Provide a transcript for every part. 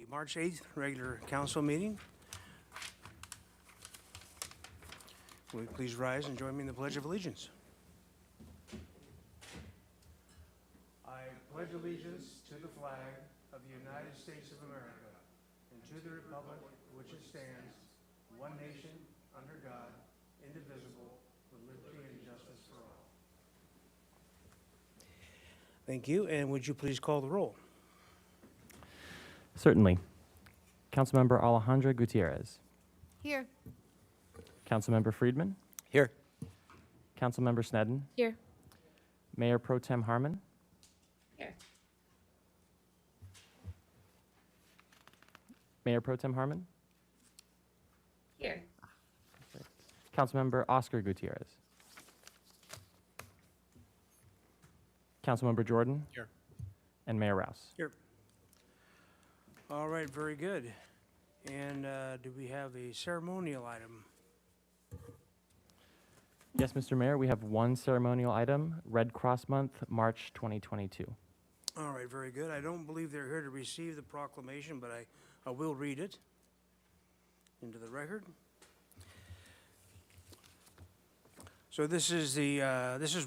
The March 8th regular council meeting. Will you please rise and join me in the Pledge of Allegiance? I pledge allegiance to the flag of the United States of America and to the republic for which it stands, one nation, under God, indivisible, with liberty and justice for all. Thank you, and would you please call the roll? Certainly. Councilmember Alejandra Gutierrez. Here. Councilmember Friedman. Here. Councilmember Sneddon. Here. Mayor Pro Tem Harmon. Here. Mayor Pro Tem Harmon. Here. Councilmember Oscar Gutierrez. Councilmember Jordan. Here. And Mayor Rouse. Here. All right, very good. And do we have a ceremonial item? Yes, Mr. Mayor, we have one ceremonial item, Red Cross Month, March 2022. All right, very good. I don't believe they're here to receive the proclamation, but I will read it into the record. So this is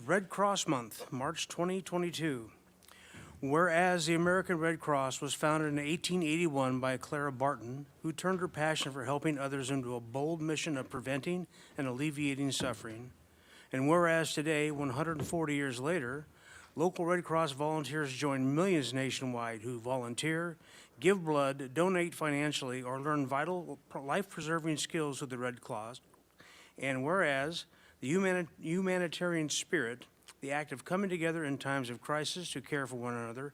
Red Cross Month, March 2022. Whereas the American Red Cross was founded in 1881 by Clara Barton, who turned her passion for helping others into a bold mission of preventing and alleviating suffering. And whereas today, 140 years later, local Red Cross volunteers join millions nationwide who volunteer, give blood, donate financially, or learn vital life-preserving skills with the Red Cross. And whereas the humanitarian spirit, the act of coming together in times of crisis to care for one another,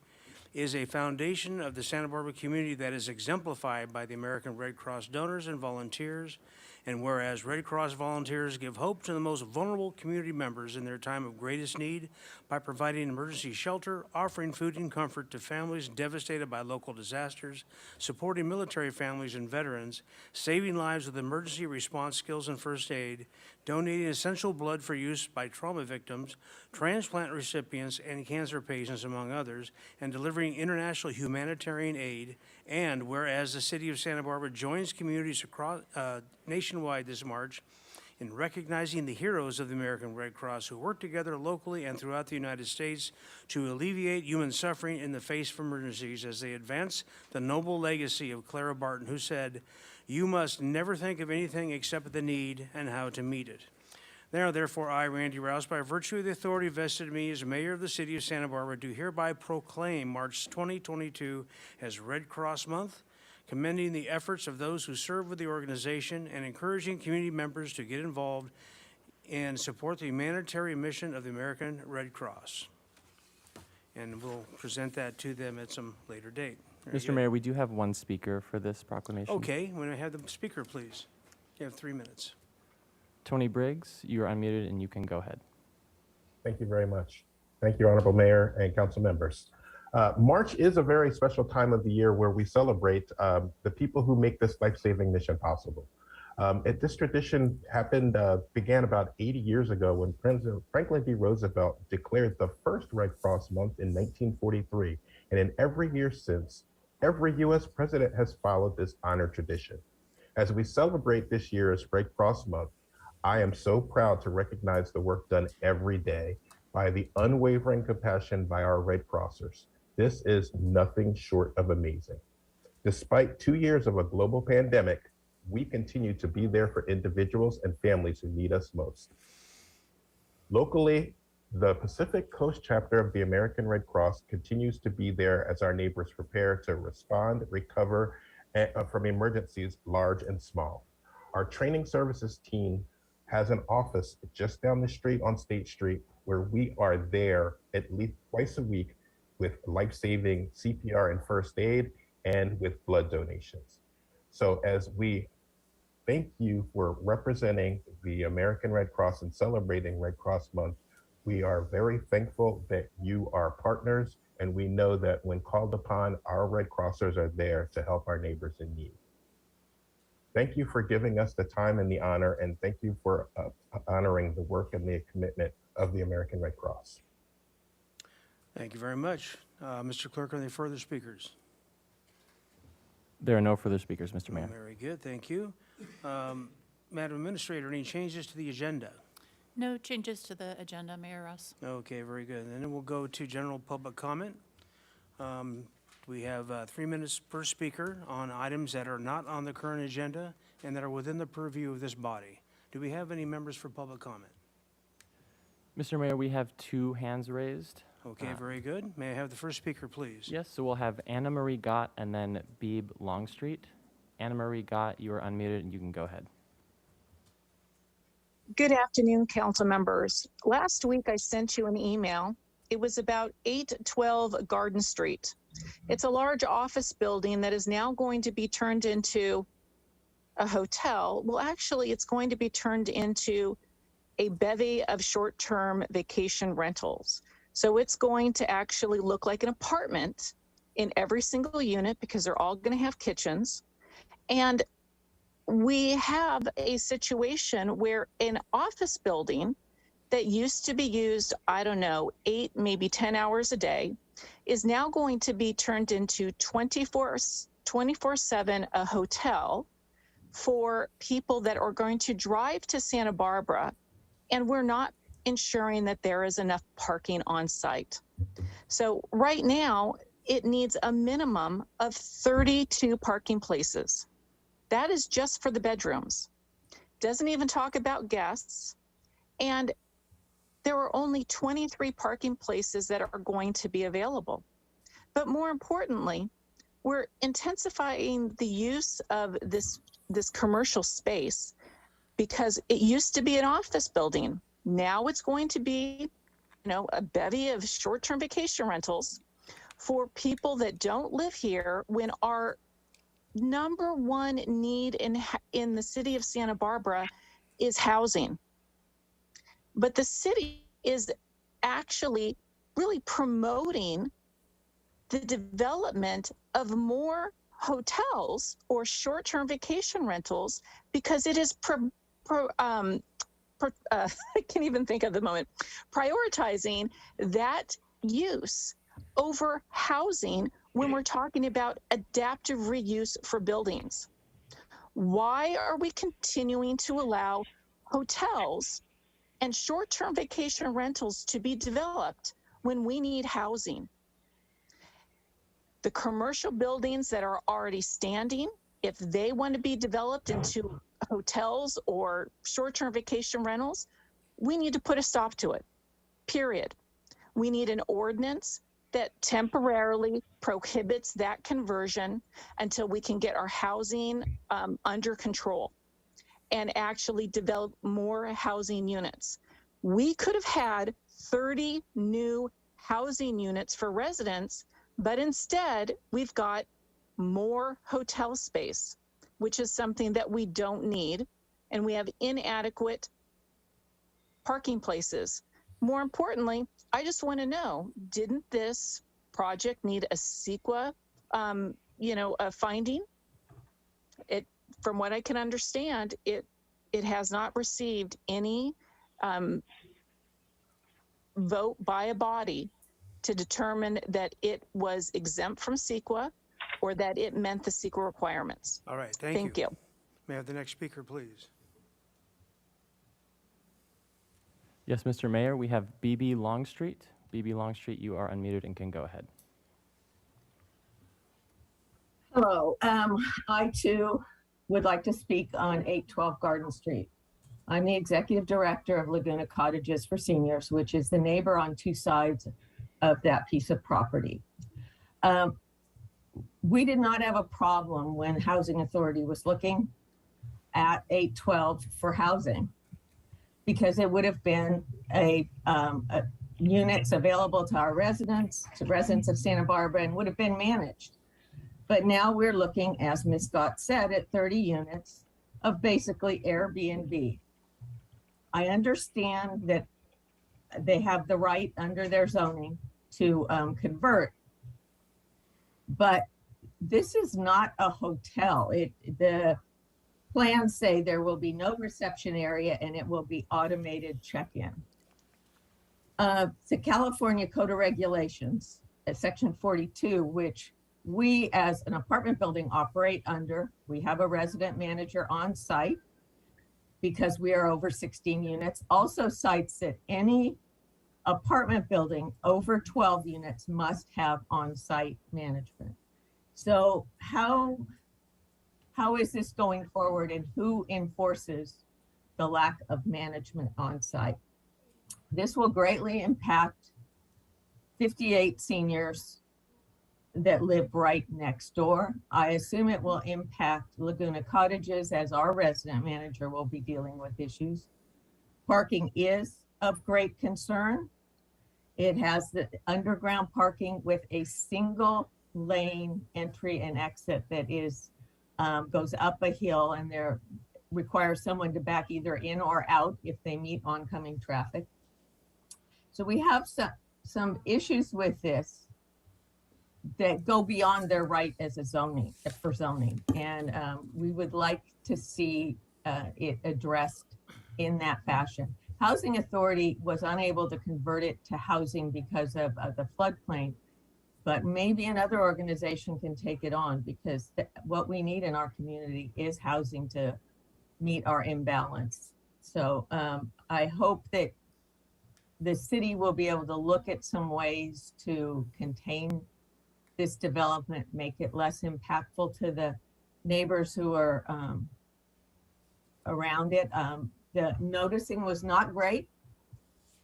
is a foundation of the Santa Barbara community that is exemplified by the American Red Cross donors and volunteers. And whereas Red Cross volunteers give hope to the most vulnerable community members in their time of greatest need by providing emergency shelter, offering food and comfort to families devastated by local disasters, supporting military families and veterans, saving lives with emergency response skills and first aid, donating essential blood for use by trauma victims, transplant recipients, and cancer patients, among others, and delivering international humanitarian aid. And whereas the city of Santa Barbara joins communities across nationwide this March in recognizing the heroes of the American Red Cross who work together locally and throughout the United States to alleviate human suffering in the face of emergencies as they advance the noble legacy of Clara Barton, who said, "You must never think of anything except the need and how to meet it." Now, therefore, I, Randy Rouse, by virtue of the authority vested in me as mayor of the city of Santa Barbara, do hereby proclaim March 2022 as Red Cross Month, commending the efforts of those who serve with the organization and encouraging community members to get involved and support the humanitarian mission of the American Red Cross. And we'll present that to them at some later date. Very Mr. good. Mayor, we do have one speaker for this proclamation. Okay, when I have the speaker, please. You have 3 minutes. Tony Briggs, you are unmuted and you can go ahead. Thank you very much. Thank you, Honorable Mayor and council members. March is a very special time of the year where we celebrate the people who make this life-saving mission possible. This tradition began about 80 years ago when President Franklin D. Roosevelt declared the first Red Cross Month in 1943. And in every year since, every U.S. president has followed this honored tradition. As we celebrate this year's Red Cross Month, I am so proud to recognize the work done every day by the unwavering compassion by our Red Crossers. This is nothing short of amazing. Despite 2 years of a global pandemic, we continue to be there for individuals and families who need us most. Locally, the Pacific Coast chapter of the American Red Cross continues to be there as our neighbors prepare to respond, recover from emergencies large and small. Our training services team has an office just down the street on State Street where we are there at least twice a week with life-saving CPR and first aid and with blood donations. So as we thank you for representing the American Red Cross and celebrating Red Cross Month, we are very thankful that you are partners, and we know that when called upon, our Red Crossers are there to help our neighbors in need. Thank you for giving us the time and the honor, and thank you for honoring the work and the commitment of the American Red Cross. Thank you very much. Mr. Clerk, are there further speakers? There are no further speakers, Mr. Mayor. Very good, thank you. Madam Administrator, any changes to the agenda? No changes to the agenda, Mayor Ross. Okay, very good. And then we'll go to general public comment. We have 3 minutes per speaker on items that are not on the current agenda and that are within the purview of this body. Do we have any members for public comment? Mr. Mayor, we have 2 hands raised. Okay, very good. May I have the first speaker, please? Yes, so we'll have Anna Marie Gott and then Beeb Longstreet. Anna Marie Gott, you are unmuted and you can go ahead. Good afternoon, council members. Last week I sent you an email. It was about 812 Garden Street. It's a large office building that is now going to be turned into a hotel. Well, actually, it's going to be turned into a bevy of short-term vacation rentals. So it's going to actually look like an apartment in every single unit because they're all going to have kitchens. And we have a situation where an office building that used to be used, I don't know, 8, maybe 10 hours a day, is now going to be turned into 24/7 a hotel for people that are going to drive to Santa Barbara, and we're not ensuring that there is enough parking on site. So right now, it needs a minimum of 32 parking places. That is just for the bedrooms. Doesn't even talk about guests. And there are only 23 parking places that are going to be available. But more importantly, we're intensifying the use of this commercial space because it used to be an office building. Now it's going to be, a bevy of short-term vacation rentals for people that don't live here when our number one need in the city of Santa Barbara is housing. But the city is actually really promoting the development of more hotels or short-term vacation rentals because it is I can't even think of the moment, prioritizing that use over housing when we're talking about adaptive reuse for buildings. Why are we continuing to allow hotels and short-term vacation rentals to be developed when we need housing? The commercial buildings that are already standing, if they want to be developed into hotels or short-term vacation rentals, we need to put a stop to it, period. We need an ordinance that temporarily prohibits that conversion until we can get our housing under control and actually develop more housing units. We could have had 30 new housing units for residents, but instead we've got more hotel space, which is something that we don't need, and we have inadequate parking places. More importantly, I just want to know, didn't this project need a CEQA, a finding? From what I can understand, it has not received any vote by a body to determine that it was exempt from CEQA or that it met the CEQA requirements. All right, thank you. Thank you. May I have the next speaker, please? Yes, Mr. Mayor, we have BB Longstreet. BB Longstreet, you are unmuted and can go ahead. Hello, I too would like to speak on 812 Garden Street. I'm the executive director of Laguna Cottages for Seniors, which is the neighbor on 2 sides of that piece of property. We did not have a problem when Housing Authority was looking at 812 for housing, because it would have been a units available to our residents, to residents of Santa Barbara, and would have been managed. But now we're looking, as Ms. Gott said, at 30 units of basically Airbnb. I understand that they have the right under their zoning to convert, but this is not a hotel. The plans say there will be no reception area and it will be automated check-in. The California Code of Regulations, Section 42, which we as an apartment building operate under, we have a resident manager on site because we are over 16 units. Also cites that any apartment building over 12 units must have on-site management. So how is this going forward, and who enforces the lack of management on site? This will greatly impact 58 seniors that live right next door. I assume it will impact Laguna Cottages, as our resident manager will be dealing with issues. Parking is of great concern. It has the underground parking with a single lane entry and exit that is goes up a hill, and there requires someone to back either in or out if they meet oncoming traffic. So we have some issues with this that go beyond their right as a zoning, for zoning. And we would like to see it addressed in that fashion. Housing Authority was unable to convert it to housing because of the floodplain, but maybe another organization can take it on, because what we need in our community is housing to meet our imbalance. So I hope that the city will be able to look at some ways to contain this development, make it less impactful to the neighbors who are around it. The noticing was not great.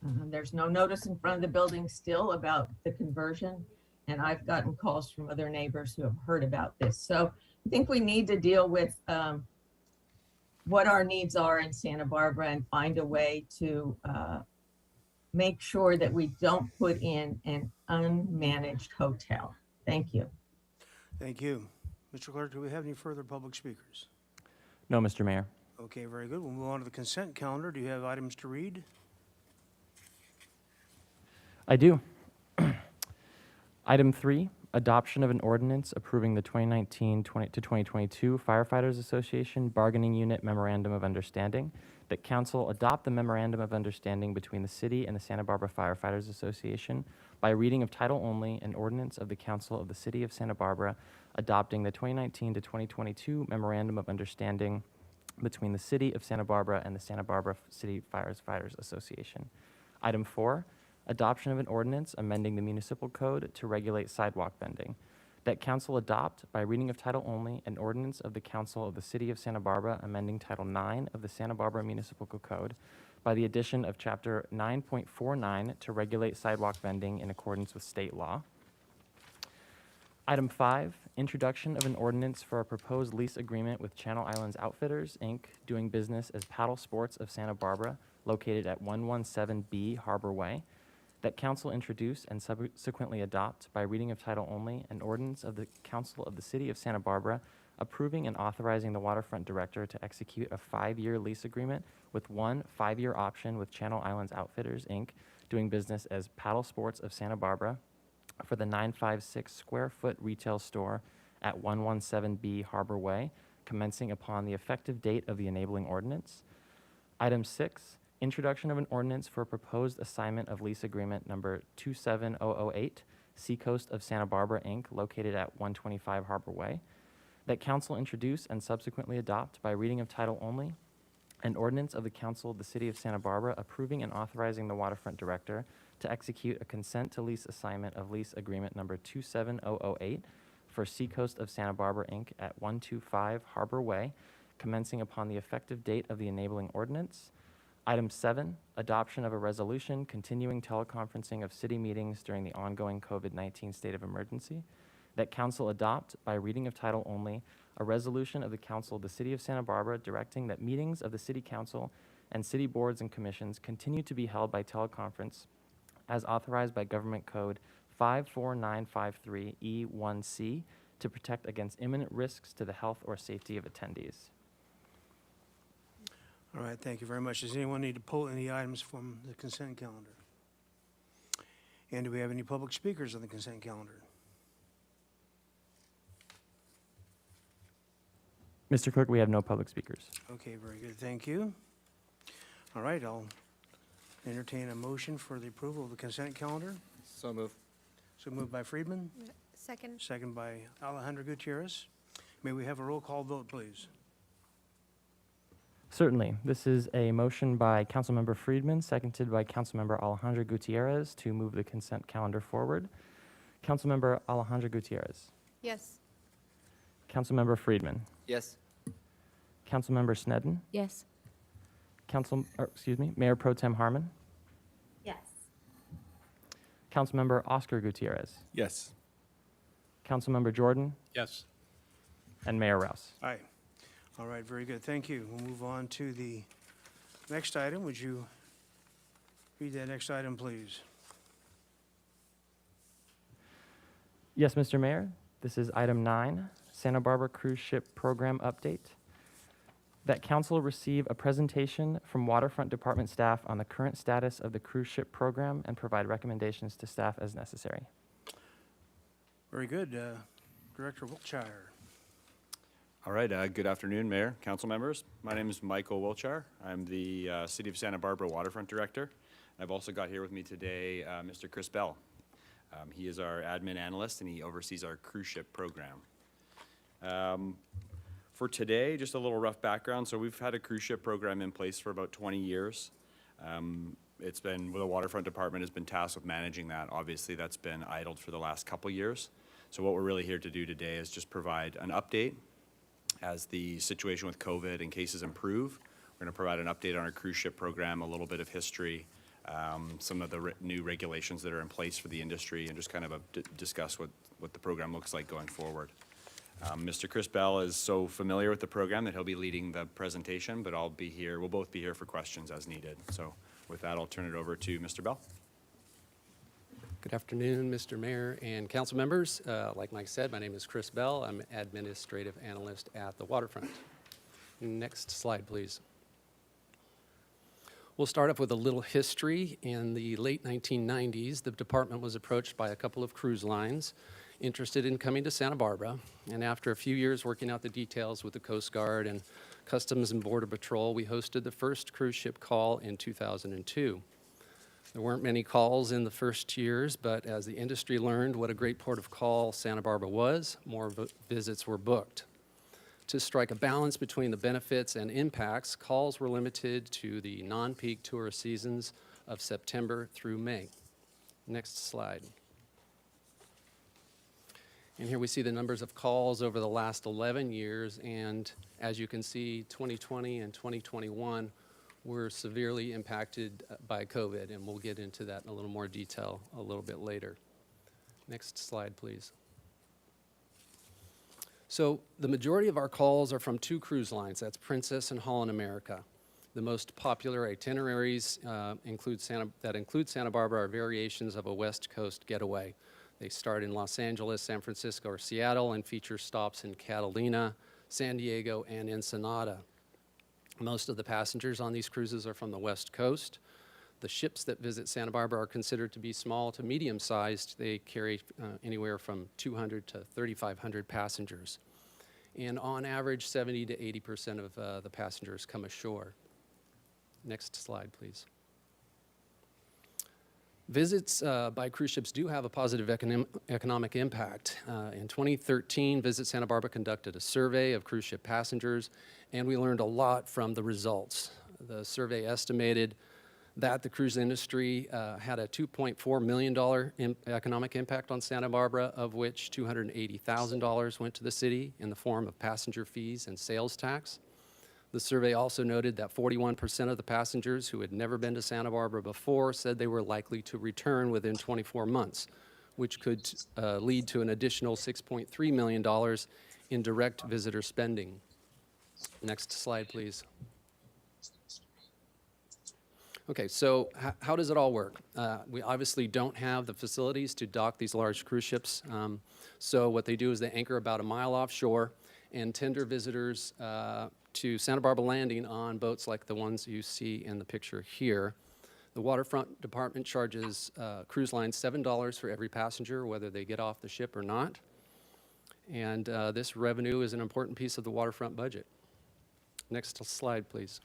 There's no notice in front of the building still about the conversion. And I've gotten calls from other neighbors who have heard about this. So I think we need to deal with what our needs are in Santa Barbara and find a way to make sure that we don't put in an unmanaged hotel. Thank you. Thank you. Mr. Clerk, do we have any further public speakers? No, Mr. Mayor. Okay, very good. We'll move on to the consent calendar. Do you have items to read? I do. Item 3, adoption of an ordinance approving the 2019 to 2022 Firefighters Association Bargaining Unit Memorandum of Understanding, that council adopt the Memorandum of Understanding between the city and the Santa Barbara Firefighters Association by reading of title only, an ordinance of the Council of the City of Santa Barbara adopting the 2019 to 2022 Memorandum of Understanding between the City of Santa Barbara and the Santa Barbara City Firefighters Association. Item 4, adoption of an ordinance amending the municipal code to regulate sidewalk bending, that council adopt by reading of title only an ordinance of the Council of the City of Santa Barbara amending Title 9 of the Santa Barbara Municipal Code by the addition of Chapter 9.49 to regulate sidewalk bending in accordance with state law. Item 5, introduction of an ordinance for a proposed lease agreement with Channel Islands Outfitters, Inc., doing business as Paddle Sports of Santa Barbara, located at 117B Harbor Way, that council introduce and subsequently adopt by reading of title only an ordinance of the Council of the City of Santa Barbara approving and authorizing the waterfront director to execute a 5-year lease agreement with one 5-year option with Channel Islands Outfitters, Inc., doing business as Paddle Sports of Santa Barbara for the 956 square foot retail store at 117B Harbor Way, commencing upon the effective date of the enabling ordinance. Item 6, introduction of an ordinance for a proposed assignment of lease agreement number 27008, Seacoast of Santa Barbara, Inc., located at 125 Harbor Way, that council introduce and subsequently adopt by reading of title only an ordinance of the Council of the City of Santa Barbara approving and authorizing the waterfront director to execute a consent to lease assignment of lease agreement number 27008 for Seacoast of Santa Barbara, Inc. at 125 Harbor Way, commencing upon the effective date of the enabling ordinance. Item 7, adoption of a resolution continuing teleconferencing of city meetings during the ongoing COVID-19 state of emergency, that council adopt by reading of title only a resolution of the Council of the City of Santa Barbara directing that meetings of the City Council and city boards and commissions continue to be held by teleconference as authorized by Government Code 54953E1C to protect against imminent risks to the health or safety of attendees. All right, thank you very much. Does anyone need to pull any items from the consent calendar? And do we have any public speakers on the consent calendar? Mr. Clerk, we have no public speakers. Okay, very good, thank you. All right, I'll entertain a motion for the approval of the consent calendar. So move. So moved by Friedman, Second. second by Alejandra Gutierrez. May we have a roll call vote, please? Certainly. This is a motion by Councilmember Friedman, seconded by Councilmember Alejandra Gutierrez to move the consent calendar forward. Councilmember Alejandra Gutierrez. Yes. Councilmember Friedman. Yes. Councilmember Snedden. Yes. Mayor Pro Tem Harmon. Yes. Councilmember Oscar Gutierrez. Yes. Councilmember Jordan. Yes. And Mayor Rouse. Aye. All right, very good. Thank you. We'll move on to the next item. Would you read that next item, please? Yes, Mr. Mayor. This is item 9, Santa Barbara Cruise Ship Program Update. That council receive a presentation from Waterfront Department staff on the current status of the cruise ship program and provide recommendations to staff as necessary. Very good. Director Wiltshire. All right, good afternoon, Mayor, council members. My name is Michael Wiltshire. I'm the City of Santa Barbara Waterfront Director. I've also got here with me today Mr. Chris Bell. He is our admin analyst and he oversees our cruise ship program. For today, just a little rough background. So we've had a cruise ship program in place for about 20 years. It's been, the Waterfront Department has been tasked with managing that. Obviously, that's been idled for the last couple years. So what we're really here to do today is just provide an update as the situation with COVID and cases improve. We're going to provide an update on our cruise ship program, a little bit of history, some of the new regulations that are in place for the industry, and just kind of discuss what the program looks like going forward. Mr. Chris Bell is so familiar with the program that he'll be leading the presentation, but I'll be here, we'll both be here for questions as needed. So with that, I'll turn it over to Mr. Bell. Good afternoon, Mr. Mayor and council members. Like Mike said, my name is Chris Bell. I'm administrative analyst at the Waterfront. Next slide, please. We'll start off with a little history. In the late 1990s, the department was approached by a couple of cruise lines interested in coming to Santa Barbara. And after a few years working out the details with the Coast Guard and Customs and Border Patrol, we hosted the first cruise ship call in 2002. There weren't many calls in the first years, but as the industry learned what a great port of call Santa Barbara was, more visits were booked. To strike a balance between the benefits and impacts, calls were limited to the non-peak tourist seasons of September through May. Next slide. And here we see the numbers of calls over the last 11 years, and as you can see, 2020 and 2021 were severely impacted by COVID, and we'll get into that in a little more detail a little bit later. Next slide, please. So the majority of our calls are from two cruise lines. That's Princess and Holland America. The most popular itineraries include Santa Barbara are variations of a West Coast getaway. They start in Los Angeles, San Francisco, or Seattle and feature stops in Catalina, San Diego, and Ensenada. Most of the passengers on these cruises are from the West Coast. The ships that visit Santa Barbara are considered to be small to medium-sized. They carry anywhere from 200 to 3,500 passengers. And on average, 70 to 80% of the passengers come ashore. Next slide, please. Visits by cruise ships do have a positive economic impact. In 2013, Visit Santa Barbara conducted a survey of cruise ship passengers, and we learned a lot from the results. The survey estimated that the cruise industry had a $2.4 million economic impact on Santa Barbara, of which $280,000 went to the city in the form of passenger fees and sales tax. The survey also noted that 41% of the passengers who had never been to Santa Barbara before said they were likely to return within 24 months, which could lead to an additional $6.3 million in direct visitor spending. Next slide, please. Okay, so how does it all work? We obviously don't have the facilities to dock these large cruise ships. So what they do is they anchor about a mile offshore and tender visitors to Santa Barbara Landing on boats like the ones you see in the picture here. The Waterfront Department charges cruise lines $7 for every passenger, whether they get off the ship or not. And this revenue is an important piece of the waterfront budget. Next slide, please.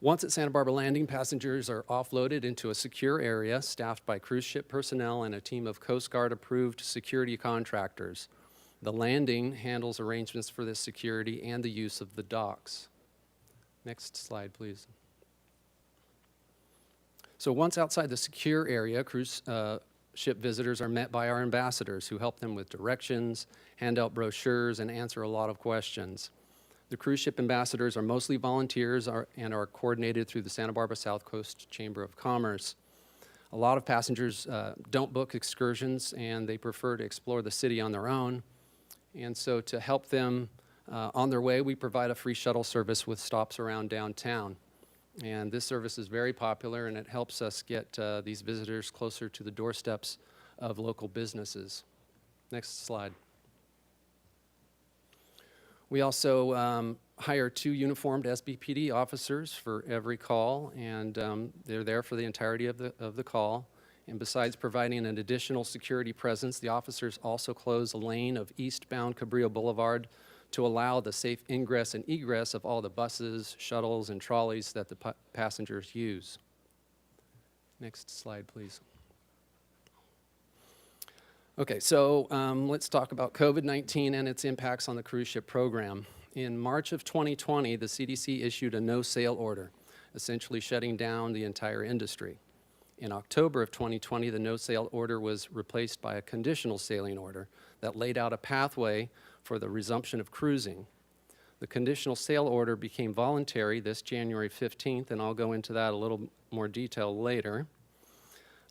Once at Santa Barbara Landing, passengers are offloaded into a secure area staffed by cruise ship personnel and a team of Coast Guard-approved security contractors. The landing handles arrangements for this security and the use of the docks. Next slide, please. So once outside the secure area, cruise ship visitors are met by our ambassadors who help them with directions, hand out brochures, and answer a lot of questions. The cruise ship ambassadors are mostly volunteers and are coordinated through the Santa Barbara South Coast Chamber of Commerce. A lot of passengers don't book excursions and they prefer to explore the city on their own. And so to help them on their way, we provide a free shuttle service with stops around downtown. And this service is very popular and it helps us get these visitors closer to the doorsteps of local businesses. Next slide. We also hire 2 uniformed SBPD officers for every call, and they're there for the entirety of the call. And besides providing an additional security presence, the officers also close a lane of eastbound Cabrillo Boulevard to allow the safe ingress and egress of all the buses, shuttles, and trolleys that the passengers use. Next slide, please. Okay, so let's talk about COVID-19 and its impacts on the cruise ship program. In March of 2020, the CDC issued a no-sail order, essentially shutting down the entire industry. In October of 2020, the no-sail order was replaced by a conditional sailing order that laid out a pathway for the resumption of cruising. The conditional sail order became voluntary this January 15th, and I'll go into that a little more detail later.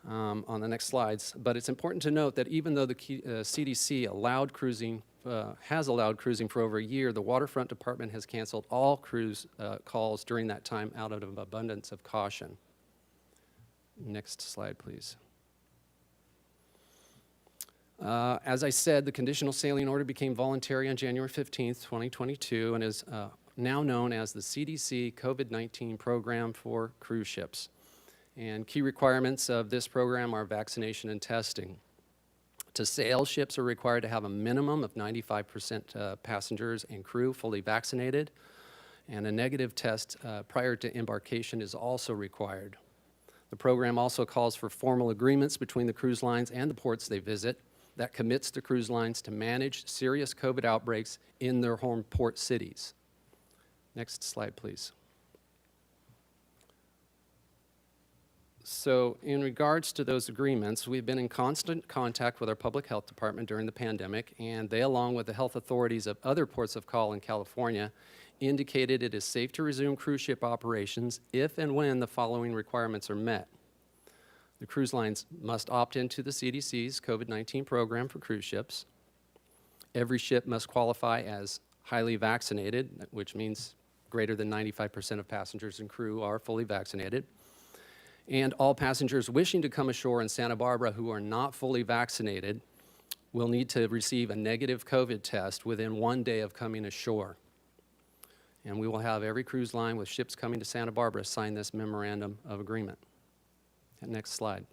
On the next slides, but it's important to note that even though the CDC has allowed cruising for over a year, the Waterfront Department has canceled all cruise calls during that time out of an abundance of caution. Next slide, please. As I said, the conditional sailing order became voluntary on January 15th, 2022, and is now known as the CDC COVID-19 program for cruise ships. And key requirements of this program are vaccination and testing. To sail, ships are required to have a minimum of 95% passengers and crew fully vaccinated, and a negative test prior to embarkation is also required. The program also calls for formal agreements between the cruise lines and the ports they visit that commits the cruise lines to manage serious COVID outbreaks in their home port cities. Next slide, please. So in regards to those agreements, we've been in constant contact with our public health department during the pandemic, and they, along with the health authorities of other ports of call in California, indicated it is safe to resume cruise ship operations if and when the following requirements are met. The cruise lines must opt into the CDC's COVID-19 program for cruise ships. Every ship must qualify as highly vaccinated, which means greater than 95% of passengers and crew are fully vaccinated. And all passengers wishing to come ashore in Santa Barbara who are not fully vaccinated will need to receive a negative COVID test within 1 day of coming ashore. And we will have every cruise line with ships coming to Santa Barbara sign this memorandum of agreement. Next slide.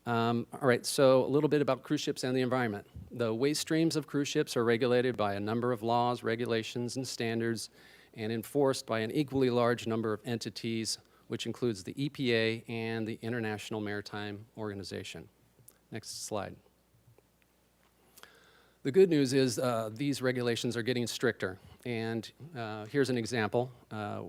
All right, so a little bit about cruise ships and the environment. The waste streams of cruise ships are regulated by a number of laws, regulations, and standards, and enforced by an equally large number of entities, which includes the EPA and the International Maritime Organization. Next slide. The good news is these regulations are getting stricter. And here's an example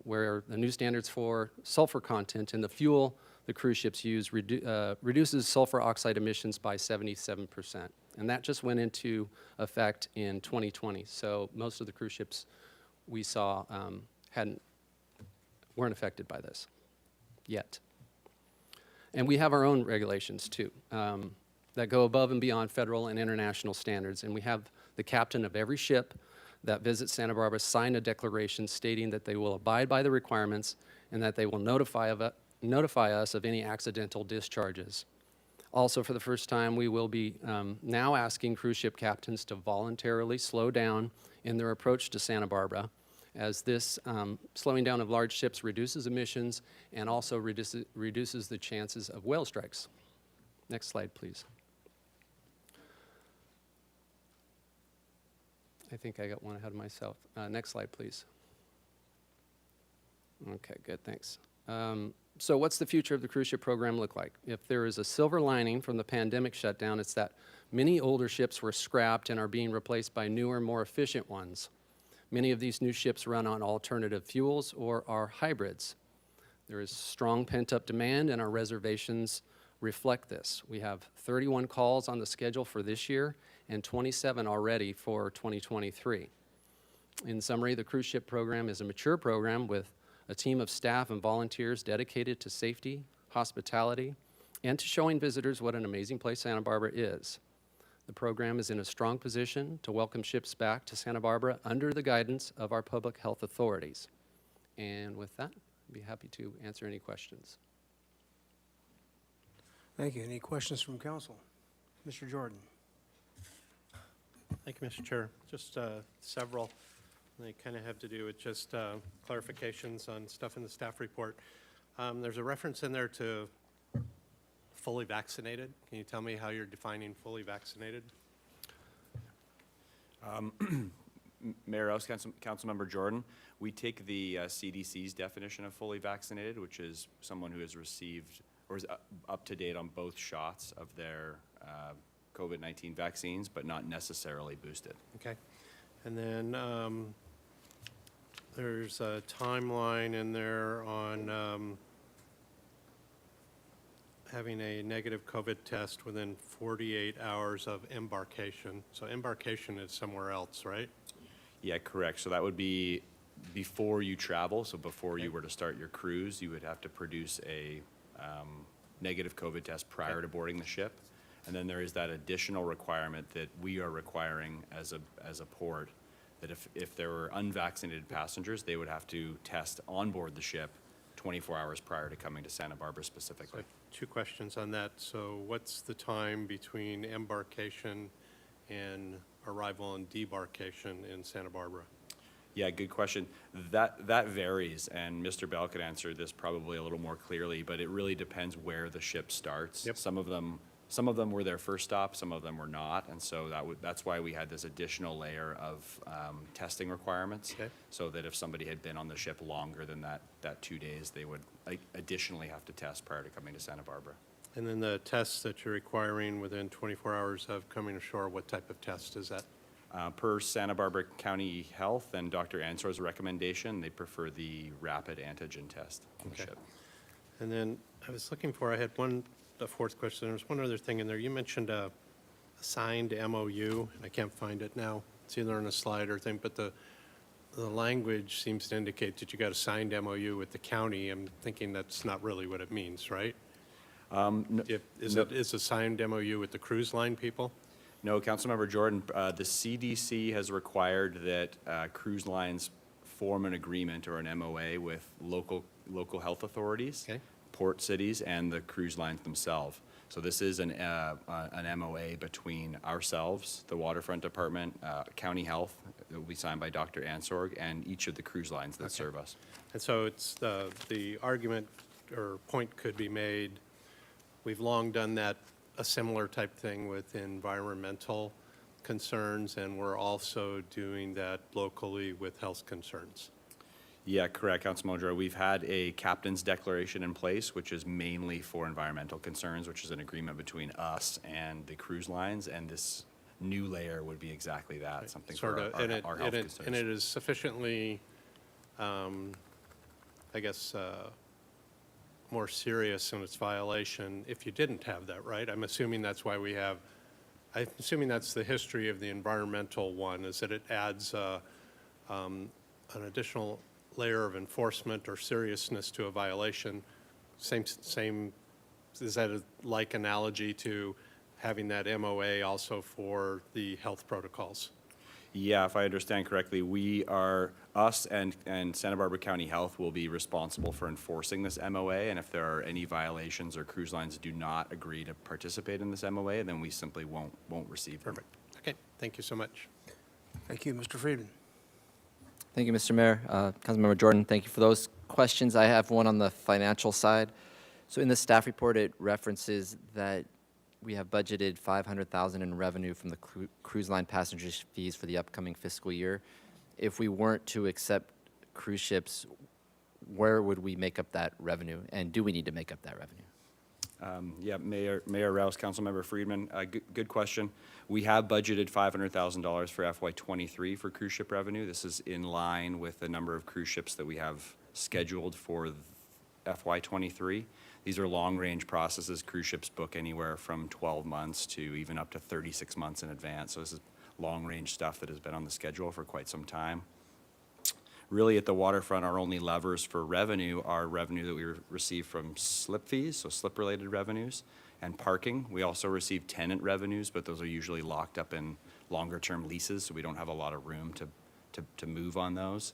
where the new standards for sulfur content in the fuel the cruise ships use reduces sulfur oxide emissions by 77%. And that just went into effect in 2020. So most of the cruise ships we saw weren't affected by this yet. And we have our own regulations too that go above and beyond federal and international standards. And we have the captain of every ship that visits Santa Barbara sign a declaration stating that they will abide by the requirements and that they will notify us of any accidental discharges. Also, for the first time, we will be now asking cruise ship captains to voluntarily slow down in their approach to Santa Barbara, as this slowing down of large ships reduces emissions and also reduces the chances of whale strikes. Next slide, please. I think I got one ahead of myself. Next slide, please. Okay, good, thanks. So what's the future of the cruise ship program look like? If there is a silver lining from the pandemic shutdown, it's that many older ships were scrapped and are being replaced by newer, more efficient ones. Many of these new ships run on alternative fuels or are hybrids. There is strong pent-up demand, and our reservations reflect this. We have 31 calls on the schedule for this year and 27 already for 2023. In summary, the cruise ship program is a mature program with a team of staff and volunteers dedicated to safety, hospitality, and to showing visitors what an amazing place Santa Barbara is. The program is in a strong position to welcome ships back to Santa Barbara under the guidance of our public health authorities. And with that, I'd be happy to answer any questions. Thank you. Any questions from council? Mr. Jordan? Thank you, Mr. Chair. Just several. They kind of have to do with just clarifications on stuff in the staff report. There's a reference in there to fully vaccinated. Can you tell me how you're defining fully vaccinated? Mayor Rouse, Councilmember Jordan, we take the CDC's definition of fully vaccinated, which is someone who has received or is up to date on both shots of their COVID-19 vaccines, but not necessarily boosted. Okay. And then there's a timeline in there on having a negative COVID test within 48 hours of embarkation. So embarkation is somewhere else, right? Yeah, correct. So that would be before you travel. So before you were to start your cruise, you would have to produce a negative COVID test prior to boarding the ship. And then there is that additional requirement that we are requiring as a port, that if there were unvaccinated passengers, they would have to test on board the ship 24 hours prior to coming to Santa Barbara specifically. So 2 questions on that. So what's the time between embarkation and arrival and debarkation in Santa Barbara? Yeah, good question. That varies, and Mr. Bell could answer this probably a little more clearly, but it really depends where the ship starts. Yep. Some of them were their first stop, some of them were not, and so that's why we had this additional layer of testing requirements. Okay. So that if somebody had been on the ship longer than that 2 days, they would additionally have to test prior to coming to Santa Barbara. And then the tests that you're requiring within 24 hours of coming ashore, what type of test is that? Per Santa Barbara County Health and Dr. Ansor's recommendation, they prefer the rapid antigen test on the Okay. ship. And then I was looking for, I had the fourth question. There was one other thing in there. You mentioned a signed MOU, and I can't find it now. It's either on a slide or thing, but the language seems to indicate that you got a signed MOU with the county. I'm thinking that's not really what it means, right? Is a signed MOU with the cruise line people? No, Councilmember Jordan, the CDC has required that cruise lines form an agreement or an MOA with local health authorities, Okay. port cities, and the cruise lines themselves. So this is an MOA between ourselves, the Waterfront Department, County Health, that will be signed by Dr. Ansorg, and each of the cruise lines that serve us. And so it's the argument or point could be made, we've long done that, a similar type thing with environmental concerns, and we're also doing that locally with health concerns. Yeah, correct, Councilman Jordan. We've had a captain's declaration in place, which is mainly for environmental concerns, which is an agreement between us and the cruise lines, and this new layer would be exactly that, something for our health concerns. And it is sufficiently, I guess, more serious in its violation if you didn't have that, right? I'm assuming that's why we have, I'm assuming that's the history of the environmental one, is that it adds an additional layer of enforcement or seriousness to a violation. Same, is that a like analogy to having that MOA also for the health protocols? Yeah, if I understand correctly, us and Santa Barbara County Health will be responsible for enforcing this MOA, and if there are any violations or cruise lines do not agree to participate in this MOA, then we simply won't receive them. Perfect. Okay, thank you so much. Thank you. Mr. Friedman? Thank you, Mr. Mayor. Councilmember Jordan, thank you for those questions. I have one on the financial side. So in the staff report, it references that we have budgeted $500,000 in revenue from the cruise line passenger fees for the upcoming fiscal year. If we weren't to accept cruise ships, where would we make up that revenue? And do we need to make up that revenue? Yeah, Mayor Rouse, Councilmember Friedman, good question. We have budgeted $500,000 for FY23 for cruise ship revenue. This is in line with the number of cruise ships that we have scheduled for FY23. These are long-range processes. Cruise ships book anywhere from 12 months to even up to 36 months in advance. So this is long-range stuff that has been on the schedule for quite some time. Really, at the waterfront, our only levers for revenue are revenue that we receive from slip fees, so slip-related revenues, and parking. We also receive tenant revenues, but those are usually locked up in longer-term leases, so we don't have a lot of room to move on those.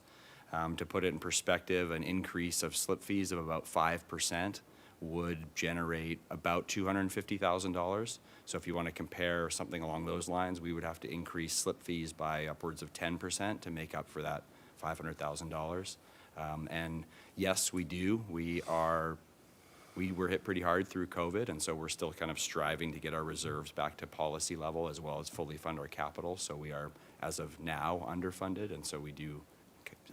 To put it in perspective, an increase of slip fees of about 5% would generate about $250,000. So if you want to compare something along those lines, we would have to increase slip fees by upwards of 10% to make up for that $500,000. And yes, we do. We were hit pretty hard through COVID, and so we're still kind of striving to get our reserves back to policy level as well as fully fund our capital. So we are, as of now, underfunded, and so we do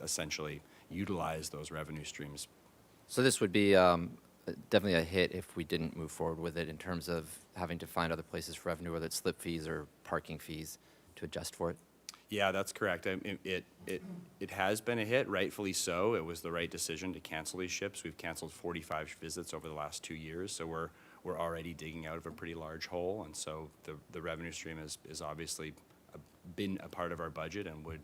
essentially utilize those revenue streams. So this would be definitely a hit if we didn't move forward with it in terms of having to find other places for revenue, whether it's slip fees or parking fees, to adjust for it. Yeah, that's correct. It has been a hit, rightfully so. It was the right decision to cancel these ships. We've canceled 45 visits over the last 2 years, so we're already digging out of a pretty large hole, and so the revenue stream is obviously been a part of our budget, and would,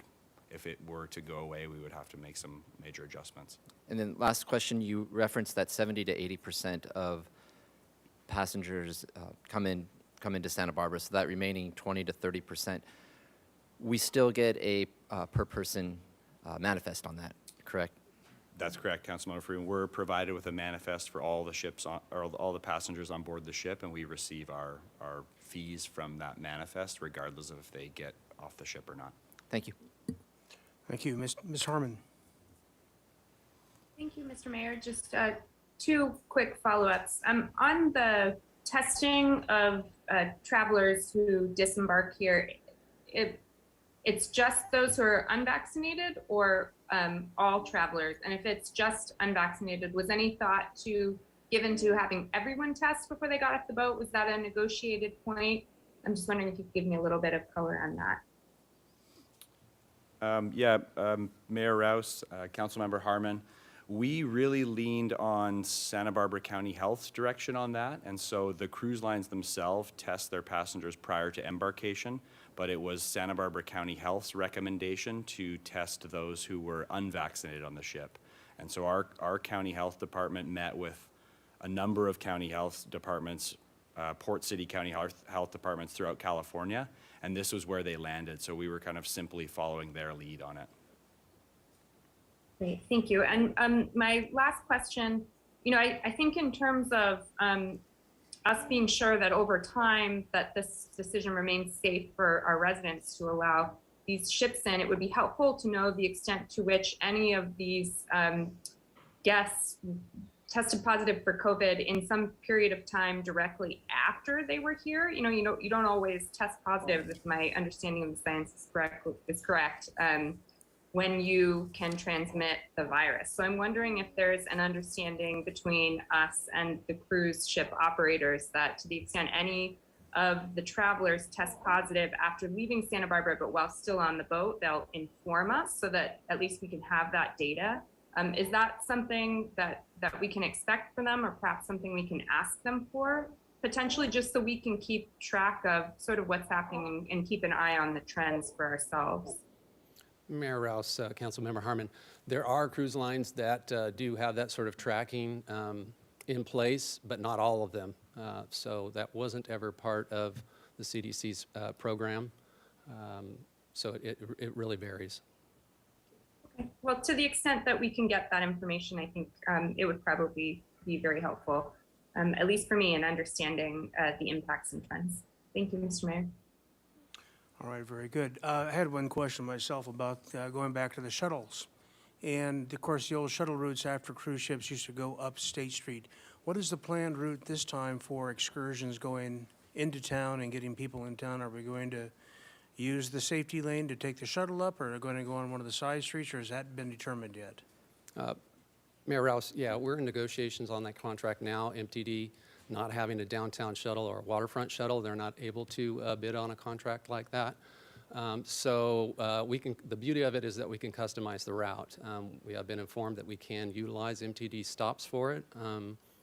if it were to go away, we would have to make some major adjustments. And then last question, you referenced that 70 to 80% of passengers come into Santa Barbara, so that remaining 20 to 30%, we still get a per person manifest on that, correct? That's correct, Councilmember Freeman. We're provided with a manifest for all the ships or all the passengers on board the ship, and we receive our fees from that manifest, regardless of if they get off the ship or not. Thank you. Thank you. Ms. Harmon. Thank you, Mr. Mayor. Just two quick follow-ups. On the testing of travelers who disembark here, it's just those who are unvaccinated, or all travelers? And if it's just unvaccinated, was any thought given to having everyone test before they got off the boat? Was that a negotiated point? I'm just wondering if you could give me a little bit of color on that. Mayor Rouse, Councilmember Harmon, we really leaned on Santa Barbara County Health's direction on that, and so the cruise lines themselves test their passengers prior to embarkation, but it was Santa Barbara County Health's recommendation to test those who were unvaccinated on the ship. And so our county health department met with a number of county health departments, Port City County health departments throughout California, and this was where they landed. So we were kind of simply following their lead on it. Great, thank you. And my last question, I think in terms of us being sure that over time that this decision remains safe for our residents to allow these ships in, it would be helpful to know the extent to which any of these guests tested positive for COVID in some period of time directly after they were here. You don't always test positive, if my understanding of the science is correct, when you can transmit the virus. So I'm wondering if there's an understanding between us and the cruise ship operators that to the extent any of the travelers test positive after leaving Santa Barbara, but while still on the boat, they'll inform us so that at least we can have that data. Is that something that we can expect from them, or perhaps something we can ask them for, potentially, just so we can keep track of sort of what's happening and keep an eye on the trends for ourselves? Mayor Rouse, Councilmember Harmon, there are cruise lines that do have that sort of tracking in place, but not all of them. So that wasn't ever part of the CDC's program. So it really varies. Okay. Well, to the extent that we can get that information, I think it would probably be very helpful, at least for me, in understanding the impacts and trends. Thank you, Mr. Mayor. All right, very good. I had one question myself about going back to the shuttles. And of course, the old shuttle routes after cruise ships used to go up State Street. What is the planned route this time for excursions going into town and getting people in town? Are we going to use the safety lane to take the shuttle up, or are we going to go on one of the side streets, or has that been determined yet? Mayor Rouse, yeah, we're in negotiations on that contract now. MTD not having a downtown shuttle or a waterfront shuttle, they're not able to bid on a contract like that. The beauty of it is that we can customize the route. We have been informed that we can utilize MTD stops for it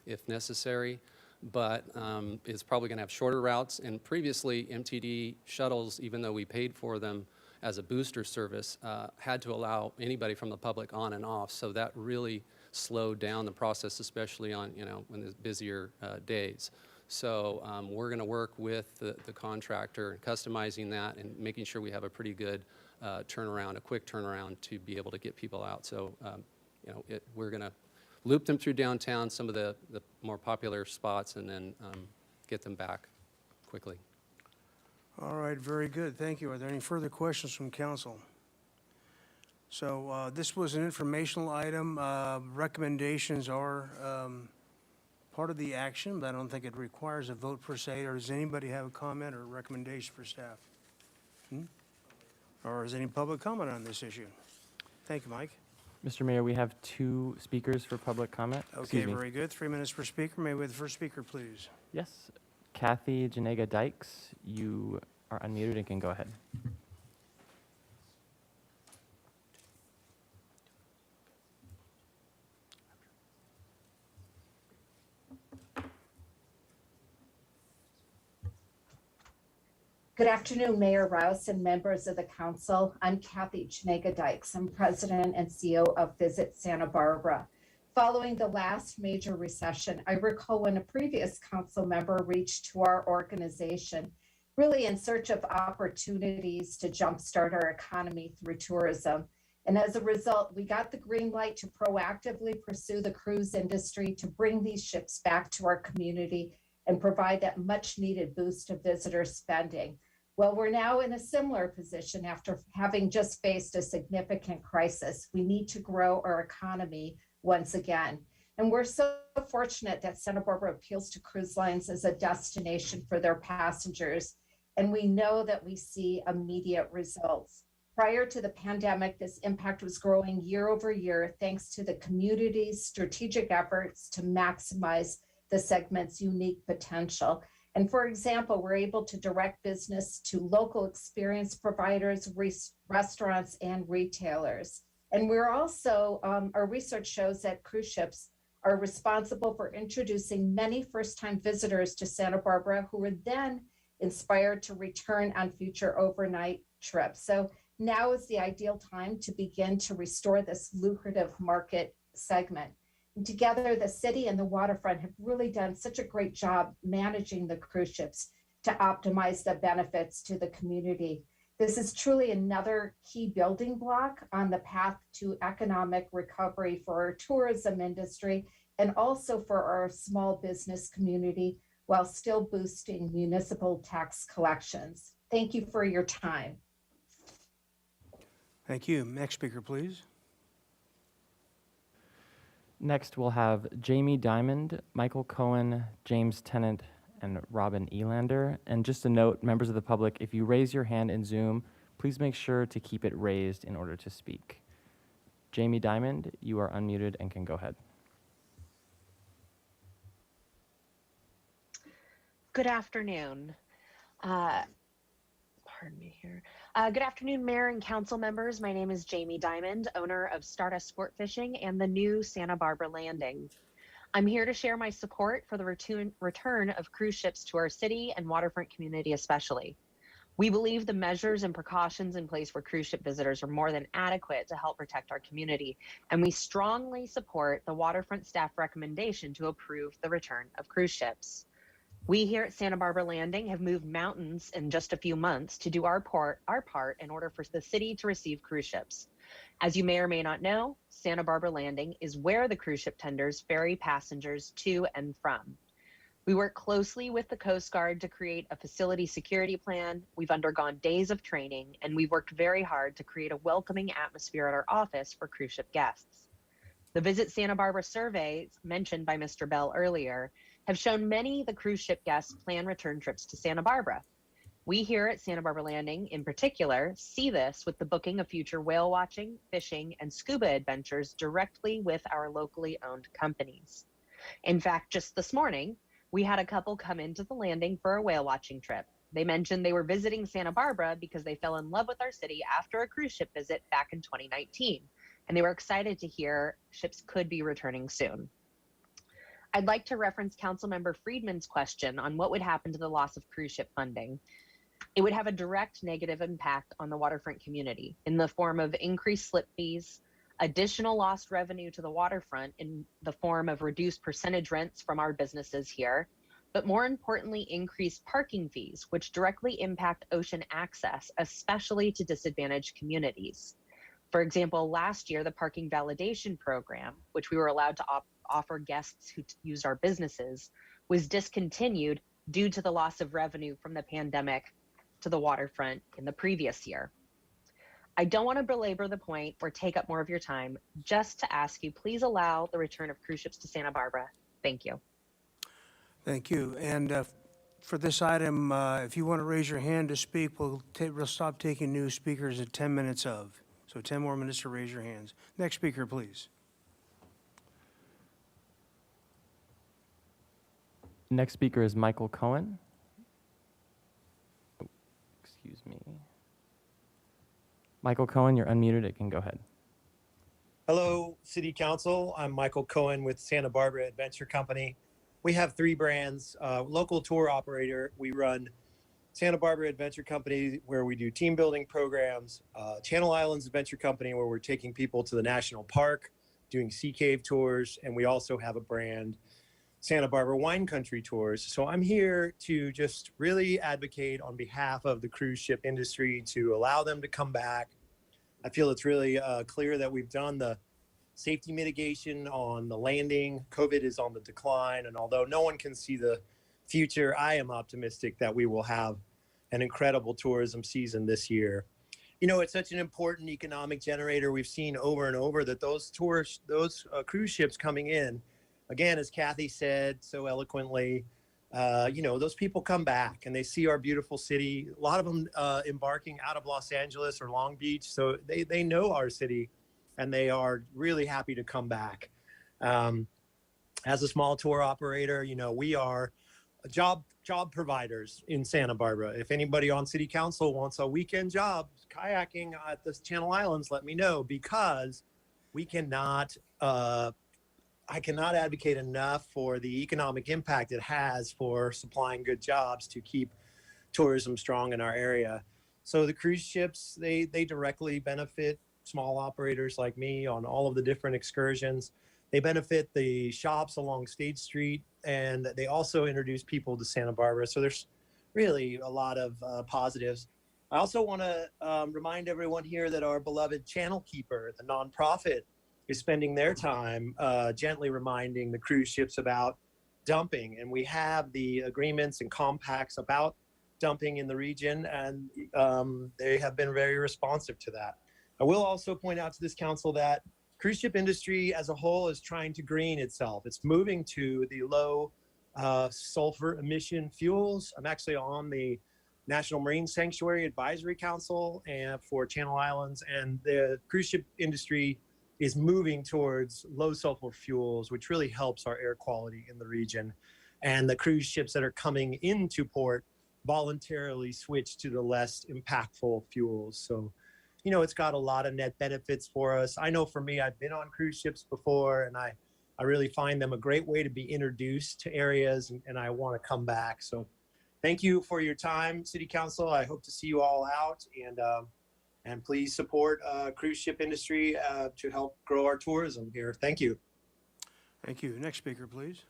if necessary, but it's probably going to have shorter routes. And previously, MTD shuttles, even though we paid for them as a booster service, had to allow anybody from the public on and off. So that really slowed down the process, especially on, when there's busier days. So we're going to work with the contractor, customizing that and making sure we have a pretty good turnaround, a quick turnaround to be able to get people out. So, we're going to loop them through downtown, some of the more popular spots, and then get them back quickly. All right, very good. Thank you. Are there any further questions from council? So this was an informational item. Recommendations are part of the action, but I don't think it requires a vote per se. Or does anybody have a comment or recommendation for staff? Or is any public comment on this issue? Thank you, Mike. Mr. Mayor, we have 2 speakers for public comment. Okay, Excuse me. very good. 3 minutes per speaker. May we have the first speaker, please? Yes. Kathy Janega Dykes, you are unmuted and can go ahead. Good afternoon, Mayor Rouse and members of the council. I'm Kathy Janega Dykes. I'm president and CEO of Visit Santa Barbara. Following the last major recession, I recall when a previous council member reached to our organization, really in search of opportunities to jumpstart our economy through tourism. And as a result, we got the green light to proactively pursue the cruise industry to bring these ships back to our community and provide that much needed boost of visitor spending. Well, we're now in a similar position after having just faced a significant crisis. We need to grow our economy once again. And we're so fortunate that Santa Barbara appeals to cruise lines as a destination for their passengers. And we know that we see immediate results. Prior to the pandemic, this impact was growing year over year, thanks to the community's strategic efforts to maximize the segment's unique potential. And for example, we're able to direct business to local experience providers, restaurants, and retailers. And we're also, our research shows that cruise ships are responsible for introducing many first-time visitors to Santa Barbara who were then inspired to return on future overnight trips. So now is the ideal time to begin to restore this lucrative market segment. And together, the city and the waterfront have really done such a great job managing the cruise ships to optimize the benefits to the community. This is truly another key building block on the path to economic recovery for our tourism industry and also for our small business community while still boosting municipal tax collections. Thank you for your time. Thank you. Next speaker, please. Next, we'll have Jamie Dimond, Michael Cohen, James Tennant, and Robin Elander. And just a note, members of the public, if you raise your hand in Zoom, please make sure to keep it raised in order to speak. Jamie Dimond, you are unmuted and can go ahead. Good afternoon. Pardon me here. Good afternoon, Mayor and Council members. My name is Jamie Dimond, owner of Stardust Sport Fishing and the new Santa Barbara Landing. I'm here to share my support for the return of cruise ships to our city and waterfront community especially. We believe the measures and precautions in place for cruise ship visitors are more than adequate to help protect our community, and we strongly support the waterfront staff recommendation to approve the return of cruise ships. We here at Santa Barbara Landing have moved mountains in just a few months to do our part in order for the city to receive cruise ships. As you may or may not know, Santa Barbara Landing is where the cruise ship tenders ferry passengers to and from. We work closely with the Coast Guard to create a facility security plan. We've undergone days of training, and we've worked very hard to create a welcoming atmosphere at our office for cruise ship guests. The Visit Santa Barbara survey mentioned by Mr. Bell earlier have shown many of the cruise ship guests plan return trips to Santa Barbara. We here at Santa Barbara Landing, in particular, see this with the booking of future whale watching, fishing, and scuba adventures directly with our locally owned companies. In fact, just this morning, we had a couple come into the landing for a whale watching trip. They mentioned they were visiting Santa Barbara because they fell in love with our city after a cruise ship visit back in 2019, and they were excited to hear ships could be returning soon. I'd like to reference Councilmember Friedman's question on what would happen to the loss of cruise ship funding. It would have a direct negative impact on the waterfront community in the form of increased slip fees, additional lost revenue to the waterfront in the form of reduced percentage rents from our businesses here, but more importantly, increased parking fees, which directly impact ocean access, especially to disadvantaged communities. For example, last year, the parking validation program, which we were allowed to offer guests who used our businesses, was discontinued due to the loss of revenue from the pandemic to the waterfront in the previous year. I don't want to belabor the point or take up more of your time, just to ask you, please allow the return of cruise ships to Santa Barbara. Thank you. Thank you. And for this item, if you want to raise your hand to speak, we'll stop taking new speakers at 10 minutes of. So 10 more minutes to raise your hands. Next speaker, please. Next speaker is Michael Cohen. Oh, excuse me. Michael Cohen, you're unmuted. It can go ahead. Hello, City Council. I'm Michael Cohen with Santa Barbara Adventure Company. We have 3 brands. Local tour operator, we run Santa Barbara Adventure Company, where we do team building programs, Channel Islands Adventure Company, where we're taking people to the national park, doing sea cave tours, and we also have a brand, Santa Barbara Wine Country Tours. So I'm here to just really advocate on behalf of the cruise ship industry to allow them to come back. I feel it's really clear that we've done the safety mitigation on the landing. COVID is on the decline, and although no one can see the future, I am optimistic that we will have an incredible tourism season this year. You know, it's such an important economic generator. We've seen over and over that those cruise ships coming in, again, as Kathy said so eloquently, you know, those people come back and they see our beautiful city. A lot of them embarking out of Los Angeles or Long Beach, so they know our city and they are really happy to come back. As a small tour operator, you know, we are job providers in Santa Barbara. If anybody on City Council wants a weekend job kayaking at the Channel Islands, let me know, because we cannot I cannot advocate enough for the economic impact it has for supplying good jobs to keep tourism strong in our area. So the cruise ships, they directly benefit small operators like me on all of the different excursions. They benefit the shops along State Street, and they also introduce people to Santa Barbara. So there's really a lot of positives. I also want to remind everyone here that our beloved Channel Keeper, the nonprofit, is spending their time gently reminding the cruise ships about dumping. And we have the agreements and compacts about dumping in the region, and they have been very responsive to that. I will also point out to this council that cruise ship industry as a whole is trying to green itself. It's moving to the low sulfur emission fuels. I'm actually on the National Marine Sanctuary Advisory Council and for Channel Islands, and the cruise ship industry is moving towards low sulfur fuels, which really helps our air quality in the region. And the cruise ships that are coming into port voluntarily switch to the less impactful fuels. So, you know, it's got a lot of net benefits for us. I know for me, I've been on cruise ships before, and I really find them a great way to be introduced to areas, and I want to come back. So thank you for your time, City Council. I hope to see you all out, and please support cruise ship industry to help grow our tourism here. Thank you. Thank you. Next speaker, please.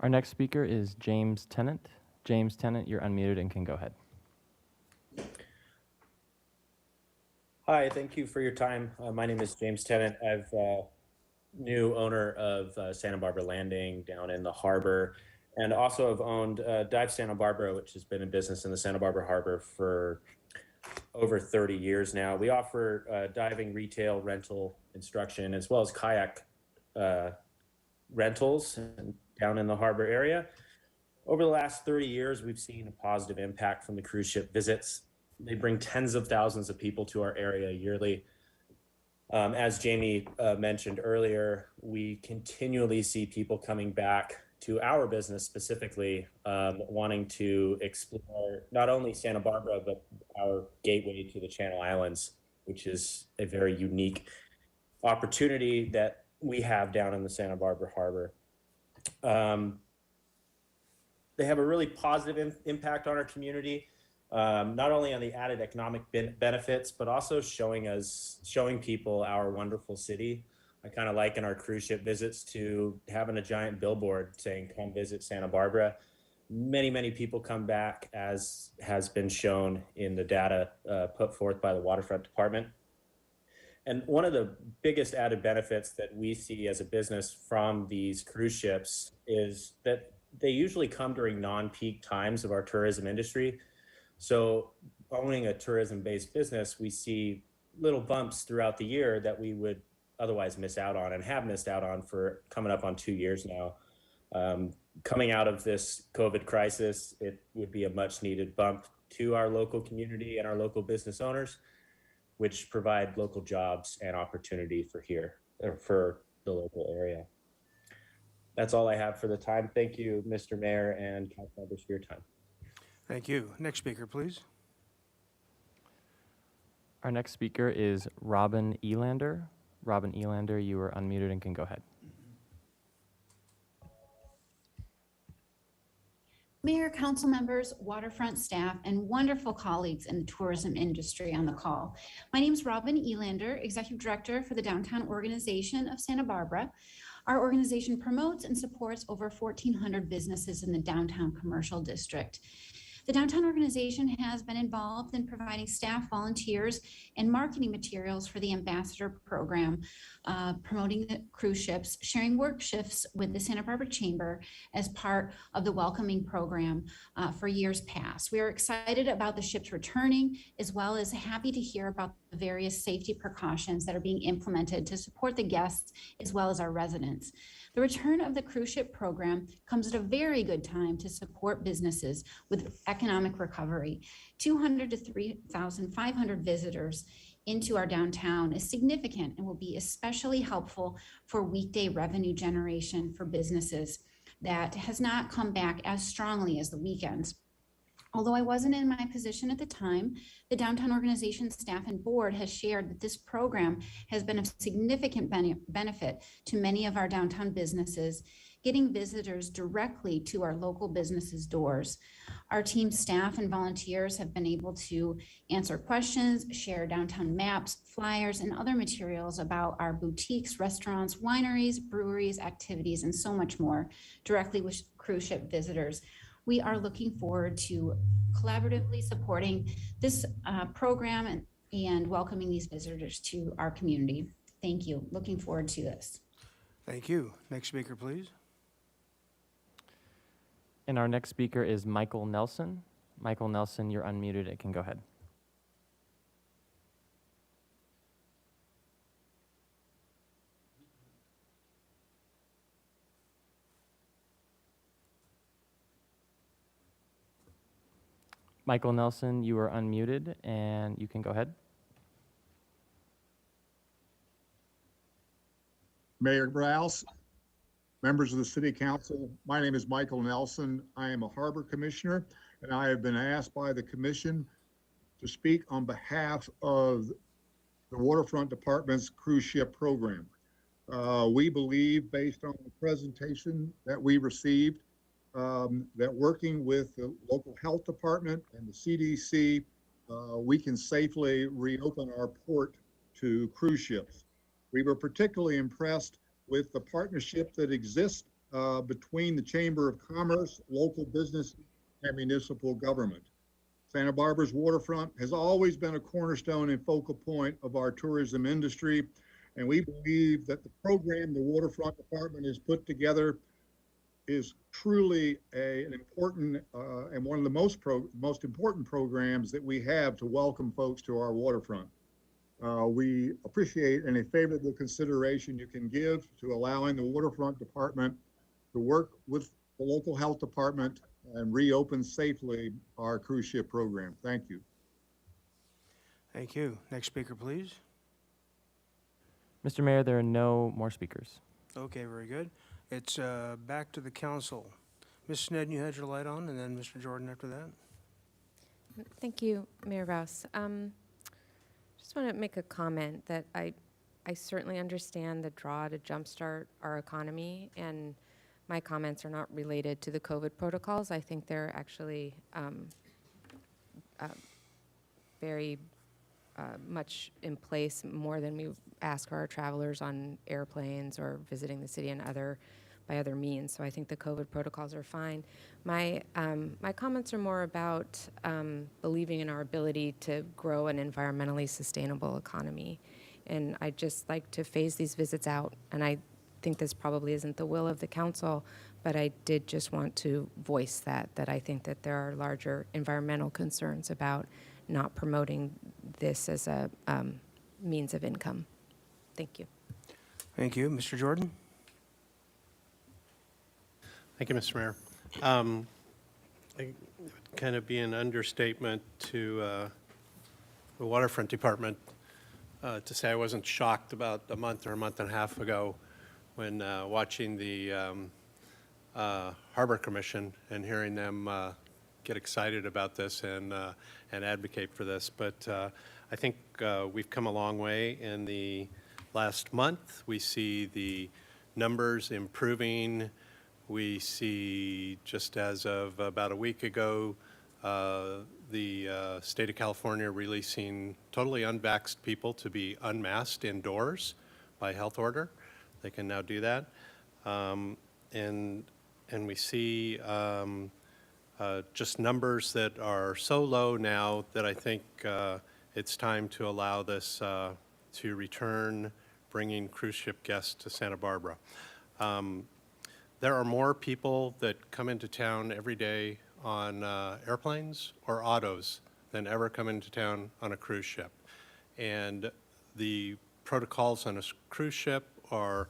Our next speaker is James Tennant. James Tennant, you're unmuted and can go ahead. Hi, thank you for your time. My name is James Tennant. I'm new owner of Santa Barbara Landing down in the harbor, and also have owned Dive Santa Barbara, which has been in business in the Santa Barbara harbor for over 30 years now. We offer diving, retail, rental, instruction, as well as kayak rentals down in the harbor area. Over the last 30 years, we've seen a positive impact from the cruise ship visits. They bring tens of thousands of people to our area yearly. As Jamie mentioned earlier, we continually see people coming back to our business specifically, wanting to explore not only Santa Barbara, but our gateway to the Channel Islands, which is a very unique opportunity that we have down in the Santa Barbara Harbor. They have a really positive impact on our community, not only on the added economic benefits, but also showing people our wonderful city. I kind of liken our cruise ship visits to having a giant billboard saying, "Come visit Santa Barbara." Many people come back, as has been shown in the data put forth by the Waterfront Department. And one of the biggest added benefits that we see as a business from these cruise ships is that they usually come during non-peak times of our tourism industry. So owning a tourism-based business, we see little bumps throughout the year that we would otherwise miss out on and have missed out on for coming up on 2 years now. Coming out of this COVID crisis, it would be a much needed bump to our local community and our local business owners, which provide local jobs and opportunity for the local area. That's all I have for the time. Thank you, Mr. Mayor and council members, for your time. Thank you. Next speaker, please. Our next speaker is Robin Elander. Robin Elander, you are unmuted and can go ahead. Mayor, council members, waterfront staff, and wonderful colleagues in the tourism industry on the call. My name is Robin Elander, Executive Director for the Downtown Organization of Santa Barbara. Our organization promotes and supports over 1,400 businesses in the downtown commercial district. The Downtown Organization has been involved in providing staff, volunteers, and marketing materials for the Ambassador Program, promoting the cruise ships, sharing work shifts with the Santa Barbara Chamber as part of the welcoming program for years past. We are excited about the ships returning, as well as happy to hear about the various safety precautions that are being implemented to support the guests as well as our residents. The return of the cruise ship program comes at a very good time to support businesses with economic recovery. 200 to 3,500 visitors into our downtown is significant and will be especially helpful for weekday revenue generation for businesses that has not come back as strongly as the weekends. Although I wasn't in my position at the time, the Downtown Organization staff and board has shared that this program has been of significant benefit to many of our downtown businesses, getting visitors directly to our local businesses' doors. Our team staff and volunteers have been able to answer questions, share downtown maps, flyers, and other materials about our boutiques, restaurants, wineries, breweries, activities, and so much more directly with cruise ship visitors. We are looking forward to collaboratively supporting this program and welcoming these visitors to our community. Thank you. Looking forward to this. Thank you. Next speaker, please. And our next speaker is Michael Nelson. Michael Nelson, you're unmuted. It can go ahead. Michael Nelson, you are unmuted and you can go ahead. Mayor Rouse, members of the City Council, my name is Michael Nelson. I am a Harbor Commissioner, and I have been asked by the Commission to speak on behalf of the Waterfront Department's cruise ship program. We believe, based on the presentation that we received, that working with the local health department and the CDC, we can safely reopen our port to cruise ships. We were particularly impressed with the partnership that exists between the Chamber of Commerce, local business, and municipal government. Santa Barbara's waterfront has always been a cornerstone and focal point of our tourism industry, and we believe that the program the Waterfront Department has put together is truly an important and one of the most important programs that we have to welcome folks to our waterfront. We appreciate any favorable consideration you can give to allowing the waterfront department to work with the local health department and reopen safely our cruise ship program. Thank you. Thank you. Next speaker, please. Mr. Mayor, there are no more speakers. Okay, very good. It's back to the council. Ms. Sneddon, you had your light on, and then Mr. Jordan after that. Thank you, Mayor Rouse. Just want to make a comment that I certainly understand the draw to jumpstart our economy, and my comments are not related to the COVID protocols. I think they're actually very much in place, more than we ask our travelers on airplanes or visiting the city and by other means. So I think the COVID protocols are fine. My comments are more about believing in our ability to grow an environmentally sustainable economy. And I'd just like to phase these visits out. And I think this probably isn't the will of the council, but I did just want to voice that I think that there are larger environmental concerns about not promoting this as a means of income. Thank you. Thank you. Mr. Jordan? Thank you, Mr. Mayor. It would kind of be an understatement to the waterfront department to say I wasn't shocked about a month or a month and a half ago when watching the Harbor Commission and hearing them get excited about this and advocate for this. But I think we've come a long way in the last month. We see the numbers improving. We see, just as of about a week ago, the state of California releasing totally unvaxxed people to be unmasked indoors by health order. They can now do that. And we see just numbers that are so low now that I think it's time to allow this to return, bringing cruise ship guests to Santa Barbara. There are more people that come into town every day on airplanes or autos than ever come into town on a cruise ship. And the protocols on a cruise ship are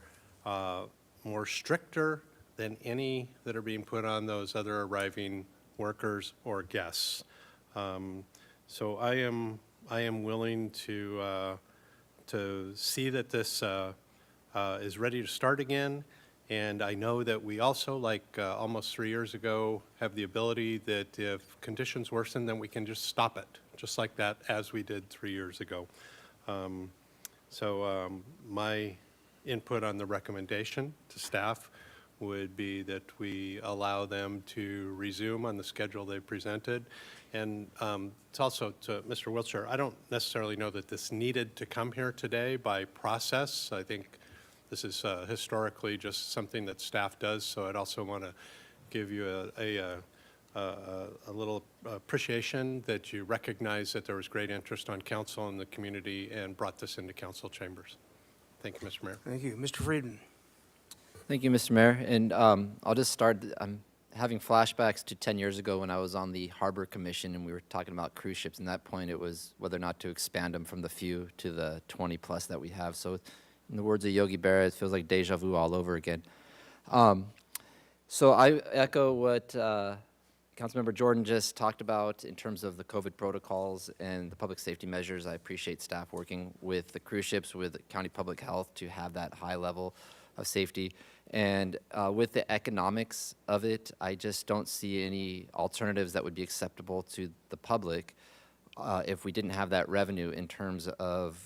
more stricter than any that are being put on those other arriving workers or guests. So I am willing to see that this is ready to start again. And I know that we also, like almost 3 years ago, have the ability that if conditions worsen, then we can just stop it, just like that, as we did 3 years ago. My input on the recommendation to staff would be that we allow them to resume on the schedule they presented. And it's also to Mr. Wiltshire, I don't necessarily know that this needed to come here today by process. I think this is historically just something that staff does, so I'd also want to give you a little appreciation that you recognize that there was great interest on council and the community and brought this into council chambers. Thank you, Mr. Mayor. Thank you. Mr. Friedman? Thank you, Mr. Mayor. And I'll just start. I'm having flashbacks to 10 years ago when I was on the Harbor Commission and we were talking about cruise ships. And at that point, it was whether or not to expand them from the few to the 20 plus that we have. So in the words of Yogi Berra, it feels like deja vu all over again. So I echo what Councilmember Jordan just talked about in terms of the COVID protocols and the public safety measures. I appreciate staff working with the cruise ships, with county public health to have that high level of safety. And with the economics of it, I just don't see any alternatives that would be acceptable to the public if we didn't have that revenue in terms of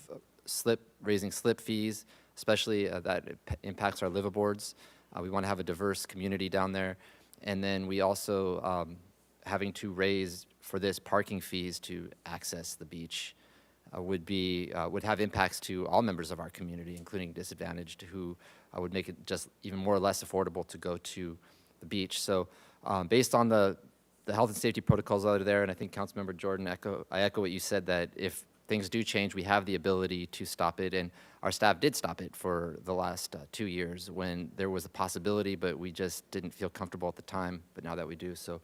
raising slip fees, especially that impacts our liveaboards. We want to have a diverse community down there. And then we also having to raise for this parking fees to access the beach would have impacts to all members of our community, including disadvantaged, who would make it just even more or less affordable to go to the beach. So based on the health and safety protocols that are there, and I think Councilmember Jordan, I echo what you said, that if things do change, we have the ability to stop it, and our staff did stop it for the last 2 years when there was a possibility, but we just didn't feel comfortable at the time, but now that we do. So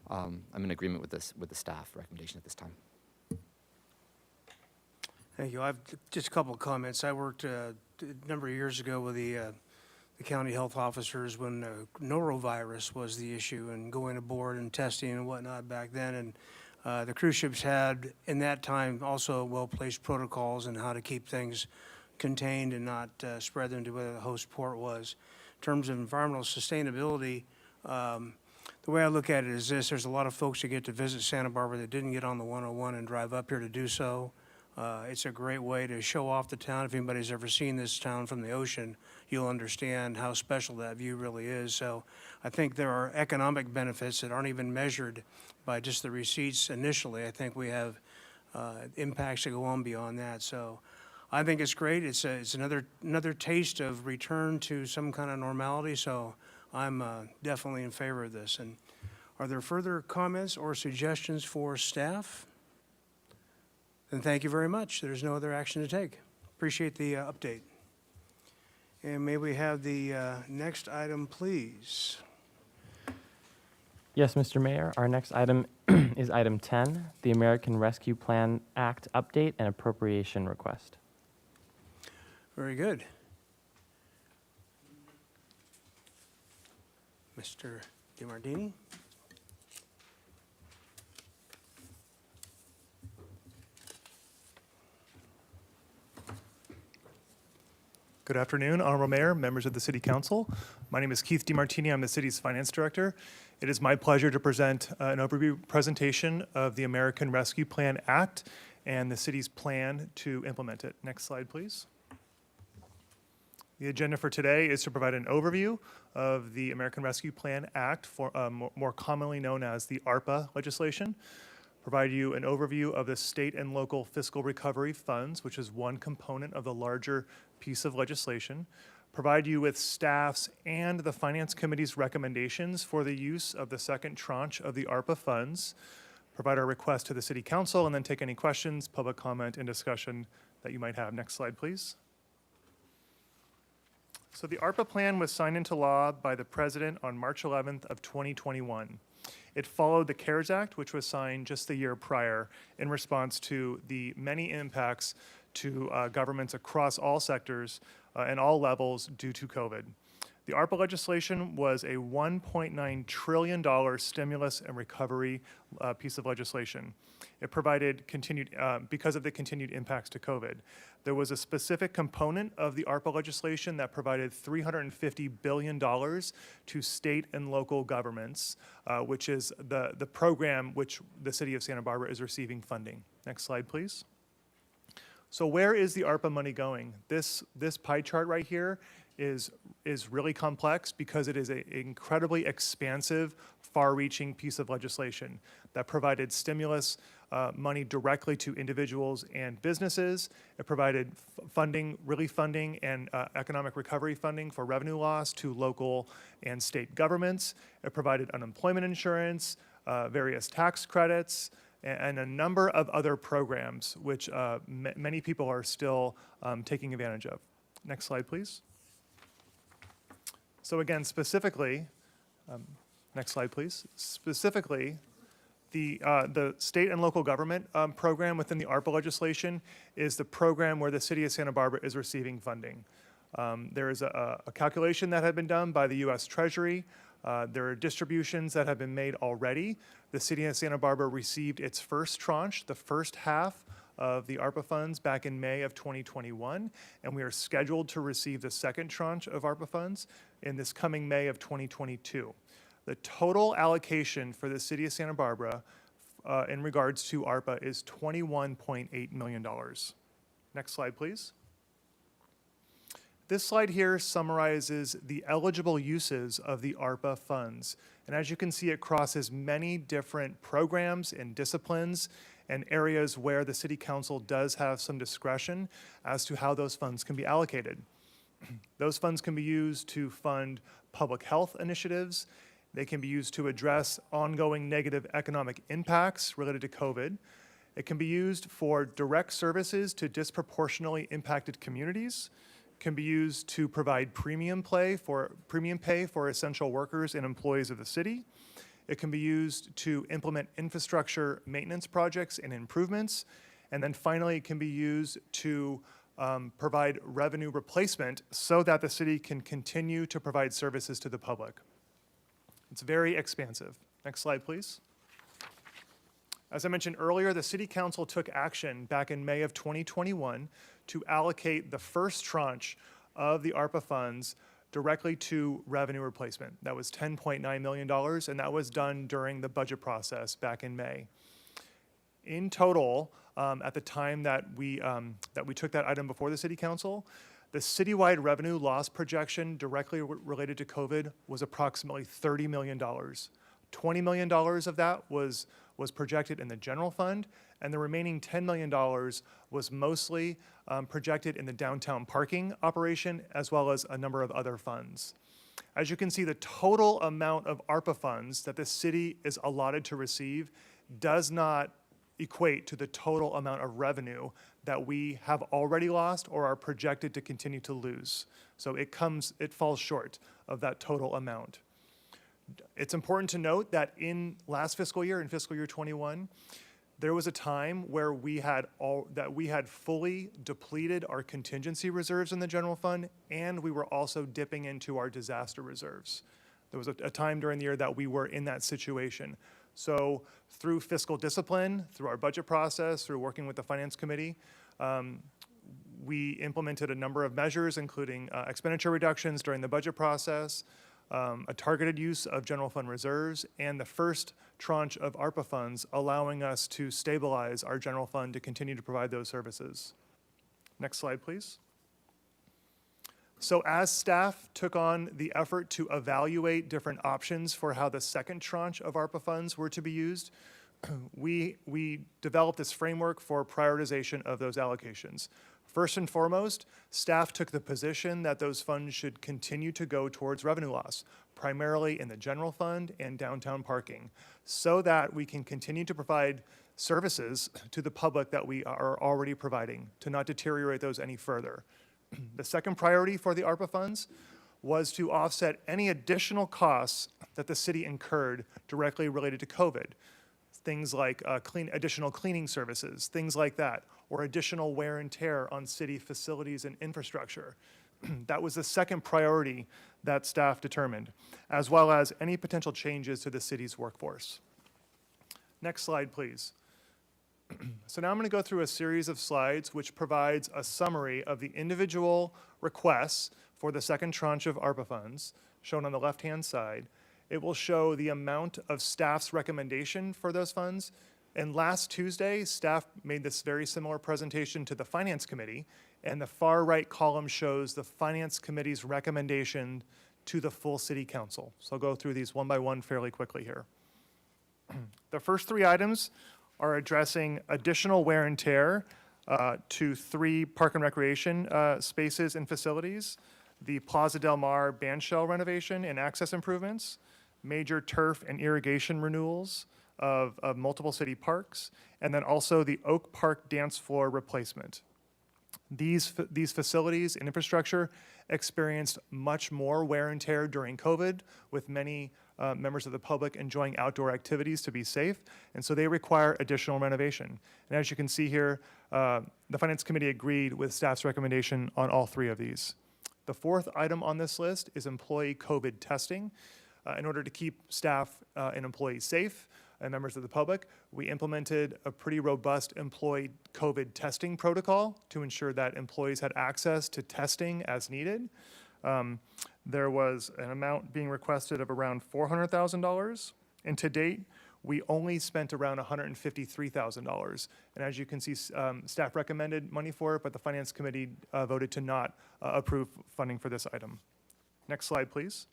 I'm in agreement with the staff recommendation at this time. Thank you. I've just a couple of comments. I worked a number of years ago with the county health officers when norovirus was the issue and going aboard and testing and whatnot back then. And the cruise ships had, in that time, also well-placed protocols on how to keep things contained and not spread them to where the host port was. In terms of environmental sustainability, the way I look at it is this: there's a lot of folks that get to visit Santa Barbara that didn't get on the 101 and drive up here to do so. It's a great way to show off the town. If anybody's ever seen this town from the ocean, you'll understand how special that view really is. So I think there are economic benefits that aren't even measured by just the receipts initially. I think we have impacts that go on beyond that. So I think it's great. It's another taste of return to some kind of normality. So I'm definitely in favor of this. And are there further comments or suggestions for staff? Then thank you very much. There's no other action to take. Appreciate the update. And may we have the next item, please? Yes, Mr. Mayor. Our next item is item 10, the American Rescue Plan Act update and appropriation request. Very good. Mr. DeMartini? Good afternoon, Honorable Mayor, members of the City Council. My name is Keith DeMartini. I'm the city's finance director. It is my pleasure to present an overview presentation of the American Rescue Plan Act and the city's plan to implement it. Next slide, please. The agenda for today is to provide an overview of the American Rescue Plan Act, for more commonly known as the ARPA legislation. Provide you an overview of the state and local fiscal recovery funds, which is one component of the larger piece of legislation. Provide you with staff's and the Finance Committee's recommendations for the use of the second tranche of the ARPA funds. Provide our request to the City Council, and then take any questions, public comment, and discussion that you might have. Next slide, please. So the ARPA plan was signed into law by the President on March 11th of 2021. It followed the CARES Act, which was signed just the year prior in response to the many impacts to governments across all sectors and all levels due to COVID. The ARPA legislation was a $1.9 trillion stimulus and recovery piece of legislation. It provided because of the continued impacts to COVID. There was a specific component of the ARPA legislation that provided $350 billion to state and local governments, which is the program which the city of Santa Barbara is receiving funding. Next slide, please. So where is the ARPA money going? This pie chart right here is really complex because it is an incredibly expansive, far-reaching piece of legislation that provided stimulus money directly to individuals and businesses. It provided relief funding and economic recovery funding for revenue loss to local and state governments. It provided unemployment insurance, various tax credits, and a number of other programs which many people are still taking advantage of. Next slide, please. So again, specifically, next slide, please. Specifically, the state and local government program within the ARPA legislation is the program where the city of Santa Barbara is receiving funding. There is a calculation that had been done by the U.S. Treasury. There are distributions that have been made already. The city of Santa Barbara received its first tranche, the first half of the ARPA funds, back in May of 2021, and we are scheduled to receive the second tranche of ARPA funds in this coming May of 2022. The total allocation for the city of Santa Barbara in regards to ARPA is $21.8 million. Next slide, please. This slide here summarizes the eligible uses of the ARPA funds. And as you can see, it crosses many different programs and disciplines and areas where the City Council does have some discretion as to how those funds can be allocated. Those funds can be used to fund public health initiatives. They can be used to address ongoing negative economic impacts related to COVID. It can be used for direct services to disproportionately impacted communities. Can be used to provide premium pay for essential workers and employees of the city. It can be used to implement infrastructure maintenance projects and improvements. And then finally, it can be used to provide revenue replacement so that the city can continue to provide services to the public. It's very expansive. Next slide, please. As I mentioned earlier, the City Council took action back in May of 2021 to allocate the first tranche of the ARPA funds directly to revenue replacement. That was $10.9 million, and that was done during the budget process back in May. In total, at the time that we took that item before the City Council, the citywide revenue loss projection directly related to COVID was approximately $30 million. $20 million of that was projected in the general fund, and the remaining $10 million was mostly projected in the downtown parking operation, as well as a number of other funds. As you can see, the total amount of ARPA funds that the city is allotted to receive does not equate to the total amount of revenue that we have already lost or are projected to continue to lose. So it falls short of that total amount. It's important to note that in last fiscal year, in fiscal year 21, there was a time where we had fully depleted our contingency reserves in the general fund, and we were also dipping into our disaster reserves. There was a time during the year that we were in that situation. So through fiscal discipline, through our budget process, through working with the Finance Committee, we implemented a number of measures, including expenditure reductions during the budget process, a targeted use of general fund reserves, and the first tranche of ARPA funds, allowing us to stabilize our general fund to continue to provide those services. Next slide, please. So as staff took on the effort to evaluate different options for how the second tranche of ARPA funds were to be used, we developed this framework for prioritization of those allocations. First and foremost, staff took the position that those funds should continue to go towards revenue loss, primarily in the general fund and downtown parking, so that we can continue to provide services to the public that we are already providing, to not deteriorate those any further. The second priority for the ARPA funds was to offset any additional costs that the city incurred directly related to COVID. Things like additional cleaning services, things like that, or additional wear and tear on city facilities and infrastructure. That was the second priority that staff determined, as well as any potential changes to the city's workforce. Next slide, please. So now I'm going to go through a series of slides which provides a summary of the individual requests for the second tranche of ARPA funds, shown on the left-hand side. It will show the amount of staff's recommendation for those funds. And last Tuesday, staff made this very similar presentation to the Finance Committee, and the far right column shows the Finance Committee's recommendation to the full City Council. So I'll go through these one by one fairly quickly here. The first three items are addressing additional wear and tear to 3 park and recreation spaces and facilities, the Plaza Del Mar bandshell renovation and access improvements, major turf and irrigation renewals of multiple city parks, and then also the Oak Park dance floor replacement. These facilities and infrastructure experienced much more wear and tear during COVID, with many members of the public enjoying outdoor activities to be safe, and so they require additional renovation. And as you can see here, the Finance Committee agreed with staff's recommendation on all 3 of these. The fourth item on this list is employee COVID testing. In order to keep staff and employees safe and members of the public, we implemented a pretty robust employee COVID testing protocol to ensure that employees had access to testing as needed. There was an amount being requested of around $400,000, and to date, we only spent around $153,000. And as you can see, staff recommended money for it, but the Finance Committee voted to not approve funding for this item. Next slide, please.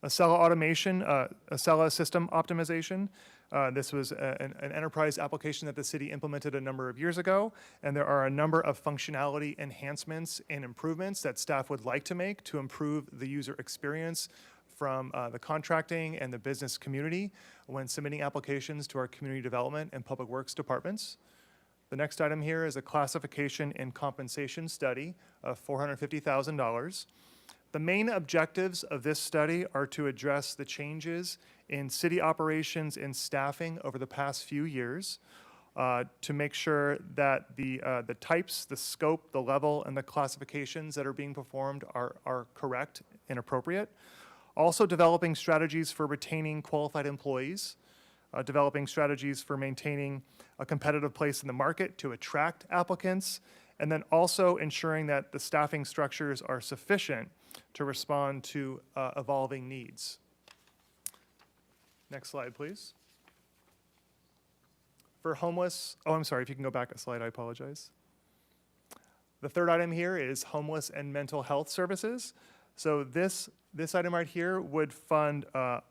Acela automation, Acela system optimization. This was an enterprise application that the city implemented a number of years ago, and there are a number of functionality enhancements and improvements that staff would like to make to improve the user experience from the contracting and the business community when submitting applications to our community development and public works departments. The next item here is a classification and compensation study of $450,000. The main objectives of this study are to address the changes in city operations and staffing over the past few years, to make sure that the types, the scope, the level, and the classifications that are being performed are correct and appropriate. Also developing strategies for retaining qualified employees, developing strategies for maintaining a competitive place in the market to attract applicants, and then also ensuring that the staffing structures are sufficient to respond to evolving needs. Next slide, please. For homeless, oh, I'm sorry, if you can go back a slide, I apologize. The third item here is homeless and mental health services. So this item right here would fund a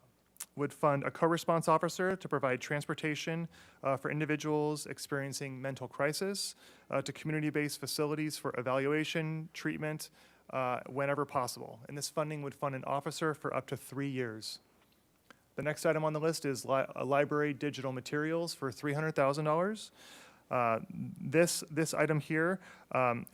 co-response officer to provide transportation for individuals experiencing mental crisis to community-based facilities for evaluation, treatment, whenever possible. And this funding would fund an officer for up to 3 years. The next item on the list is library digital materials for $300,000. This item here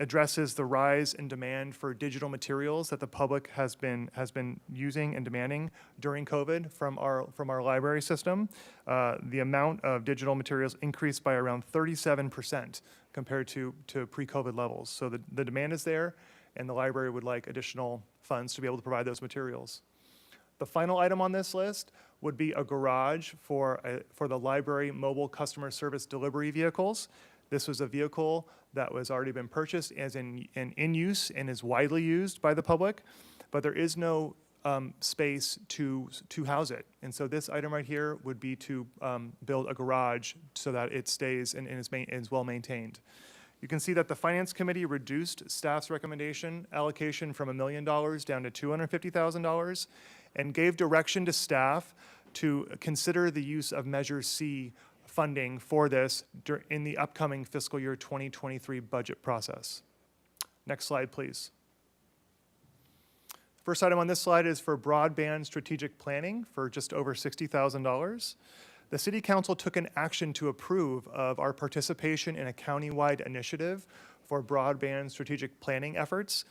addresses the rise in demand for digital materials that the public has been using and demanding during COVID from our library system. The amount of digital materials increased by around 37% compared to pre-COVID levels. So the demand is there, and the library would like additional funds to be able to provide those materials. The final item on this list would be a garage for the library mobile customer service delivery vehicles. This was a vehicle that was already been purchased as in use and is widely used by the public, but there is no space to house it. And so this item right here would be to build a garage so that it stays and is well maintained. You can see that the Finance Committee reduced staff's recommendation allocation from $1 million down to $250,000 and gave direction to staff to consider the use of Measure C funding for this in the upcoming fiscal year 2023 budget process. Next slide, please. First item on this slide is for broadband strategic planning for just over $60,000. The City Council took an action to approve of our participation in a countywide initiative for broadband strategic planning efforts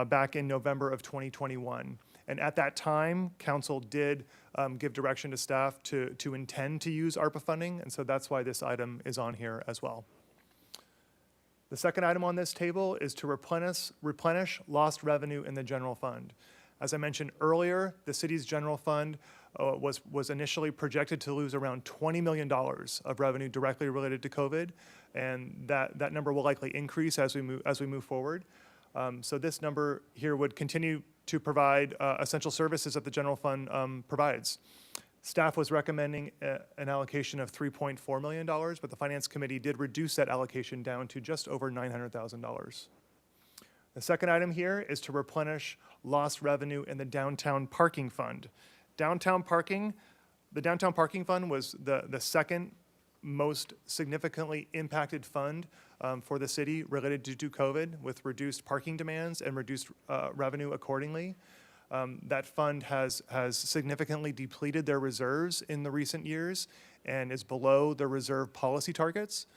back in November of 2021. And at that time, Council did give direction to staff to intend to use ARPA funding, and so that's why this item is on here as well. The second item on this table is to replenish lost revenue in the general fund. As I mentioned earlier, the city's general fund was initially projected to lose around $20 million of revenue directly related to COVID, and that number will likely increase as we move forward. So this number here would continue to provide essential services that the general fund provides. Staff was recommending an allocation of $3.4 million, but the Finance Committee did reduce that allocation down to just over $900,000. The second item here is to replenish lost revenue in the downtown parking fund. The downtown parking fund was the second most significantly impacted fund for the city related to COVID, with reduced parking demands and reduced revenue accordingly. That fund has significantly depleted their reserves in the recent years and is below the reserve policy targets.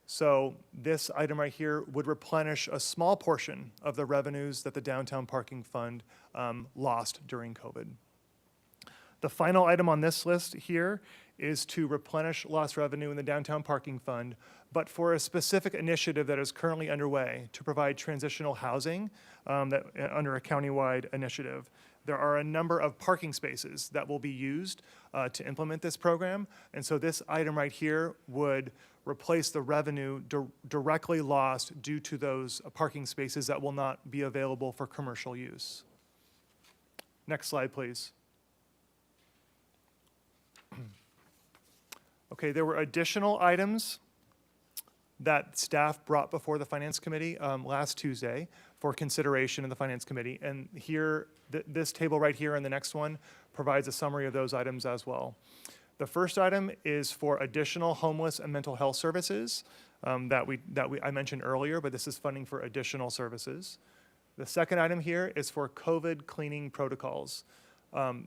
So this item right here would replenish a small portion of the revenues that the downtown parking fund lost during COVID. The final item on this list here is to replenish lost revenue in the downtown parking fund, but for a specific initiative that is currently underway to provide transitional housing under a countywide initiative. There are a number of parking spaces that will be used to implement this program, and so this item right here would replace the revenue directly lost due to those parking spaces that will not be available for commercial use. Next slide, please. Okay, there were additional items that staff brought before the Finance Committee last Tuesday for consideration in the Finance Committee. And here, this table right here and the next one provides a summary of those items as well. The first item is for additional homeless and mental health services I mentioned earlier, but this is funding for additional services. The second item here is for COVID cleaning protocols.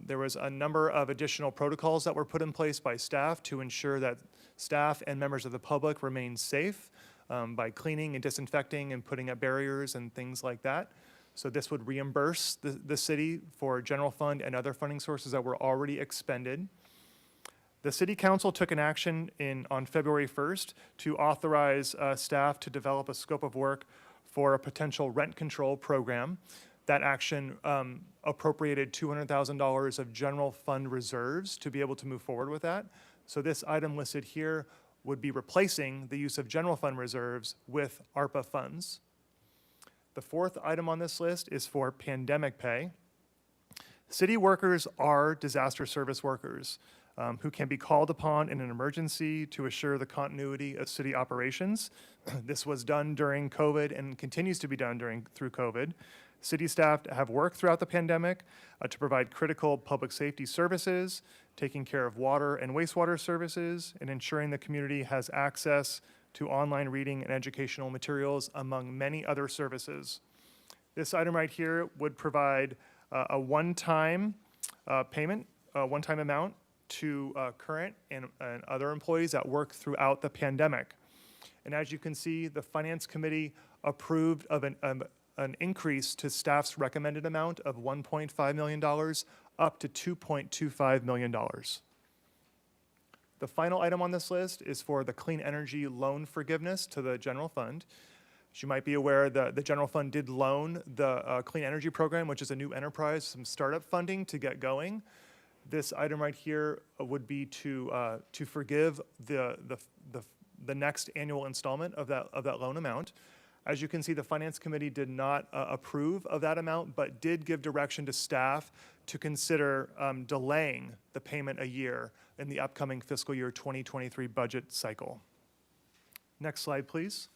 There was a number of additional protocols that were put in place by staff to ensure that staff and members of the public remain safe by cleaning and disinfecting and putting up barriers and things like that. So this would reimburse the city for general fund and other funding sources that were already expended. The City Council took an action on February 1st to authorize staff to develop a scope of work for a potential rent control program. That action appropriated $200,000 of general fund reserves to be able to move forward with that. So this item listed here would be replacing the use of general fund reserves with ARPA funds. The fourth item on this list is for pandemic pay. City workers are disaster service workers who can be called upon in an emergency to assure the continuity of city operations. This was done during COVID and continues to be done through COVID. City staff have worked throughout the pandemic to provide critical public safety services, taking care of water and wastewater services, and ensuring the community has access to online reading and educational materials, among many other services. This item right here would provide a one-time payment, a one-time amount to current and other employees that work throughout the pandemic. And as you can see, the Finance Committee approved of an increase to staff's recommended amount of $1.5 million up to $2.25 million. The final item on this list is for the clean energy loan forgiveness to the general fund. As you might be aware, the general fund did loan the clean energy program, which is a new enterprise, some startup funding to get going. This item right here would be to forgive the next annual installment of that loan amount. As you can see, the Finance Committee did not approve of that amount, but did give direction to staff to consider delaying the payment a year in the upcoming fiscal year 2023 budget cycle. Next slide, please.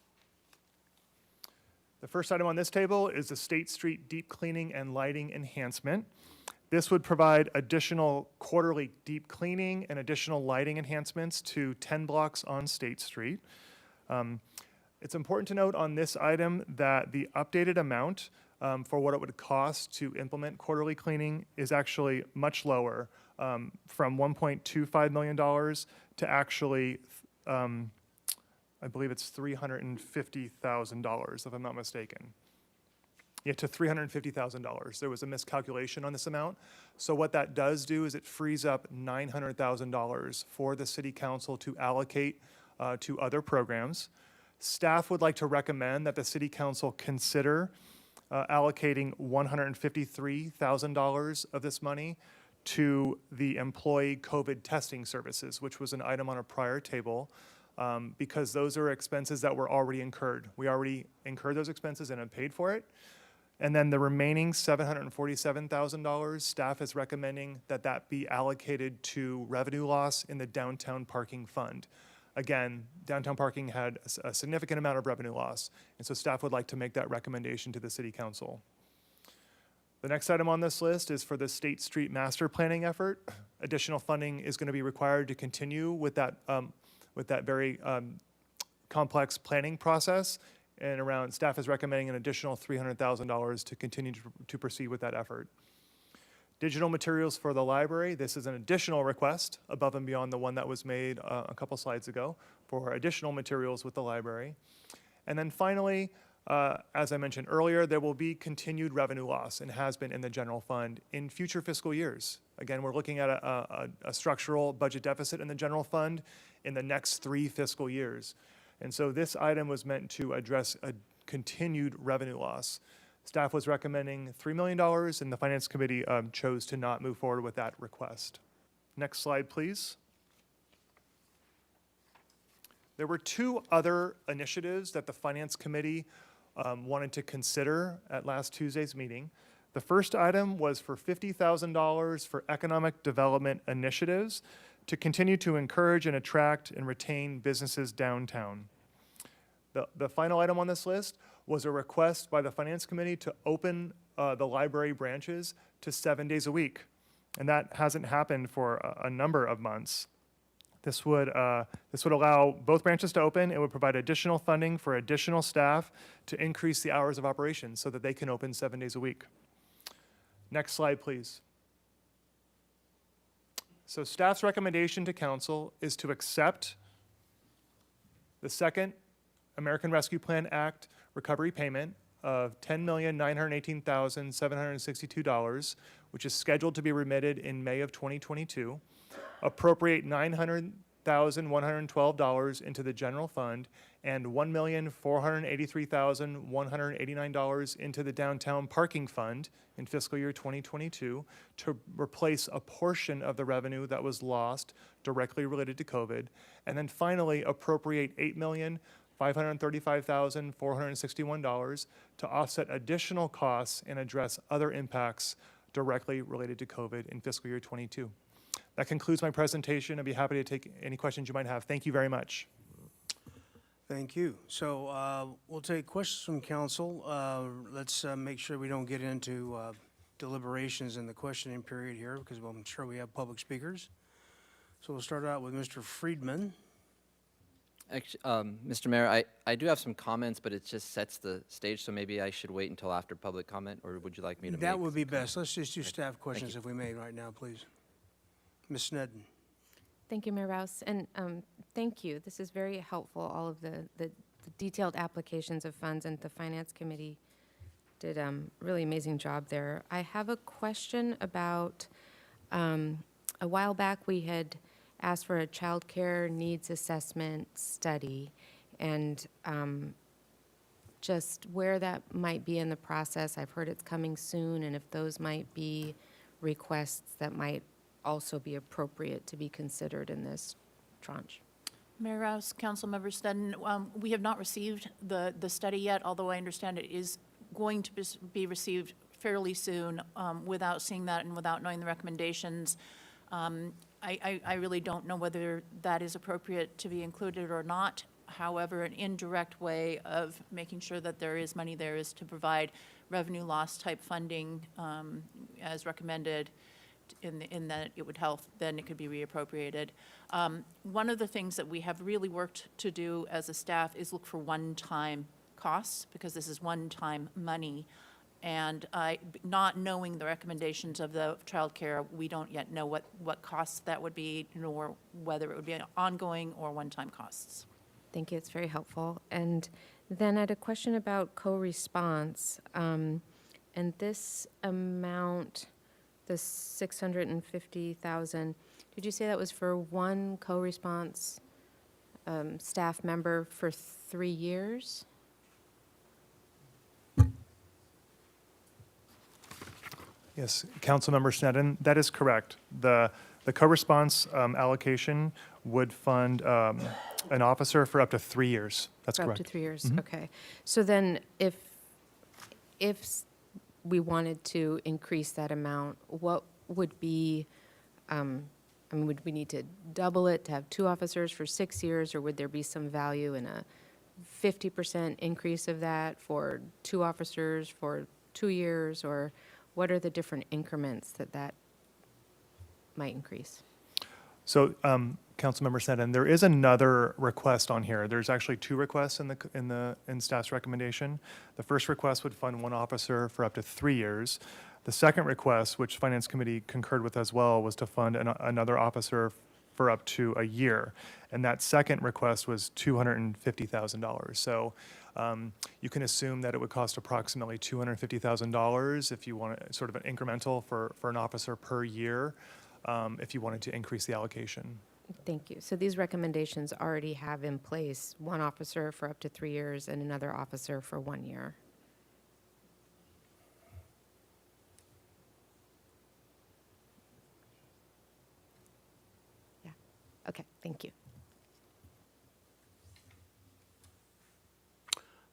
The first item on this table is the State Street deep cleaning and lighting enhancement. This would provide additional quarterly deep cleaning and additional lighting enhancements to 10 blocks on State Street. It's important to note on this item that the updated amount for what it would cost to implement quarterly cleaning is actually much lower, from $1.25 million to actually, I believe it's $350,000, if I'm not mistaken. Yeah, to $350,000. There was a miscalculation on this amount. So what that does do is it frees up $900,000 for the City Council to allocate to other programs. Staff would like to recommend that the City Council consider allocating $153,000 of this money to the employee COVID testing services, which was an item on a prior table, because those are expenses that were already incurred. We already incurred those expenses and have paid for it. And then the remaining $747,000, staff is recommending that that be allocated to revenue loss in the downtown parking fund. Again, downtown parking had a significant amount of revenue loss, and so staff would like to make that recommendation to the City Council. The next item on this list is for the State Street master planning effort. Additional funding is going to be required to continue with that very complex planning process, and staff is recommending an additional $300,000 to continue to proceed with that effort. Digital materials for the library. This is an additional request above and beyond the one that was made a couple slides ago for additional materials with the library. And then finally, as I mentioned earlier, there will be continued revenue loss and has been in the general fund in future fiscal years. Again, we're looking at a structural budget deficit in the general fund in the next 3 fiscal years. And so this item was meant to address a continued revenue loss. Staff was recommending $3 million, and the Finance Committee chose to not move forward with that request. Next slide, please. There were 2 other initiatives that the Finance Committee wanted to consider at last Tuesday's meeting. The first item was for $50,000 for economic development initiatives to continue to encourage and attract and retain businesses downtown. The final item on this list was a request by the Finance Committee to open the library branches to 7 days a week. And that hasn't happened for a number of months. This would allow both branches to open. It would provide additional funding for additional staff to increase the hours of operation so that they can open 7 days a week. Next slide, please. So staff's recommendation to council is to accept the second American Rescue Plan Act recovery payment of $10,918,762, which is scheduled to be remitted in May of 2022. Appropriate $900,112 into the general fund and $1,483,189 into the downtown parking fund in fiscal year 2022 to replace a portion of the revenue that was lost directly related to COVID. And then finally, appropriate $8,535,461 to offset additional costs and address other impacts directly related to COVID in fiscal year 22. That concludes my presentation. I'd be happy to take any questions you might have. Thank you very much. Thank you. So we'll take questions from council. Let's make sure we don't get into deliberations in the questioning period here, because I'm sure we have public speakers. So we'll start out with Mr. Friedman. Actually, Mr. Mayor, I do have some comments, but it just sets the stage, so maybe I should wait until after public comment, or would you like me to That make would be some best. comments? Let's just do staff questions if we may right now, please. Ms. Sneddon. Thank you, Mayor Rouse, and thank you. This is very helpful, all of the detailed applications of funds, and the Finance Committee did a really amazing job there. I have a question about, a while back, we had asked for a child care needs assessment study, and just where that might be in the process. I've heard it's coming soon, and if those might be requests that might also be appropriate to be considered in this tranche. Mayor Rouse, Councilmember Sneddon, we have not received the study yet, although I understand it is going to be received fairly soon. Without seeing that and without knowing the recommendations, I really don't know whether that is appropriate to be included or not. However, an indirect way of making sure that there is money there is to provide revenue loss type funding as recommended, in that it would help, then it could be reappropriated. One of the things that we have really worked to do as a staff is look for one-time costs, because this is one-time money. And not knowing the recommendations of the child care, we don't yet know what costs that would be, nor whether it would be ongoing or one-time costs. Thank you, it's very helpful. And then I had a question about co-response. And this amount, the 650,000, did you say that was for one co-response staff member for 3 years? Yes, Councilmember Sneddon, that is correct. The co-response allocation would fund an officer for up to 3 years. That's correct. Up to 3 years, okay. So then if we wanted to increase that amount, what would be, would we need to double it to have 2 officers for 6 years, or would there be some value in a 50% increase of that for 2 officers for 2 years, or what are the different increments that might increase? So, Councilmember Sneddon, there is another request on here. There's actually 2 requests in staff's recommendation. The first request would fund 1 officer for up to 3 years. The second request, which Finance Committee concurred with as well, was to fund another officer for up to a year. And that second request was $250,000. So you can assume that it would cost approximately $250,000 if you want sort of an incremental for an officer per year, if you wanted to increase the allocation. Thank you. So these recommendations already have in place 1 officer for up to 3 years and another officer for 1 year. Yeah. Okay, thank you.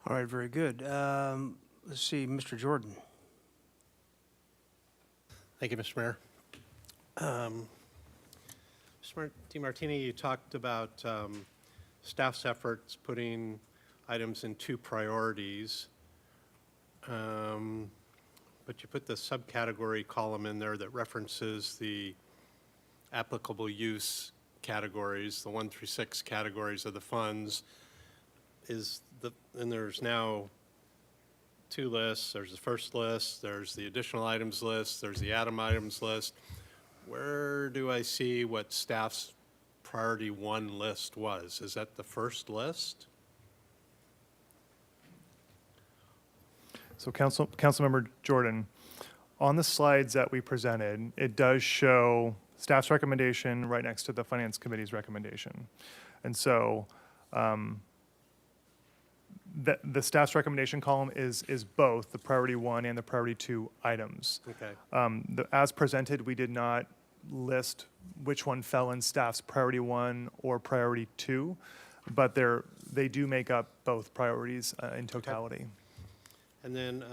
All right, very good. Let's see, Mr. Jordan. Thank you, Mr. Mayor. Mr. DiMartini, you talked about staff's efforts putting items in 2 priorities, but you put the subcategory column in there that references the applicable use categories, the 1 through 6 categories of the funds. And there's now 2 lists. There's the first list, there's the additional items list, there's the add-on items list. Where do I see what staff's priority 1 list was? Is that the first list? So Councilmember Jordan, on the slides that we presented, it does show staff's recommendation right next to the Finance Committee's recommendation. And so the staff's recommendation column is both the priority 1 and the priority 2 items. Okay. As presented, we did not list which one fell in staff's priority 1 or priority 2, but they do make up both priorities in totality. And then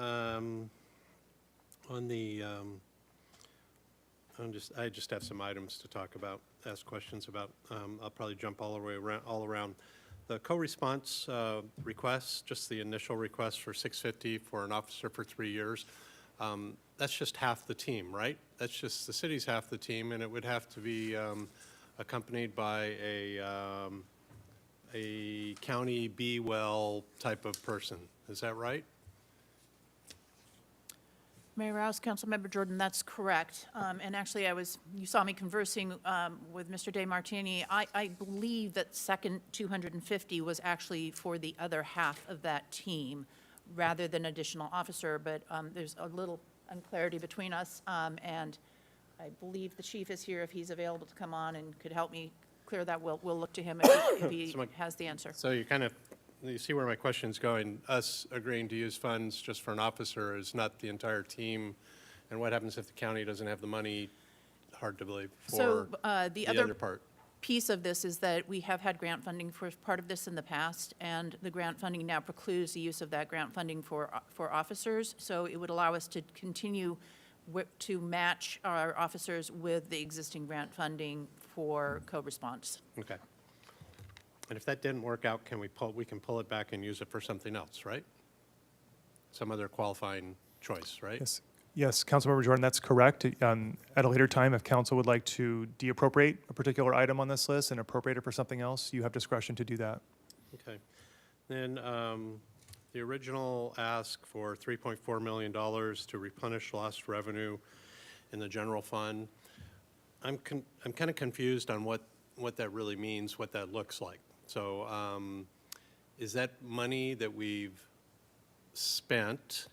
on the, I just have some items to talk about, ask questions about. I'll probably jump all around. The co-response requests, just the initial request for $650 for an officer for 3 years. That's just half the team, right? That's just the city's half the team, and it would have to be accompanied by a county be-well type of person. Is that right? Mayor Rouse, Councilmember Jordan, that's correct. And actually, you saw me conversing with Mr. DeMartini. I believe that second 250 was actually for the other half of that team rather than additional officer, but there's a little unclarity between us. And I believe the chief is here if he's available to come on and could help me clear that. We'll look to him if he has the answer. So you see where my question's going. Us agreeing to use funds just for an officer is not the entire team. And what happens if the county doesn't have the money, hard to believe, for the other part? Piece of this is that we have had grant funding for part of this in the past, and the grant funding now precludes the use of that grant funding for officers. So it would allow us to continue to match our officers with the existing grant funding for co-response. Okay. And if that didn't work out, we can pull it back and use it for something else, right? Some other qualifying choice, right? Yes, Councilmember Jordan, that's correct. At a later time, if council would like to deappropriate a particular item on this list and appropriate it for something else, you have discretion to do that. Okay. Then the original ask for $3.4 million to replenish lost revenue in the general fund, I'm kind of confused on what that really means, what that looks like. So is that money that we've spent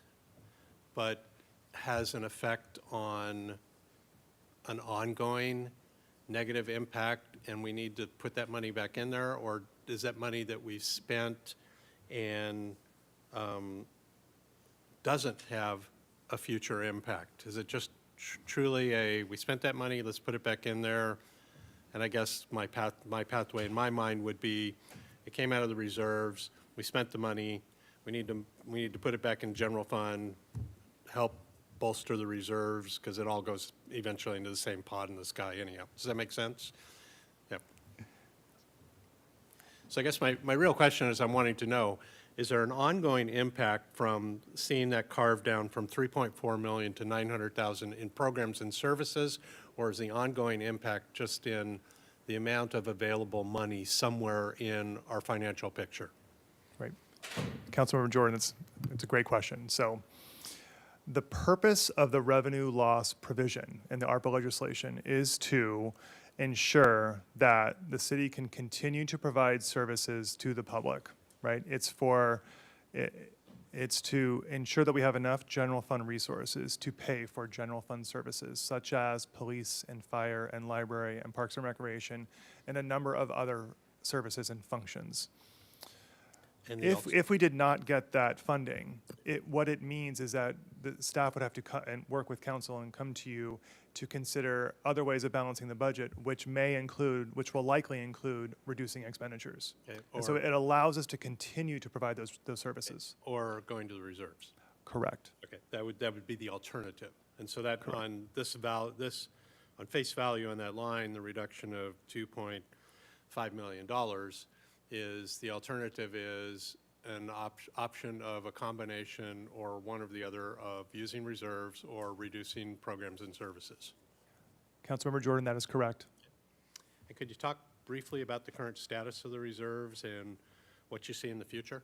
but has an effect on an ongoing negative impact and we need to put that money back in there? Or is that money that we've spent and doesn't have a future impact? Is it just truly we spent that money, let's put it back in there? And I guess my pathway in my mind would be, it came out of the reserves, we spent the money, we need to put it back in general fund, help bolster the reserves, because it all goes eventually into the same pot in the sky anyhow. Does that make sense? Yep. So I guess my real question is, I'm wanting to know, is there an ongoing impact from seeing that carved down from 3.4 million to 900,000 in programs and services, or is the ongoing impact just in the amount of available money somewhere in our financial picture? Right. Councilmember Jordan, it's a great question. So the purpose of the revenue loss provision in the ARPA legislation is to ensure that the city can continue to provide services to the public, right? It's to ensure that we have enough general fund resources to pay for general fund services, such as police and fire and library and parks and recreation, and a number of other services and functions. And If we did not get that funding, what it means is that the staff would have to and work with council and come to you to consider other ways of balancing the budget, which will likely include reducing expenditures. Okay, And so it allows us to continue to provide those services. Or going to the reserves? Correct. Okay, that would be the alternative. And so that on on face value on that line, the reduction of $2.5 million is the alternative is an option of a combination or one or the other of using reserves or reducing programs and services. Councilmember Jordan, that is correct. And could you talk briefly about the current status of the reserves and what you see in the future?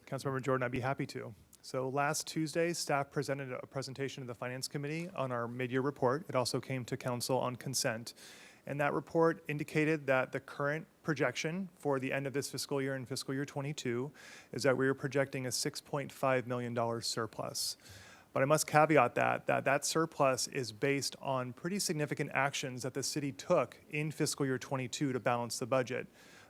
Councilmember Jordan, I'd be happy to. So last Tuesday, staff presented a presentation to the Finance Committee on our mid-year report. It also came to council on consent. And that report indicated that the current projection for the end of this fiscal year in fiscal year 22 is that we are projecting a $6.5 million surplus. But I must caveat that surplus is based on pretty significant actions that the city took in fiscal year 22 to balance the budget.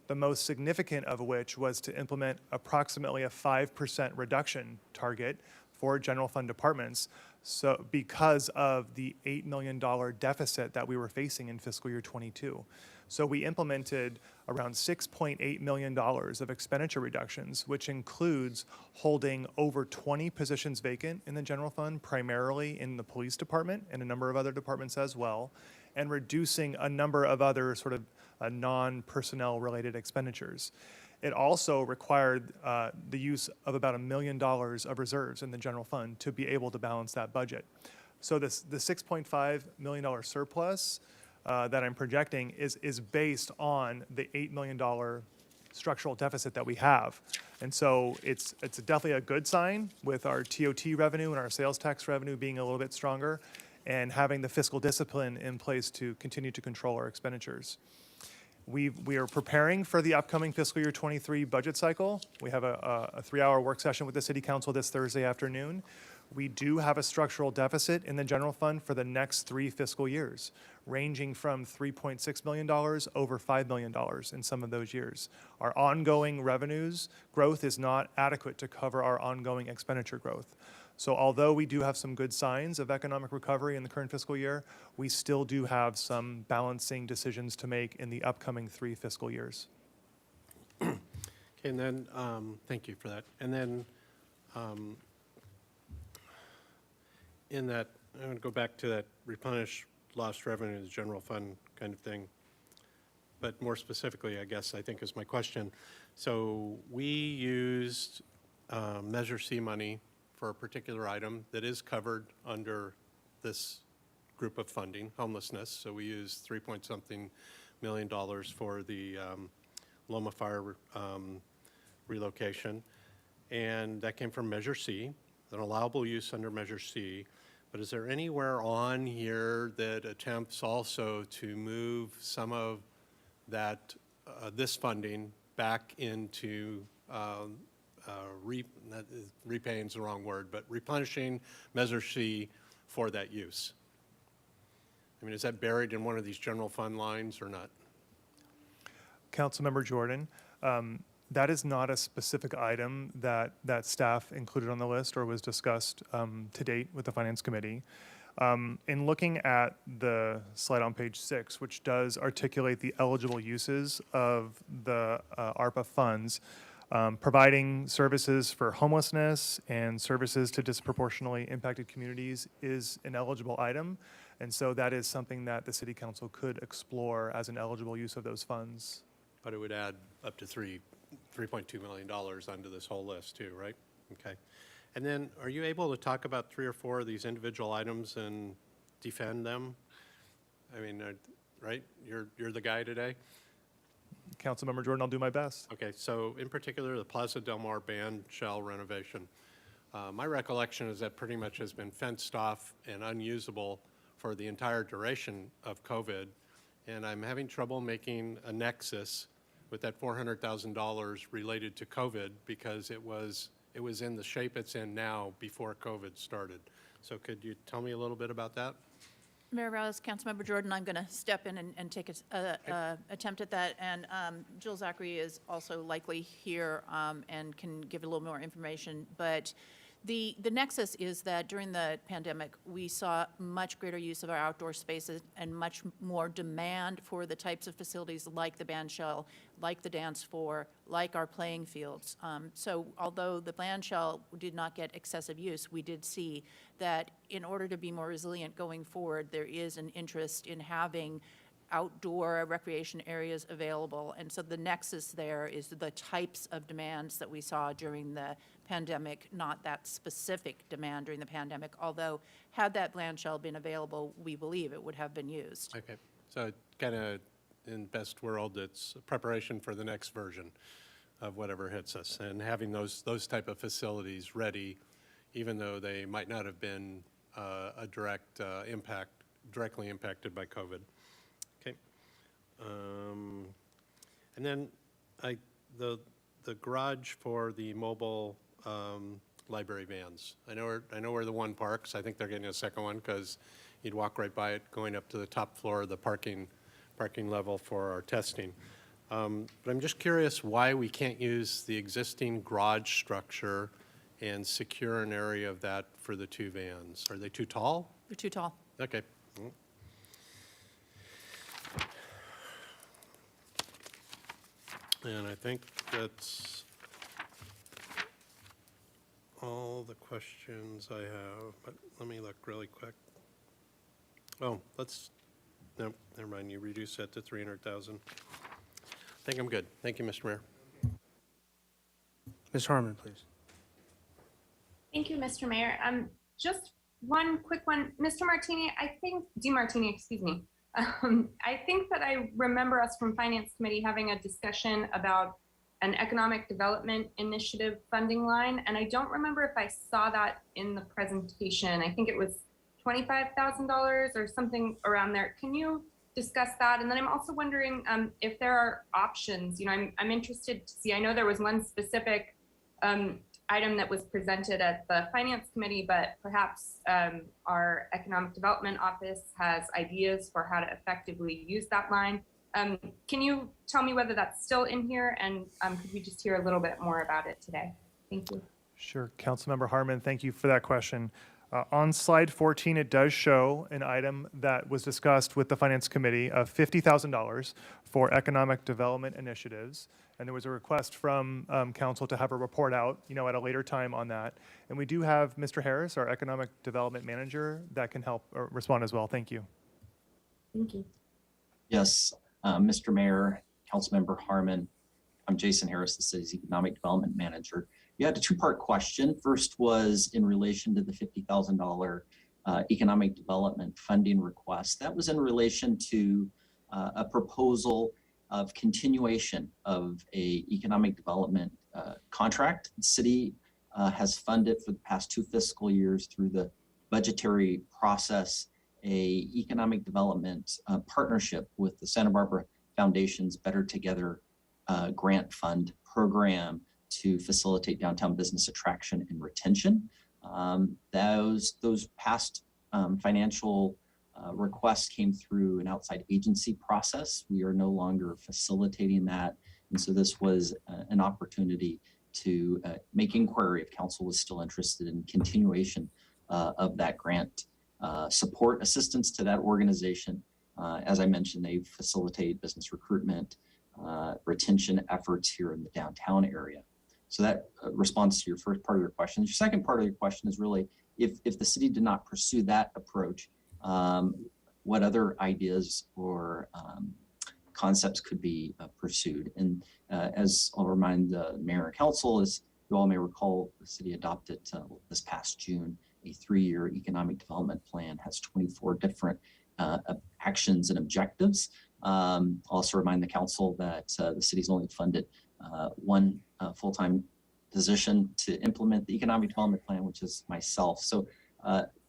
The most significant of which was to implement approximately a 5% reduction target for general fund departments, so because of the $8 million deficit that we were facing in fiscal year 22. So we implemented around $6.8 million of expenditure reductions, which includes holding over 20 positions vacant in the general fund, primarily in the police department and a number of other departments as well, and reducing a number of other sort of non-personnel related expenditures. It also required the use of about $1 million of reserves in the general fund to be able to balance that budget. So the $6.5 million surplus that I'm projecting is based on the $8 million structural deficit that we have. And so it's definitely a good sign with our TOT revenue and our sales tax revenue being a little bit stronger and having the fiscal discipline in place to continue to control our expenditures. We are preparing for the upcoming fiscal year 23 budget cycle. We have a 3-hour work session with the City Council this Thursday afternoon. We do have a structural deficit in the general fund for the next 3 fiscal years, ranging from $3.6 million over $5 million in some of those years. Our ongoing revenues growth is not adequate to cover our ongoing expenditure growth. So although we do have some good signs of economic recovery in the current fiscal year, we still do have some balancing decisions to make in the upcoming 3 fiscal years. Okay, and then, thank you for that. And then, in that, I'm going to go back to that replenish lost revenue in the general fund kind of thing. But more specifically, I guess, I think is my question. So we used Measure C money for a particular item that is covered under this group of funding, homelessness. So we used $3-point-something million for the Loma Fire relocation. And that came from Measure C, an allowable use under Measure C. But is there anywhere on here that attempts also to move some of that, this funding back into repaying is the wrong word, but replenishing Measure C for that use? I mean, is that buried in one of these general fund lines or not? Councilmember Jordan, that is not a specific item that staff included on the list or was discussed to date with the Finance Committee. In looking at the slide on page 6, which does articulate the eligible uses of the ARPA funds, providing services for homelessness and services to disproportionately impacted communities is an eligible item. And so that is something that the City Council could explore as an eligible use of those funds. But it would add up to $3.2 million onto this whole list too, right? Okay. And then are you able to talk about 3 or 4 of these individual items and defend them? I mean, right? You're the guy today? Councilmember Jordan, I'll do my best. Okay, so in particular, the Plaza Del Mar band shell renovation. My recollection is that pretty much has been fenced off and unusable for the entire duration of COVID. And I'm having trouble making a nexus with that $400,000 related to COVID because it was in the shape it's in now before COVID started. So could you tell me a little bit about that? Mayor Rouse, Councilmember Jordan, I'm going to step in and take an attempt at that. And Jill Zachary is also likely here and can give a little more information. But the nexus is that during the pandemic, we saw much greater use of our outdoor spaces and much more demand for the types of facilities like the band shell, like the dance floor, like our playing fields. So although the band shell did not get excessive use, we did see that in order to be more resilient going forward, there is an interest in having outdoor recreation areas available. And so the nexus there is the types of demands that we saw during the pandemic, not that specific demand during the pandemic, although had that band shell been available, we believe it would have been used. Okay, so kind of in best world, it's preparation for the next version of whatever hits us, and having those type of facilities ready, even though they might not have been a directly impacted by COVID. Okay, And then the garage for the mobile library vans. I know where the one parks. I think they're getting a second one because you'd walk right by it going up to the top floor of the parking level for our testing. But I'm just curious why we can't use the existing garage structure and secure an area of that for the two vans. Are they too tall? They're too tall. Okay. And I think that's all the questions I have, but let me look really quick. Oh, no, never mind, you reduced that to 300,000. I think I'm good. Thank you, Mr. Mayor. Ms. Harmon, please. Thank you, Mr. Mayor. Just one quick one. Mr. Martini, DeMartini, excuse me. I think that I remember us from Finance Committee having a discussion about an economic development initiative funding line, and I don't remember if I saw that in the presentation. I think it was $25,000 or something around there. Can you discuss that? And then I'm also wondering if there are options. You know, I'm interested to see. I know there was one specific item that was presented at the Finance Committee, but perhaps our Economic Development Office has ideas for how to effectively use that line. Can you tell me whether that's still in here, and could we just hear a little bit more about it today? Thank you. Sure. Councilmember Harmon, thank you for that question. On slide 14, it does show an item that was discussed with the Finance Committee of $50,000 for economic development initiatives. And there was a request from council to have a report out, at a later time on that. And we do have Mr. Harris, our economic development manager, that can help respond as well. Thank you. Thank you. Yes, Mr. Mayor, Councilmember Harmon, I'm Jason Harris, the city's economic development manager. You had a two-part question. First was in relation to the $50,000 economic development funding request. That was in relation to a proposal of continuation of a economic development contract. The city has funded for the past 2 fiscal years through the budgetary process a economic development partnership with the Santa Barbara Foundation's Better Together grant fund program to facilitate downtown business attraction and retention. Those past financial requests came through an outside agency process. We are no longer facilitating that. And so this was an opportunity to make inquiry if council was still interested in continuation of that grant support assistance to that organization. As I mentioned, they facilitate business recruitment, retention efforts here in the downtown area. So that responds to your first part of your question. Your second part of your question is really, if the city did not pursue that approach, what other ideas or concepts could be pursued? And as I'll remind the mayor and council, as you all may recall, the city adopted this past June a 3-year economic development plan, has 24 different actions and objectives. Also remind the council that the city's only funded one full-time position to implement the economic development plan, which is myself. So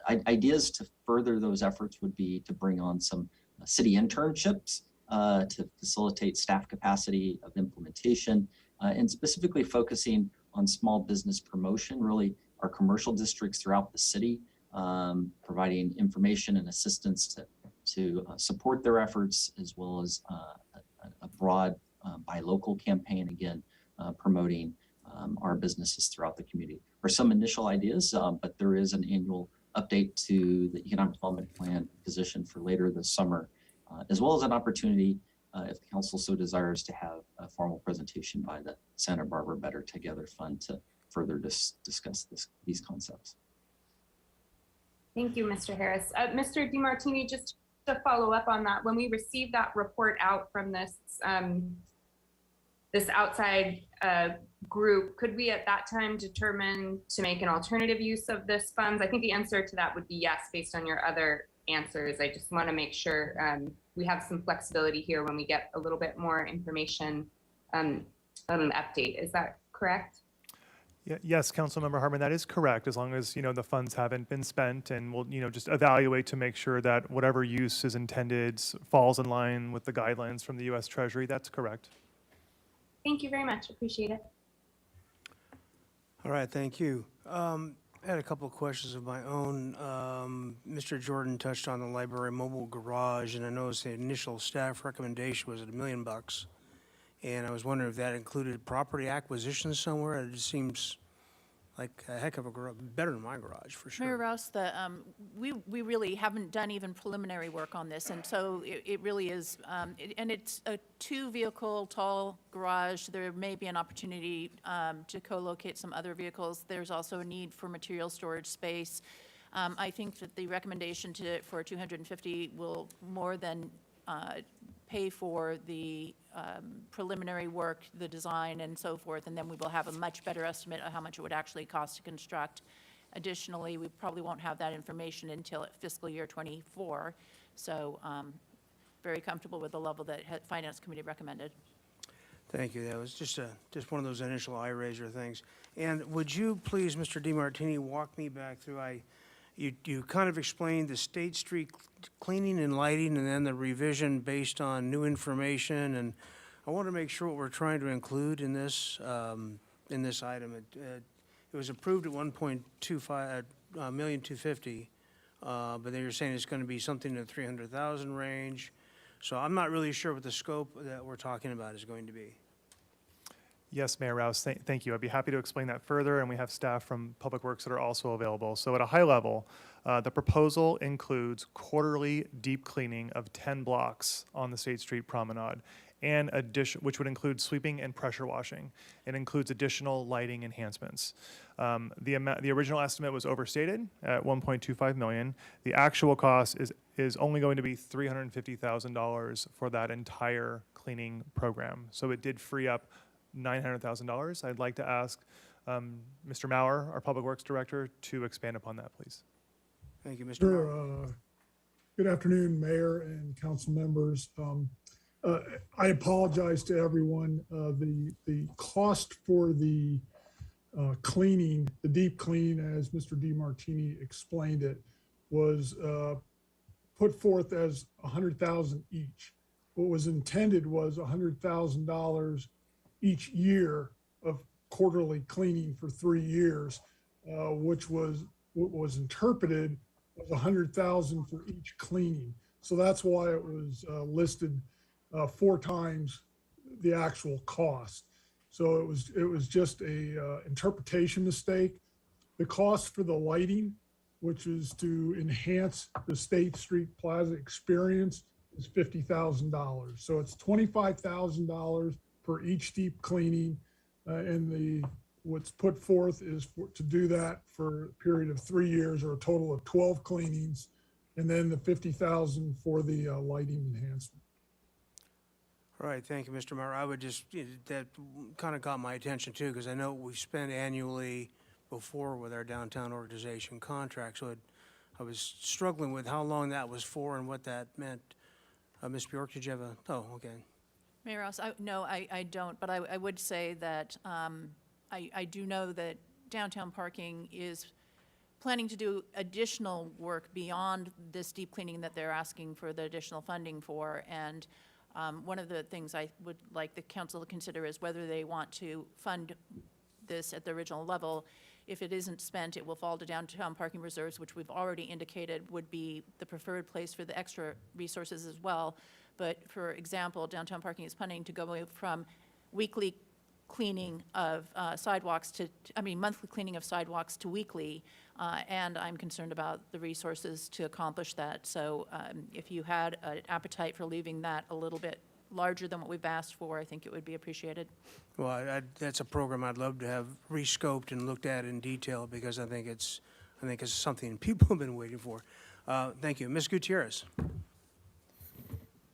ideas to further those efforts would be to bring on some city internships to facilitate staff capacity of implementation, and specifically focusing on small business promotion, really our commercial districts throughout the city, providing information and assistance to support their efforts, as well as a broad buy local campaign, again, promoting our businesses throughout the community. Or some initial ideas, but there is an annual update to the economic development plan position for later this summer, as well as an opportunity, if the council so desires, to have a formal presentation by the Santa Barbara Better Together Fund to further discuss these concepts. Thank you, Mr. Harris. Mr. DeMartini, just to follow up on that, when we received that report out from this this outside group, could we at that time determine to make an alternative use of this funds? I think the answer to that would be yes, based on your other answers. I just want to make sure we have some flexibility here when we get a little bit more information on an update. Is that correct? Yes, Councilmember Harmon, that is correct, as long as, the funds haven't been spent, and we'll, just evaluate to make sure that whatever use is intended falls in line with the guidelines from the U.S. Treasury. That's correct. Thank you very much. Appreciate it. All right, thank you. I had a couple of questions of my own. Mr. Jordan touched on the library mobile garage, and I noticed the initial staff recommendation was at $1 million. And I was wondering if that included property acquisition somewhere. It just seems like a heck of a garage, better than my garage, for sure. Mayor Rouse, we really haven't done even preliminary work on this, and so it really is, and it's a 2-vehicle tall garage. There may be an opportunity to co-locate some other vehicles. There's also a need for material storage space. I think that the recommendation for 250 will more than pay for the preliminary work, the design and so forth, and then we will have a much better estimate of how much it would actually cost to construct. Additionally, we probably won't have that information until fiscal year '24. So very comfortable with the level that Finance Committee recommended. Thank you. That was just one of those initial eye raiser things. And would you please, Mr. DeMartini, walk me back through, you kind of explained the State Street cleaning and lighting and then the revision based on new information. And I want to make sure what we're trying to include in this item. It was approved at 1.25 $1,250,000, but then you're saying it's going to be something in the 300,000 range. So I'm not really sure what the scope that we're talking about is going to be. Yes, Mayor Rouse, thank you. I'd be happy to explain that further, and we have staff from Public Works that are also available. So at a high level, the proposal includes quarterly deep cleaning of 10 blocks on the State Street Promenade, and which would include sweeping and pressure washing. It includes additional lighting enhancements. The original estimate was overstated at $1.25 million. The actual cost is only going to be $350,000 for that entire cleaning program. So it did free up $900,000. I'd like to ask Mr. Maurer, our Public Works Director, to expand upon that, please. Thank you, Mr. Maurer. Sure. Good afternoon, Mayor and council members. I apologize to everyone. The cost for the cleaning, the deep clean, as Mr. DeMartini explained it, was put forth as $100,000 each. What was intended was $100,000 each year of quarterly cleaning for 3 years, which was what was interpreted as $100,000 for each cleaning. So that's why it was listed 4 times the actual cost. So it was just a interpretation mistake. The cost for the lighting, which is to enhance the State Street Plaza experience, is $50,000. So it's $25,000 for each deep cleaning, and what's put forth is to do that for a period of 3 years, or a total of 12 cleanings, and then the $50,000 for the lighting enhancement. All right, thank you, Mr. Maurer. I would just, that kind of got my attention too, because I know we spend annually before with our downtown organization contract, so I was struggling with how long that was for and what that meant. Ms. Bjork, did you have oh, okay. Mayor Rouse, no, I don't, but I would say that I do know that downtown parking is planning to do additional work beyond this deep cleaning that they're asking for the additional funding for. And one of the things I would like the council to consider is whether they want to fund this at the original level. If it isn't spent, it will fall to downtown parking reserves, which we've already indicated would be the preferred place for the extra resources as well. But for example, downtown parking is planning to go from weekly cleaning of sidewalks monthly cleaning of sidewalks to weekly, and I'm concerned about the resources to accomplish that. So if you had an appetite for leaving that a little bit larger than what we've asked for, I think it would be appreciated. Well, that's a program I'd love to have rescoped and looked at in detail, because I think it's something people have been waiting for. Thank you. Ms. Gutierrez.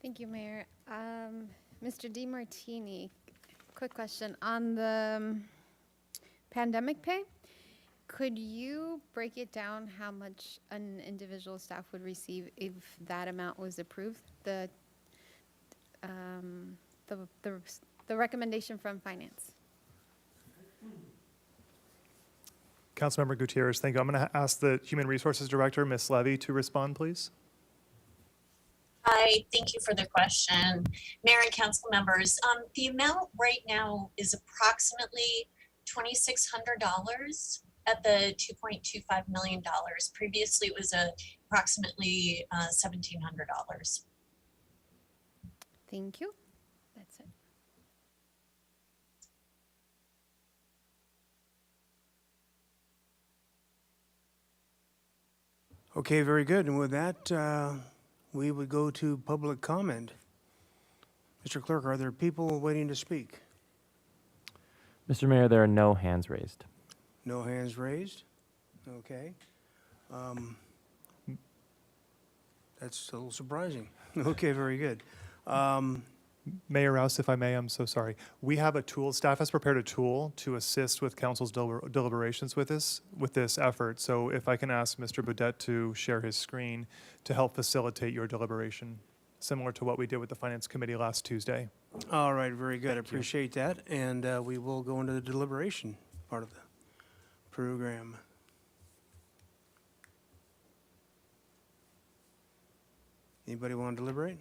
Thank you, Mayor. Mr. DeMartini, quick question. On the pandemic pay, could you break it down how much an individual staff would receive if that amount was approved? The recommendation from Finance. Councilmember Gutierrez, thank you. I'm going to ask the Human Resources Director, Ms. Levy, to respond, please. Hi, thank you for the question. Mayor and council members, the amount right now is approximately $2,600 at the $2.25 million. Previously, it was approximately $1,700. Thank you. That's it. Okay, very good. And with that, we would go to public comment. Mr. Clerk, are there people waiting to speak? Mr. Mayor, there are no hands raised. No hands raised? Okay. That's a little surprising. Okay, very good. Mayor Rouse, if I may, I'm so sorry. We have a tool, staff has prepared a tool to assist with council's deliberations with this effort. So if I can ask Mr. Boudet to share his screen to help facilitate your deliberation, similar to what we did with the Finance Committee last Tuesday. All right, very good. I appreciate that. And we will go into the deliberation part of the program. Anybody want to deliberate?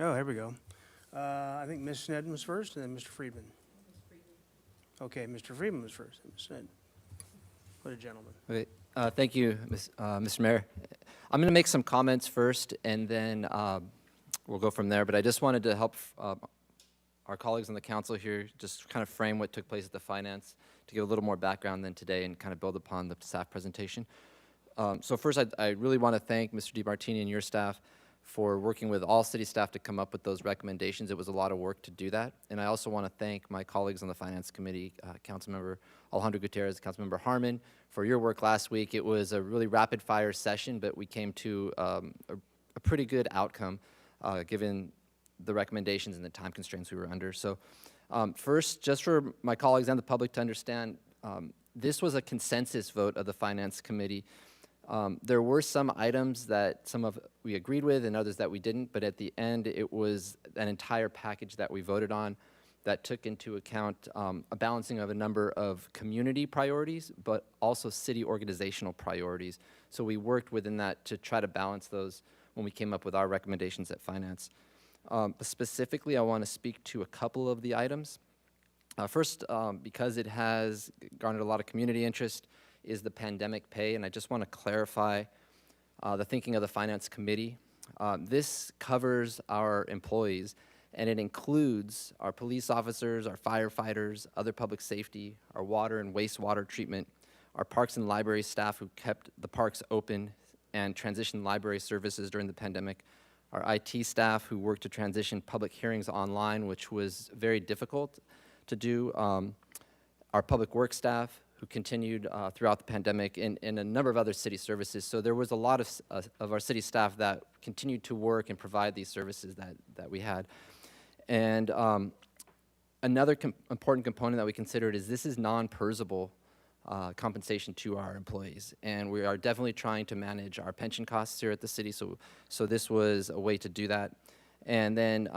Oh, here we go. I think Ms. Sneddon was first, and then Mr. Friedman. Okay, Mr. Friedman was first, and Ms. Sneddon. What a gentleman. Okay, thank you, Mr. Mayor. I'm going to make some comments first, and then we'll go from there. But I just wanted to help our colleagues on the council here just kind of frame what took place at the finance to give a little more background than today and kind of build upon the staff presentation. So first, I really want to thank Mr. DiMartini and your staff for working with all city staff to come up with those recommendations. It was a lot of work to do that. And I also want to thank my colleagues on the Finance Committee, Councilmember Alejandro Gutierrez, Councilmember Harmon, for your work last week. It was a really rapid fire session, but we came to a pretty good outcome given the recommendations and the time constraints we were under. So first, just for my colleagues and the public to understand, this was a consensus vote of the Finance Committee. There were some items that we agreed with and others that we didn't, but at the end, it was an entire package that we voted on that took into account a balancing of a number of community priorities, but also city organizational priorities. So we worked within that to try to balance those when we came up with our recommendations at Finance. Specifically, I want to speak to a couple of the items. First, because it has garnered a lot of community interest, is the pandemic pay, and I just want to clarify the thinking of the Finance Committee. This covers our employees, and it includes our police officers, our firefighters, other public safety, our water and wastewater treatment, our parks and library staff who kept the parks open and transitioned library services during the pandemic, our IT staff who worked to transition public hearings online, which was very difficult to do, our public works staff who continued throughout the pandemic, and a number of other city services. So there was a lot of our city staff that continued to work and provide these services that we had. And another important component that we considered is this is non-PERSable compensation to our employees. And we are definitely trying to manage our pension costs here at the city, so this was a way to do that. And then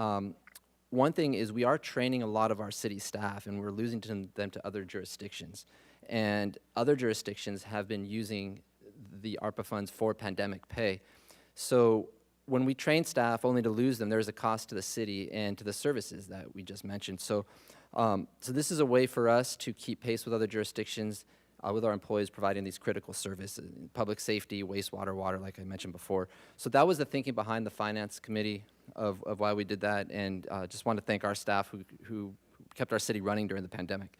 one thing is we are training a lot of our city staff, and we're losing them to other jurisdictions. And other jurisdictions have been using the ARPA funds for pandemic pay. So when we train staff only to lose them, there's a cost to the city and to the services that we just mentioned. So, so this is a way for us to keep pace with other jurisdictions, with our employees providing these critical services, public safety, wastewater, water, like I mentioned before. So that was the thinking behind the Finance Committee of why we did that, and just want to thank our staff who kept our city running during the pandemic.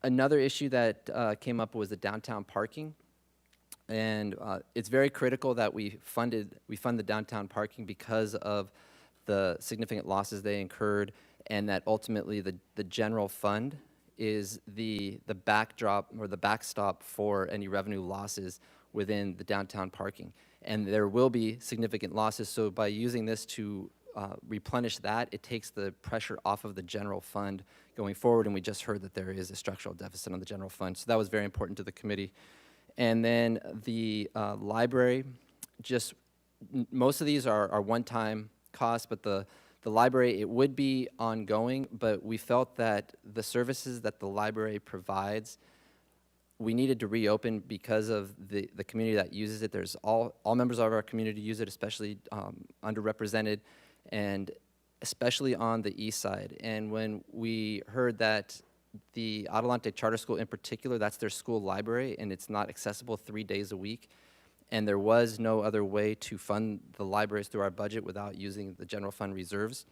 Another issue that came up was the downtown parking, and it's very critical that we fund the downtown parking because of the significant losses they incurred, and that ultimately the general fund is the backdrop or the backstop for any revenue losses within the downtown parking. And there will be significant losses, so by using this to replenish that, it takes the pressure off of the general fund going forward, and we just heard that there is a structural deficit on the general fund, so that was very important to the committee. And then the library, just most of these are one-time costs, but the library, it would be ongoing, but we felt that the services that the library provides we needed to reopen because of the community that uses it. There's all members of our community use it, especially underrepresented, and especially on the east side. And when we heard that the Adelante Charter School in particular, that's their school library, and it's not accessible 3 days a week, and there was no other way to fund the libraries through our budget without using the general fund reserves,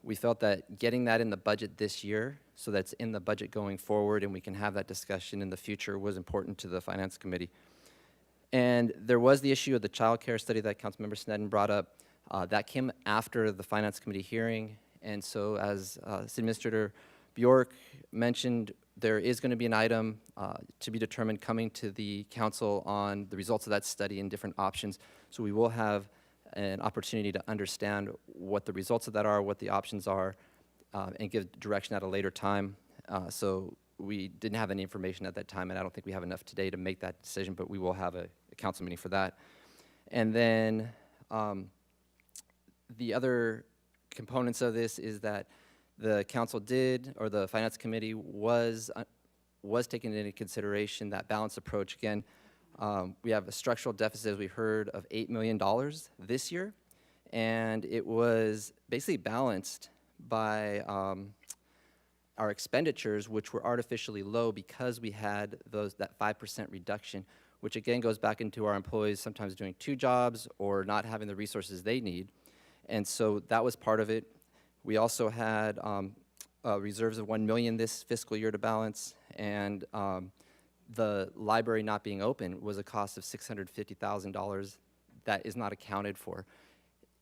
we felt that getting that in the budget this year, so that's in the budget going forward and we can have that discussion in the future, was important to the Finance Committee. And there was the issue of the child care study that Councilmember Sneddon brought up. That came after the Finance Committee hearing, and so as City Administrator Bjork mentioned, there is going to be an item to be determined coming to the council on the results of that study and different options. So we will have an opportunity to understand what the results of that are, what the options are, and give direction at a later time. So we didn't have any information at that time, and I don't think we have enough today to make that decision, but we will have a council meeting for that. And then the other components of this is that the council did, or the Finance Committee was taking into consideration that balanced approach. Again, we have a structural deficit, as we heard, of $8 million this year, and it was basically balanced by our expenditures, which were artificially low because we had that 5% reduction, which again goes back into our employees sometimes doing 2 jobs or not having the resources they need. And so that was part of it. We also had reserves of $1 million this fiscal year to balance, and the library not being open was a cost of $650,000 that is not accounted for.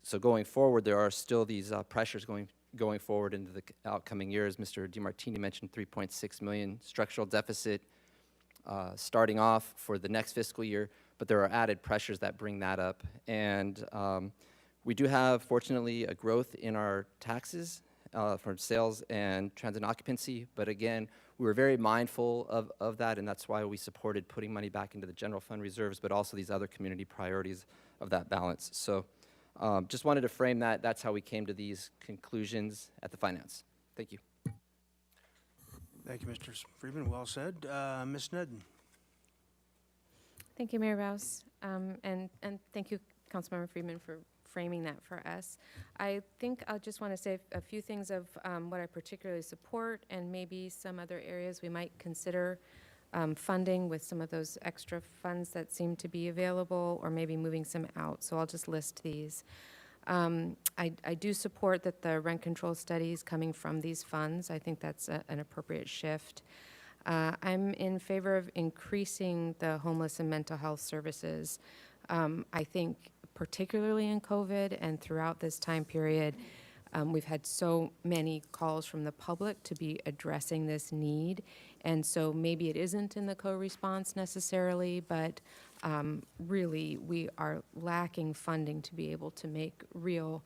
So going forward, there are still these pressures going forward into the outcoming years. Mr. DeMartini mentioned $3.6 million structural deficit starting off for the next fiscal year, but there are added pressures that bring that up. And we do have, fortunately, a growth in our taxes from sales and transit occupancy, but again, we were very mindful of that, and that's why we supported putting money back into the general fund reserves, but also these other community priorities of that balance. So just wanted to frame that. That's how we came to these conclusions at the Finance. Thank you. Thank you, Mr. Friedman. Well said. Ms. Sneddon. Thank you, Mayor Rouse, and thank you, Councilmember Friedman, for framing that for us. I think I'll just want to say a few things of what I particularly support and maybe some other areas we might consider funding with some of those extra funds that seem to be available, or maybe moving some out. So I'll just list these. I do support that the rent control studies coming from these funds. I think that's an appropriate shift. I'm in favor of increasing the homeless and mental health services. I think particularly in COVID and throughout this time period, we've had so many calls from the public to be addressing this need. And so maybe it isn't in the co-response necessarily, but really we are lacking funding to be able to make real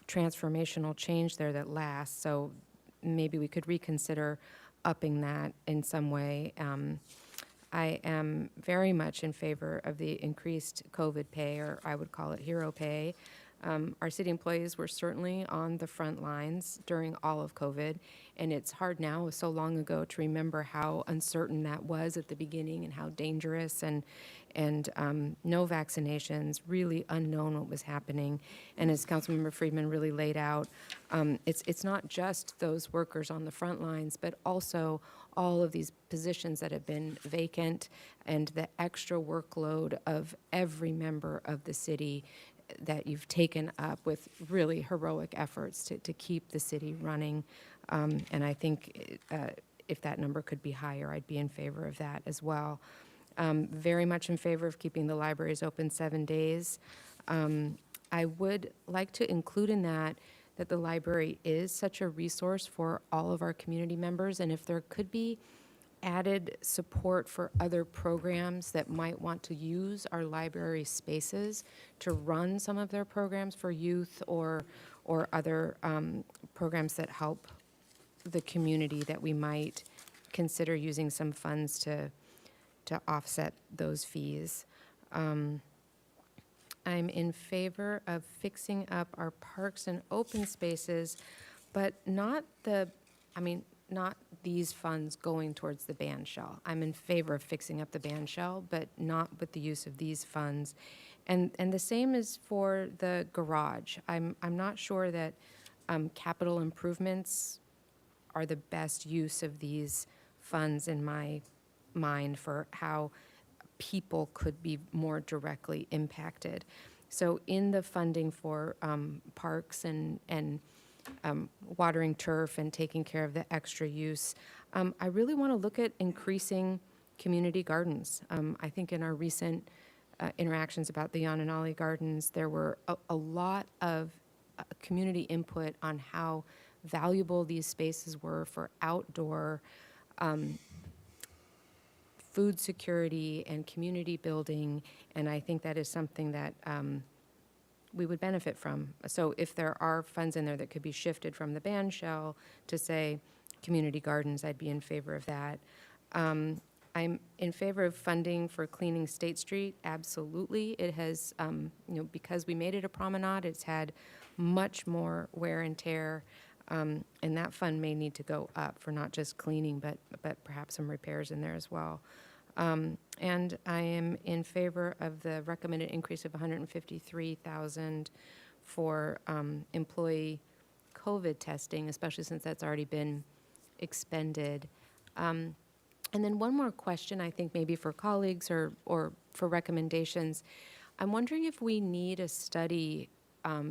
transformational change there that lasts. So maybe we could reconsider upping that in some way. I am very much in favor of the increased COVID pay, or I would call it hero pay. Our city employees were certainly on the front lines during all of COVID, and it's hard now, so long ago, to remember how uncertain that was at the beginning and how dangerous, and no vaccinations, really unknown what was happening. And as Councilmember Friedman really laid out, it's not just those workers on the front lines, but also all of these positions that have been vacant and the extra workload of every member of the city that you've taken up with really heroic efforts to keep the city running. And I think if that number could be higher, I'd be in favor of that as well. Very much in favor of keeping the libraries open 7 days. I would like to include in that the library is such a resource for all of our community members, and if there could be added support for other programs that might want to use our library spaces to run some of their programs for youth or other programs that help the community, that we might consider using some funds to offset those fees. I'm in favor of fixing up our parks and open spaces, but not these funds going towards the band shell. I'm in favor of fixing up the band shell, but not with the use of these funds. And the same is for the garage. I'm not sure that capital improvements are the best use of these funds in my mind for how people could be more directly impacted. So in the funding for parks and watering turf and taking care of the extra use, I really want to look at increasing community gardens. I think in our recent interactions about the Yananali Gardens, there were a lot of community input on how valuable these spaces were for outdoor food security and community building, and I think that is something that we would benefit from. So if there are funds in there that could be shifted from the band shell to, say, community gardens, I'd be in favor of that. I'm in favor of funding for cleaning State Street, absolutely. It has, because we made it a promenade, it's had much more wear and tear, and that fund may need to go up for not just cleaning, but perhaps some repairs in there as well. And I am in favor of the recommended increase of $153,000 for employee COVID testing, especially since that's already been expended. And then one more question, I think maybe for colleagues or for recommendations. I'm wondering if we need a study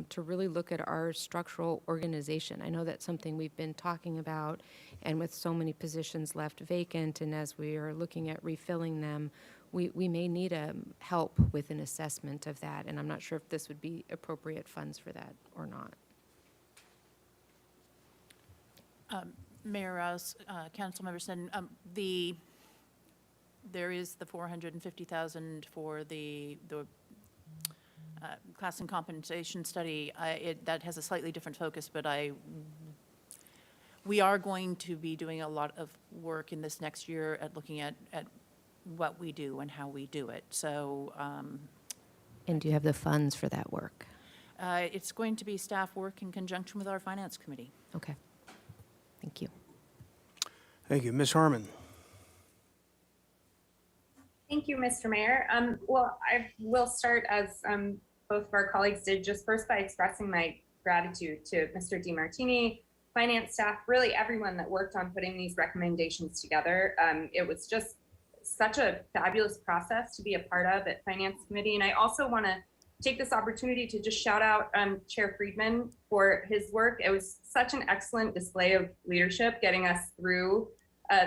to really look at our structural organization. I know that's something we've been talking about, and with so many positions left vacant, and as we are looking at refilling them, we may need help with an assessment of that, and I'm not sure if this would be appropriate funds for that or not. Mayor Rouse, Councilmember Sneddon, there is the $450,000 for the class and compensation study. That has a slightly different focus, but we are going to be doing a lot of work in this next year at looking at what we do and how we do it. So. And do you have the funds for that work? It's going to be staff work in conjunction with our finance committee. Okay. Thank you. Thank you. Ms. Harmon. Thank you, Mr. Mayor. Well, I will start as both of our colleagues did, just first by expressing my gratitude to Mr. DeMartini, finance staff, really everyone that worked on putting these recommendations together. It was just such a fabulous process to be a part of at Finance Committee. And I also want to take this opportunity to just shout out Chair Friedman for his work. It was such an excellent display of leadership getting us through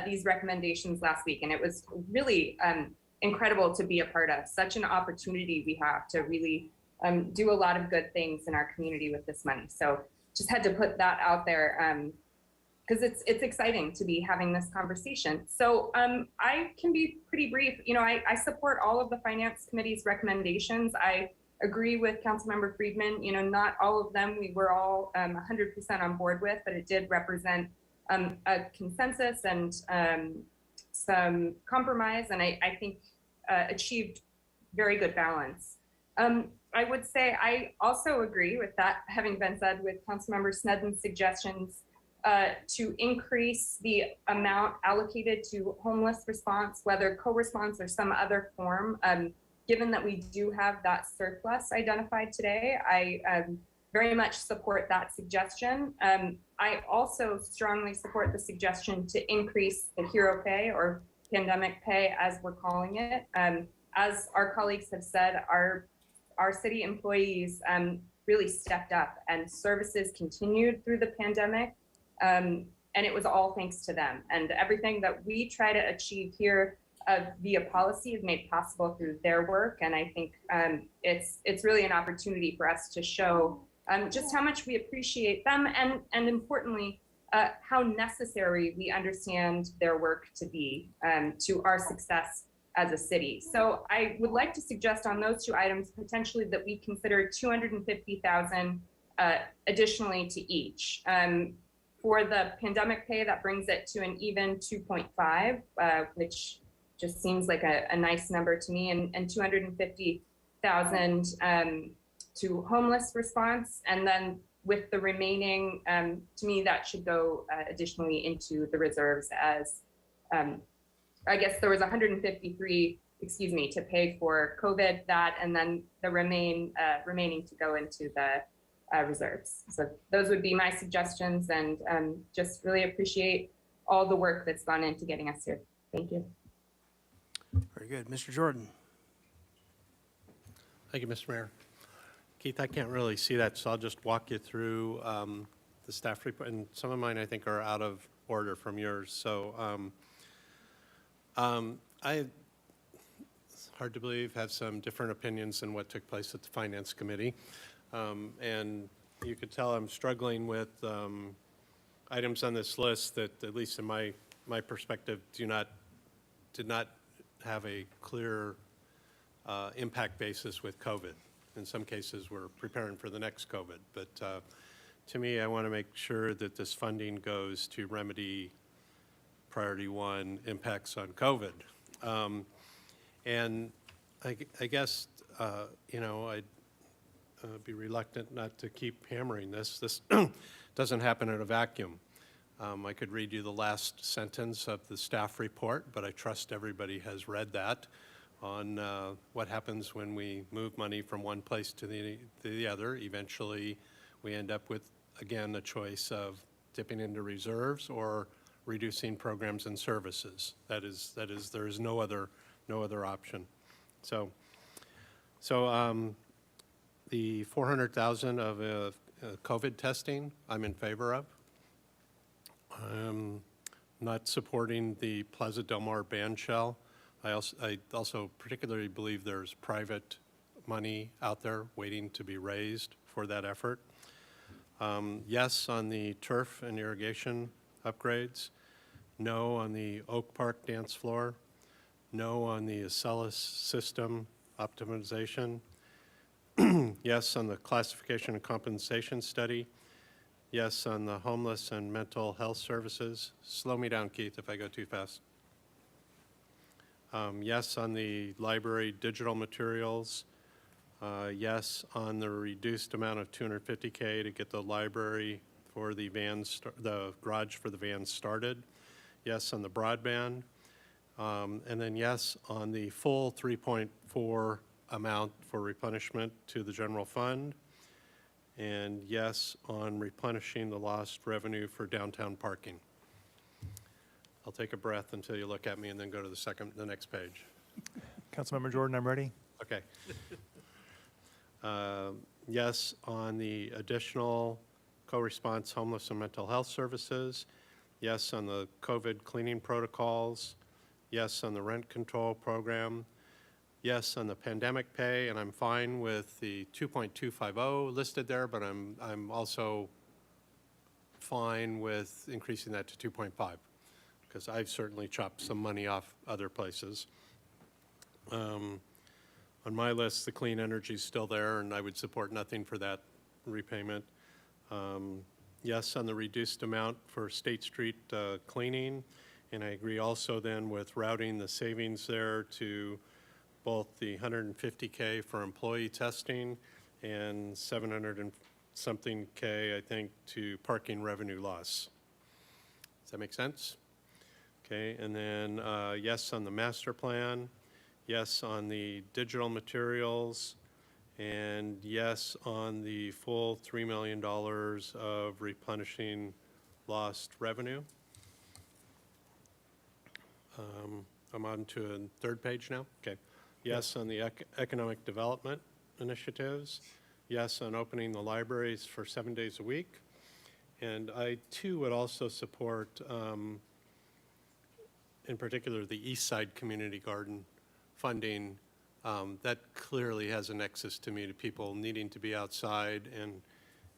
these recommendations last week. And it was really incredible to be a part of. Such an opportunity we have to really do a lot of good things in our community with this money. So just had to put that out there because it's exciting to be having this conversation. So I can be pretty brief. I support all of the Finance Committee's recommendations. I agree with Councilmember Friedman. Not all of them we were all 100% on board with, but it did represent a consensus and some compromise, and I think achieved very good balance. I would say I also agree with that, having been said, with Councilmember Sneddon's suggestions to increase the amount allocated to homeless response, whether co-response or some other form. Given that we do have that surplus identified today, I very much support that suggestion. I also strongly support the suggestion to increase the hero pay or pandemic pay, as we're calling it. As our colleagues have said, our city employees really stepped up and services continued through the pandemic. And it was all thanks to them. And everything that we try to achieve here via policy is made possible through their work. And I think it's really an opportunity for us to show just how much we appreciate them and importantly, how necessary we understand their work to be to our success as a city. So I would like to suggest on those two items potentially that we consider $250,000 additionally to each. For the pandemic pay, that brings it to an even 2.5, which just seems like a nice number to me, and 250,000 to homeless response. And then with the remaining, to me, that should go additionally into the reserves as, I guess there was 153, to pay for COVID, that, and then the remaining to go into the reserves. So those would be my suggestions, and just really appreciate all the work that's gone into getting us here. Thank you. Very good. Mr. Jordan. Thank you, Mr. Mayor. Keith, I can't really see that, so I'll just walk you through the staff report, and some of mine I think are out of order from yours. So it's hard to believe, have some different opinions than what took place at the Finance Committee. And you could tell I'm struggling with items on this list that, at least in my perspective, did not have a clear impact basis with COVID. In some cases, we're preparing for the next COVID. But to me, I want to make sure that this funding goes to remedy priority one impacts on COVID. And I guess, I'd be reluctant not to keep hammering this. This doesn't happen in a vacuum. I could read you the last sentence of the staff report, but I trust everybody has read that on what happens when we move money from one place to the other. Eventually, we end up with, again, a choice of dipping into reserves or reducing programs and services. That is, there is no other option. So the 400,000 of COVID testing, I'm in favor of. I'm not supporting the Plaza Del Mar band shell. I also particularly believe there's private money out there waiting to be raised for that effort. Yes on the turf and irrigation upgrades. No on the Oak Park dance floor. No on the Acellus system optimization. Yes on the classification and compensation study. Yes on the homeless and mental health services. Slow me down, Keith, if I go too fast. Yes on the library digital materials. Yes on the reduced amount of $250K to get the library for the vans, the garage for the vans started. Yes on the broadband. And then yes on the full 3.4 amount for replenishment to the general fund. And yes on replenishing the lost revenue for downtown parking. I'll take a breath until you look at me and then go to the next page. Councilmember Jordan, I'm ready. Okay. Yes on the additional co-response homeless and mental health services. Yes on the COVID cleaning protocols. Yes on the rent control program. Yes on the pandemic pay, and I'm fine with the 2.250 listed there, but I'm also fine with increasing that to 2.5, because I've certainly chopped some money off other places. On my list, the clean energy is still there, and I would support nothing for that repayment. Yes on the reduced amount for State Street cleaning, and I agree also then with routing the savings there to both the 150K for employee testing and 700 and something K, I think, to parking revenue loss. Does that make sense? Okay, and then yes on the master plan, yes on the digital materials, and yes on the full $3 million of replenishing lost revenue. I'm on to a third page now. Okay. Yes on the economic development initiatives. Yes on opening the libraries for 7 days a week. And I, too, would also support, in particular, the East Side Community Garden funding. That clearly has a nexus to me, to people needing to be outside.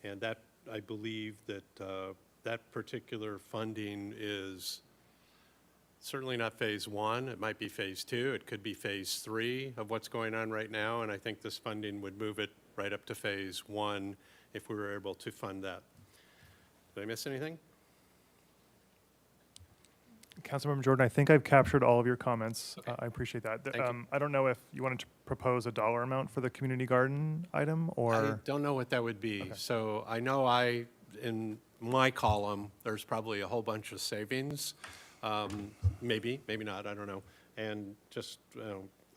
And that, I believe that that particular funding is certainly not phase one. It might be phase two. It could be phase three of what's going on right now. And I think this funding would move it right up to phase one if we were able to fund that. Did I miss anything? Councilmember Jordan, I think I've captured all of your comments. I appreciate that. Thank you. I don't know if you wanted to propose a dollar amount for the community garden item, I or? don't know what that would be. So I know in my column, there's probably a whole bunch of savings. Maybe not, I don't know. And just,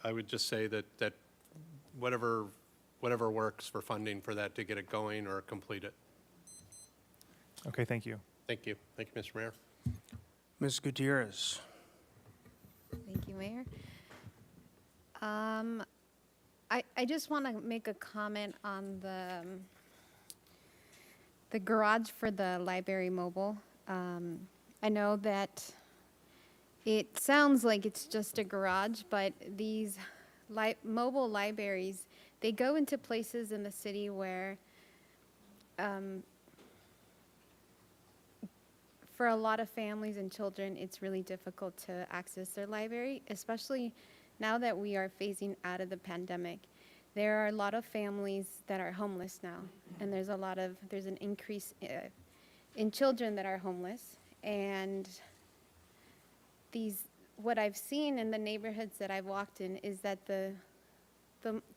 I would just say that whatever works for funding for that to get it going or complete it. Okay, thank you. Thank you. Thank you, Mr. Mayor. Ms. Gutierrez. Thank you, Mayor. I just want to make a comment on the garage for the library mobile. I know that it sounds like it's just a garage, but these mobile libraries, they go into places in the city where for a lot of families and children, it's really difficult to access their library, especially now that we are phasing out of the pandemic. There are a lot of families that are homeless now, and there's an increase in children that are homeless. And what I've seen in the neighborhoods that I've walked in is that the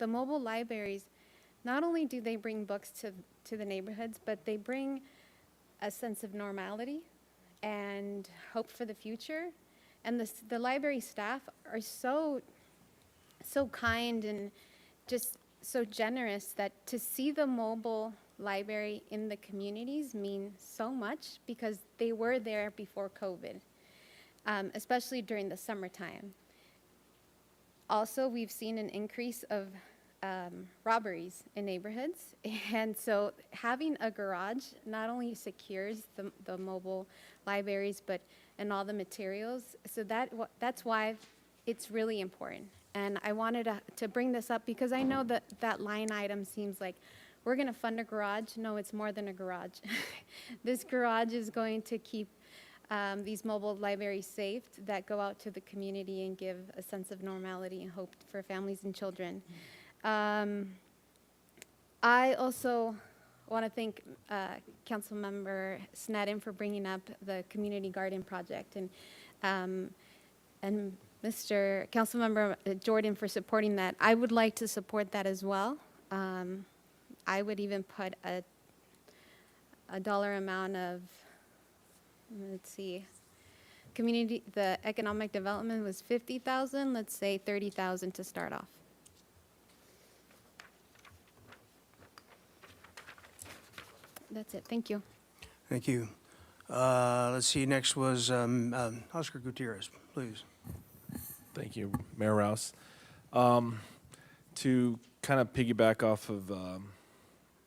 mobile libraries, not only do they bring books to the neighborhoods, but they bring a sense of normality and hope for the future. And the library staff are so kind and just so generous that to see the mobile library in the communities mean so much, because they were there before COVID, especially during the summertime. Also, we've seen an increase of robberies in neighborhoods, and so having a garage not only secures the mobile libraries, and all the materials. So that's why it's really important. And I wanted to bring this up because I know that line item seems like we're going to fund a garage. No, it's more than a garage. This garage is going to keep these mobile libraries safe that go out to the community and give a sense of normality and hope for families and children. I also want to thank Councilmember Sneddon for bringing up the community garden project, and Mr. Councilmember Jordan for supporting that. I would like to support that as well. I would even put a dollar amount of, let's see, the economic development was 50,000. Let's say 30,000 to start off. That's it. Thank you. Thank you. Let's see, next was Oscar Gutierrez, please. Thank you, Mayor Rouse. To kind of piggyback off of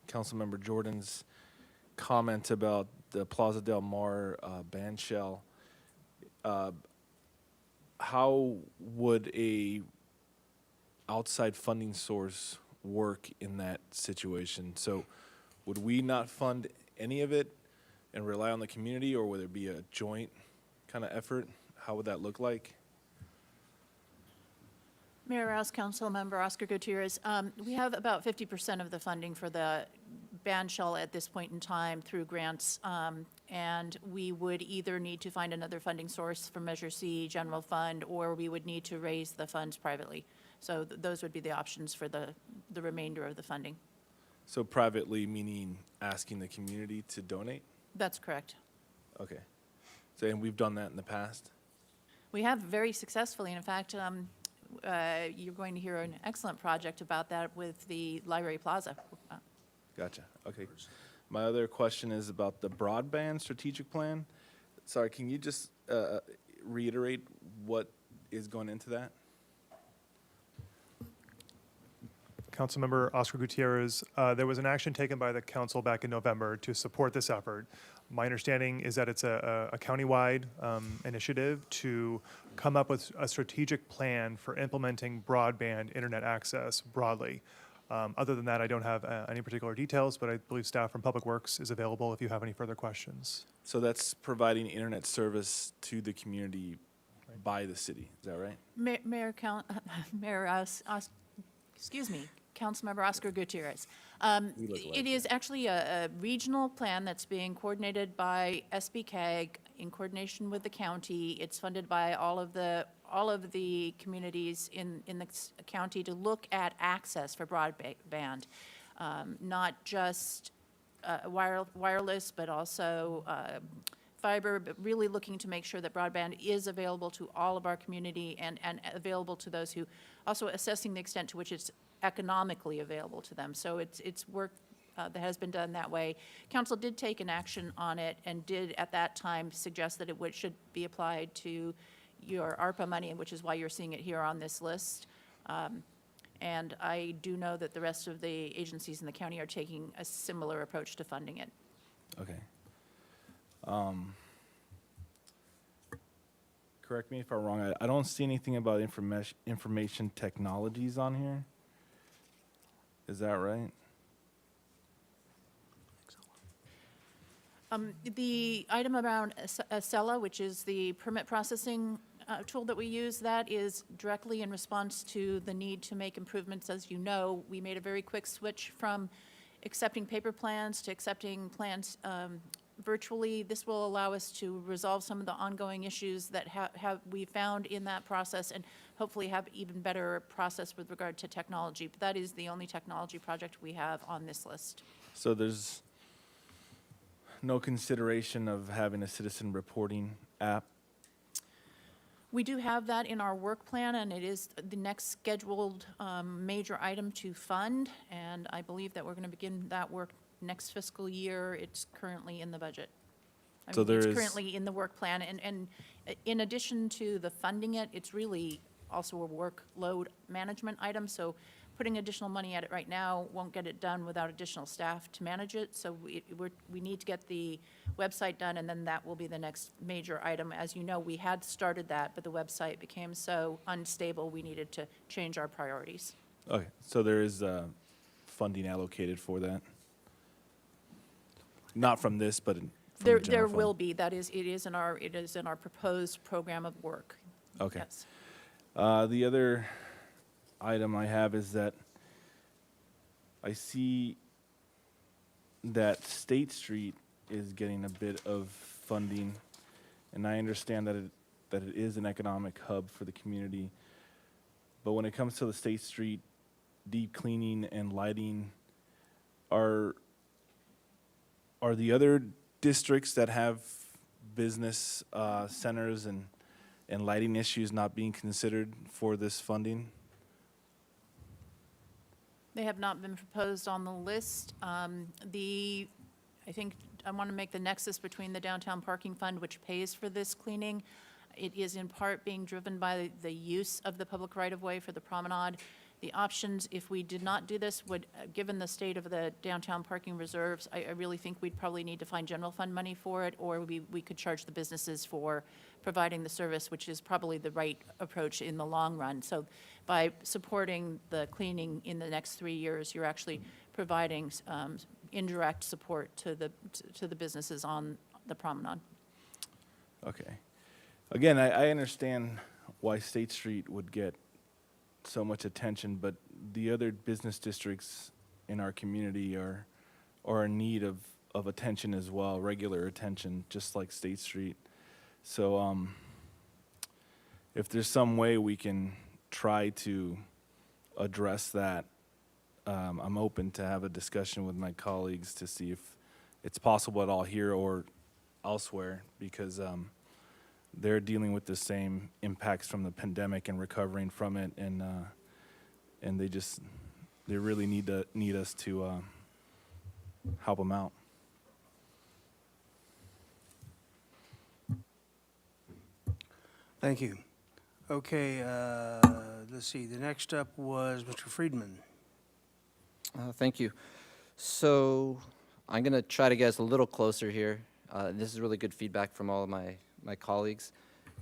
Councilmember Jordan's comment about the Plaza Del Mar band shell, how would a outside funding source work in that situation? So would we not fund any of it and rely on the community, or would it be a joint kind of effort? How would that look like? Mayor Rouse, Councilmember Oscar Gutierrez, we have about 50% of the funding for the band shell at this point in time through grants, and we would either need to find another funding source from Measure C General Fund, or we would need to raise the funds privately. So those would be the options for the remainder of the funding. So privately, meaning asking the community to donate? That's correct. Okay. So, and we've done that in the past? We have very successfully. In fact, you're going to hear an excellent project about that with the Library Plaza. Gotcha. Okay. My other question is about the broadband strategic plan. Sorry, can you just reiterate what is going into that? Councilmember Oscar Gutierrez, there was an action taken by the council back in November to support this effort. My understanding is that it's a countywide initiative to come up with a strategic plan for implementing broadband internet access broadly. Other than that, I don't have any particular details, but I believe staff from Public Works is available if you have any further questions. So that's providing internet service to the community by the city, is that right? Mayor, excuse me, Councilmember Oscar Gutierrez. You look like It is actually a regional plan that's being coordinated by SBCAG in coordination with the county. It's funded by all of the communities in the county to look at access for broadband, not just wireless, but also fiber, but really looking to make sure that broadband is available to all of our community and available to those who, also assessing the extent to which it's economically available to them. So it's work that has been done that way. Council did take an action on it and did at that time suggest that it should be applied to your ARPA money, which is why you're seeing it here on this list. And I do know that the rest of the agencies in the county are taking a similar approach to funding it. Okay. Correct me if I'm wrong. I don't see anything about information technologies on here. Is that right? The item around Acela, which is the permit processing tool that we use, that is directly in response to the need to make improvements. As you know, we made a very quick switch from accepting paper plans to accepting plans virtually. This will allow us to resolve some of the ongoing issues that we found in that process, and hopefully have even better process with regard to technology. But that is the only technology project we have on this list. So there's no consideration of having a citizen reporting app? We do have that in our work plan, and it is the next scheduled major item to fund, and I believe that we're going to begin that work next fiscal year. It's currently in the budget. So It's currently in the work plan, and in addition to the funding it, it's really also a workload management item, so putting additional money at it right now won't get it done without additional staff to manage it, so we need to get the website done, and then that will be the next major item. As you know, we had started that, but the website became so unstable, we needed to change our priorities. Okay, so there is funding allocated for that? Not from this, but from the There general fund? will be, it is in our proposed program of work. Okay. Yes. The other item I have is that I see that State Street is getting a bit of funding, and I understand that it is an economic hub for the community. But when it comes to the State Street deep cleaning and lighting, are the other districts that have business centers and lighting issues not being considered for this funding? They have not been proposed on the list. I think I want to make the nexus between the Downtown Parking Fund, which pays for this cleaning. It is in part being driven by the use of the public right-of-way for the promenade. The options, if we did not do this, would, given the state of the downtown parking reserves, I really think we'd probably need to find general fund money for it, or we could charge the businesses for providing the service, which is probably the right approach in the long run. So by supporting the cleaning in the next 3 years, you're actually providing indirect support to the businesses on the promenade. Okay. Again, I understand why State Street would get so much attention, but the other business districts in our community are in need of attention as well, regular attention, just like State Street. So if there's some way we can try to address that, I'm open to have a discussion with my colleagues to see if it's possible at all here or elsewhere, because they're dealing with the same impacts from the pandemic and recovering from it, and they really need us to help them out. Thank you. Okay, let's see, the next up was Mr. Friedman. Thank you. So I'm going to try to get us a little closer here. This is really good feedback from all of my colleagues.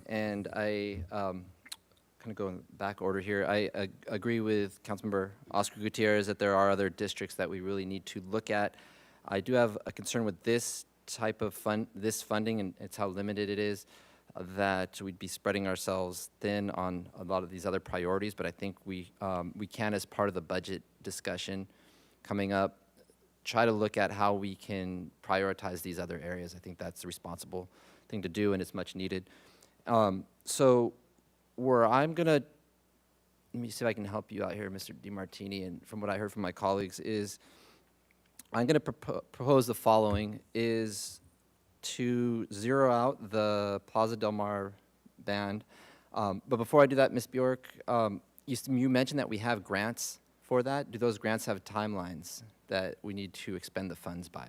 And I kind of go in back order here. I agree with Councilmember Oscar Gutierrez that there are other districts that we really need to look at. I do have a concern with this type of funding, and it's how limited it is, that we'd be spreading ourselves thin on a lot of these other priorities, but I think we can, as part of the budget, discussion coming up, try to look at how we can prioritize these other areas. I think that's the responsible thing to do, and it's much needed. So where I'm going to, let me see if I can help you out here, Mr. DiMartini, and from what I heard from my colleagues is, I'm going to propose the following, is to zero out the Plaza Del Mar band. But before I do that, Ms. Bjork, you mentioned that we have grants for that. Do those grants have timelines that we need to expend the funds by?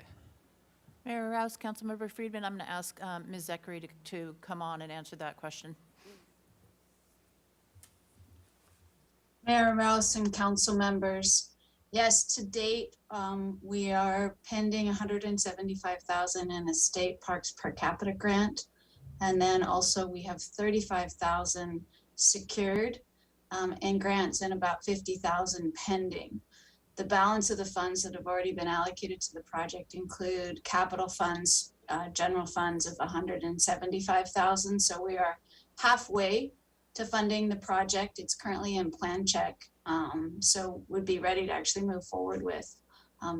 Mayor Rouse, Councilmember Friedman, I'm going to ask Ms. Zachary to come on and answer that question. Mayor Rouse and council members, yes, to date, we are pending 175,000 in a state parks per capita grant. And then also we have 35,000 secured in grants and about 50,000 pending. The balance of the funds that have already been allocated to the project include capital funds, general funds of 175,000. So we are halfway to funding the project. It's currently in plan check. So would be ready to actually move forward with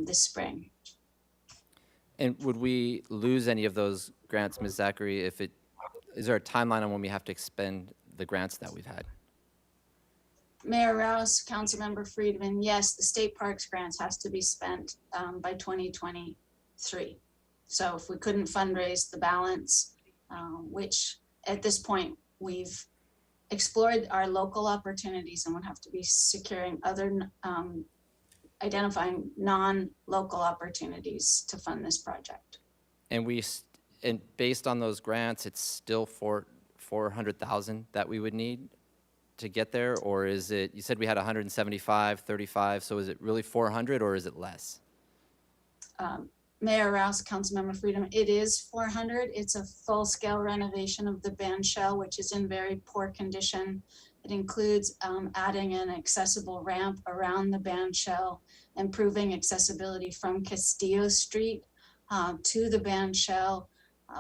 this spring. And would we lose any of those grants, Ms. Zachary, is there a timeline on when we have to expend the grants that we've had? Mayor Rouse, Councilmember Friedman, yes, the state parks grants has to be spent by 2023. So if we couldn't fundraise the balance, which at this point we've explored our local opportunities and would have to be securing other, identifying non-local opportunities to fund this project. And and based on those grants, it's still 400,000 that we would need to get there? Or is it, you said we had 175, 35, so is it really 400 or is it less? Mayor Rouse, Councilmember Freedom, it is 400. It's a full-scale renovation of the band shell, which is in very poor condition. It includes adding an accessible ramp around the band shell, improving accessibility from Castillo Street to the band shell,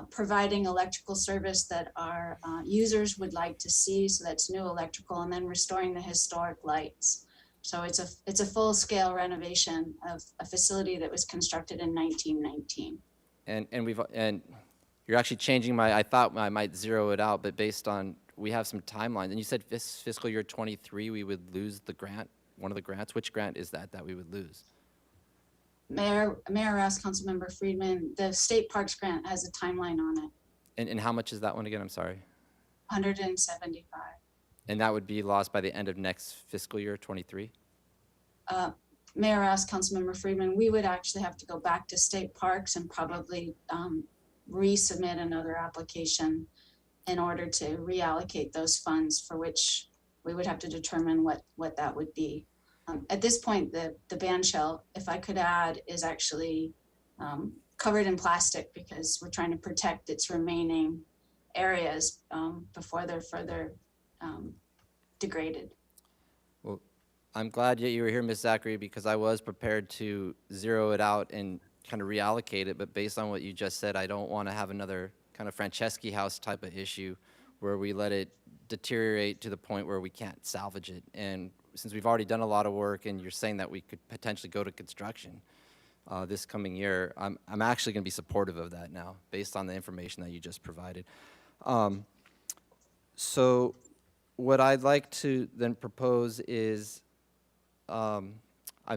providing electrical service that our users would like to see. So that's new electrical, and then restoring the historic lights. So it's a full-scale renovation of a facility that was constructed in 1919. And you're actually changing I thought I might zero it out, but based on, we have some timelines. And you said fiscal year 23, we would lose the grant, one of the grants. Which grant is that we would lose? Mayor Rouse, Councilmember Friedman, the state parks grant has a timeline on it. And how much is that one again? I'm sorry. 175. And that would be lost by the end of next fiscal year 23? Mayor Rouse, Councilmember Friedman, we would actually have to go back to state parks and probably resubmit another application in order to reallocate those funds, for which we would have to determine what that would be. At this point, the band shell, if I could add, is actually covered in plastic because we're trying to protect its remaining areas before they're further degraded. Well, I'm glad that you were here, Ms. Zachary, because I was prepared to zero it out and kind of reallocate it, but based on what you just said, I don't want to have another kind of Franceschi house type of issue where we let it deteriorate to the point where we can't salvage it. And since we've already done a lot of work and you're saying that we could potentially go to construction this coming year, I'm actually going to be supportive of that now based on the information that you just provided. So what I'd like to then propose is I'm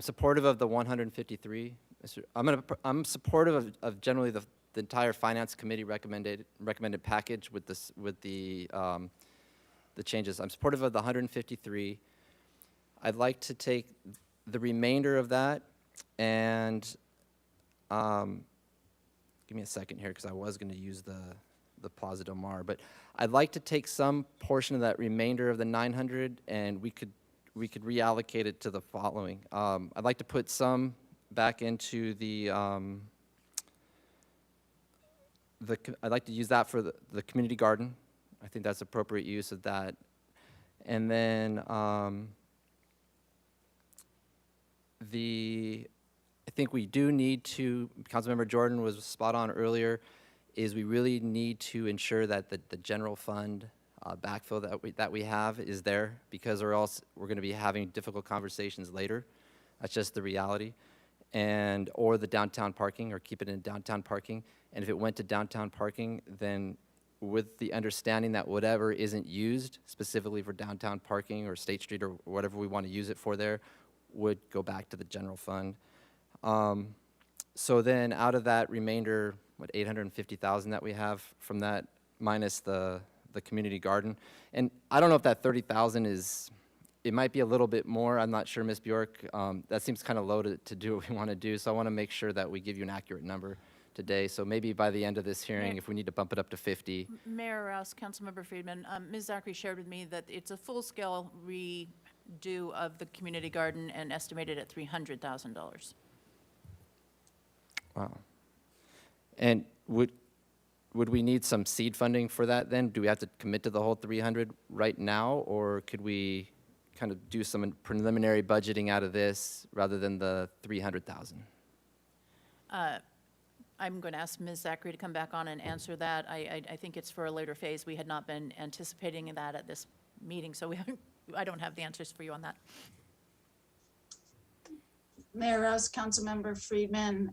supportive of the 153. I'm supportive of generally the entire Finance Committee recommended package with the changes. I'm supportive of the 153. I'd like to take the remainder of that and give me a second here because I was going to use the Plaza Del Mar, but I'd like to take some portion of that remainder of the 900 and we could reallocate it to the following. I'd like to put some back into I'd like to use that for the community garden. I think that's appropriate use of that. And then I think we do need to, Councilmember Jordan was spot on earlier, is we really need to ensure that the general fund backfill that we have is there, because or else we're going to be having difficult conversations later That's just the reality. And, or the downtown parking, or keep it in downtown parking. And if it went to downtown parking, then with the understanding that whatever isn't used specifically for downtown parking or State Street or whatever we want to use it for there would go back to the general fund. So then out of that remainder, what, 850,000 that we have from that minus the community garden. And I don't know if that 30,000 is, it might be a little bit more. I'm not sure, Ms. Bjork. That seems kind of low to do what we want to do. So I want to make sure that we give you an accurate number today. So maybe by the end of this hearing, if we need to bump it up to 50. Mayor Rouse, Councilmember Friedman, Ms. Zachary shared with me that it's a full-scale redo of the community garden and estimated at $300,000. Wow. And would we need some seed funding for that then? Do we have to commit to the whole 300 right now, or could we kind of do some preliminary budgeting out of this rather than the 300,000? I'm going to ask Ms. Zachary to come back on and answer that. I think it's for a later phase. We had not been anticipating that at this meeting, so I don't have the answers for you on that. Mayor Rouse, Councilmember Friedman,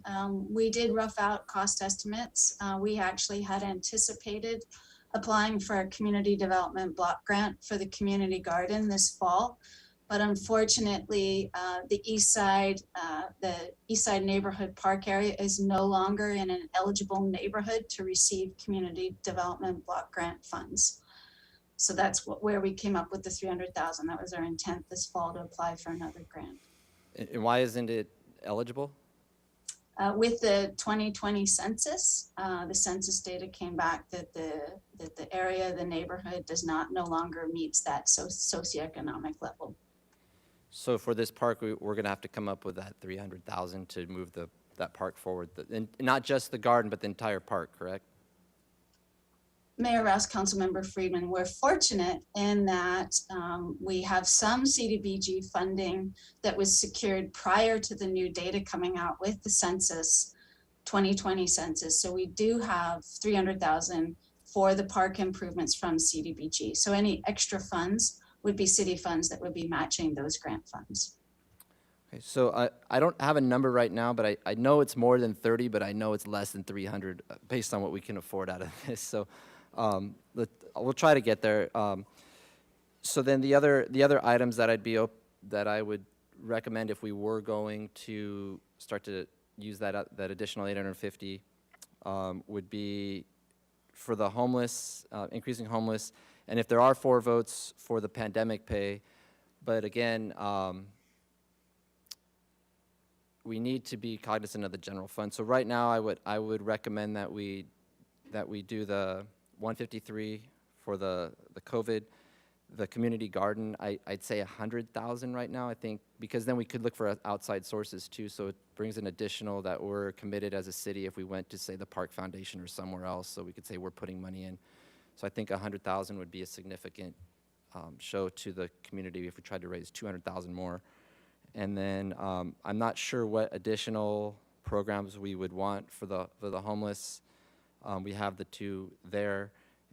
we did rough out cost estimates. We actually had anticipated applying for a community development block grant for the community garden this fall. But unfortunately, the East Side neighborhood park area is no longer in an eligible neighborhood to receive community development block grant funds. So that's where we came up with the 300,000. That was our intent this fall to apply for another grant. And why isn't it eligible? With the 2020 census, the census data came back that the area, the neighborhood no longer meets that socioeconomic level. So for this park, we're going to have to come up with that 300,000 to move that park forward. And not just the garden, but the entire park, correct? Mayor Rouse, Councilmember Friedman, we're fortunate in that we have some CDBG funding that was secured prior to the new data coming out with the census, 2020 census. So we do have 300,000 for the park improvements from CDBG. So any extra funds would be city funds that would be matching those grant funds. Okay, so I don't have a number right now, but I know it's more than 30, but I know it's less than 300 based on what we can afford out of this. So we'll try to get there. So then the other items that that I would recommend if we were going to start to use that additional 850 would be for the homeless, increasing homeless, and if there are 4 votes for the pandemic pay, but again, we need to be cognizant of the general fund. So right now, I would recommend that we do the 153 for the COVID, the community garden. I'd say 100,000 right now. I think because then we could look for outside sources too. So it brings an additional that we're committed as a city if we went to say the Park Foundation or somewhere else. So we could say we're putting money in. So I think 100,000 would be a significant show to the community if we tried to raise 200,000 more. And then I'm not sure what additional programs we would want for the homeless. We have the 2 there,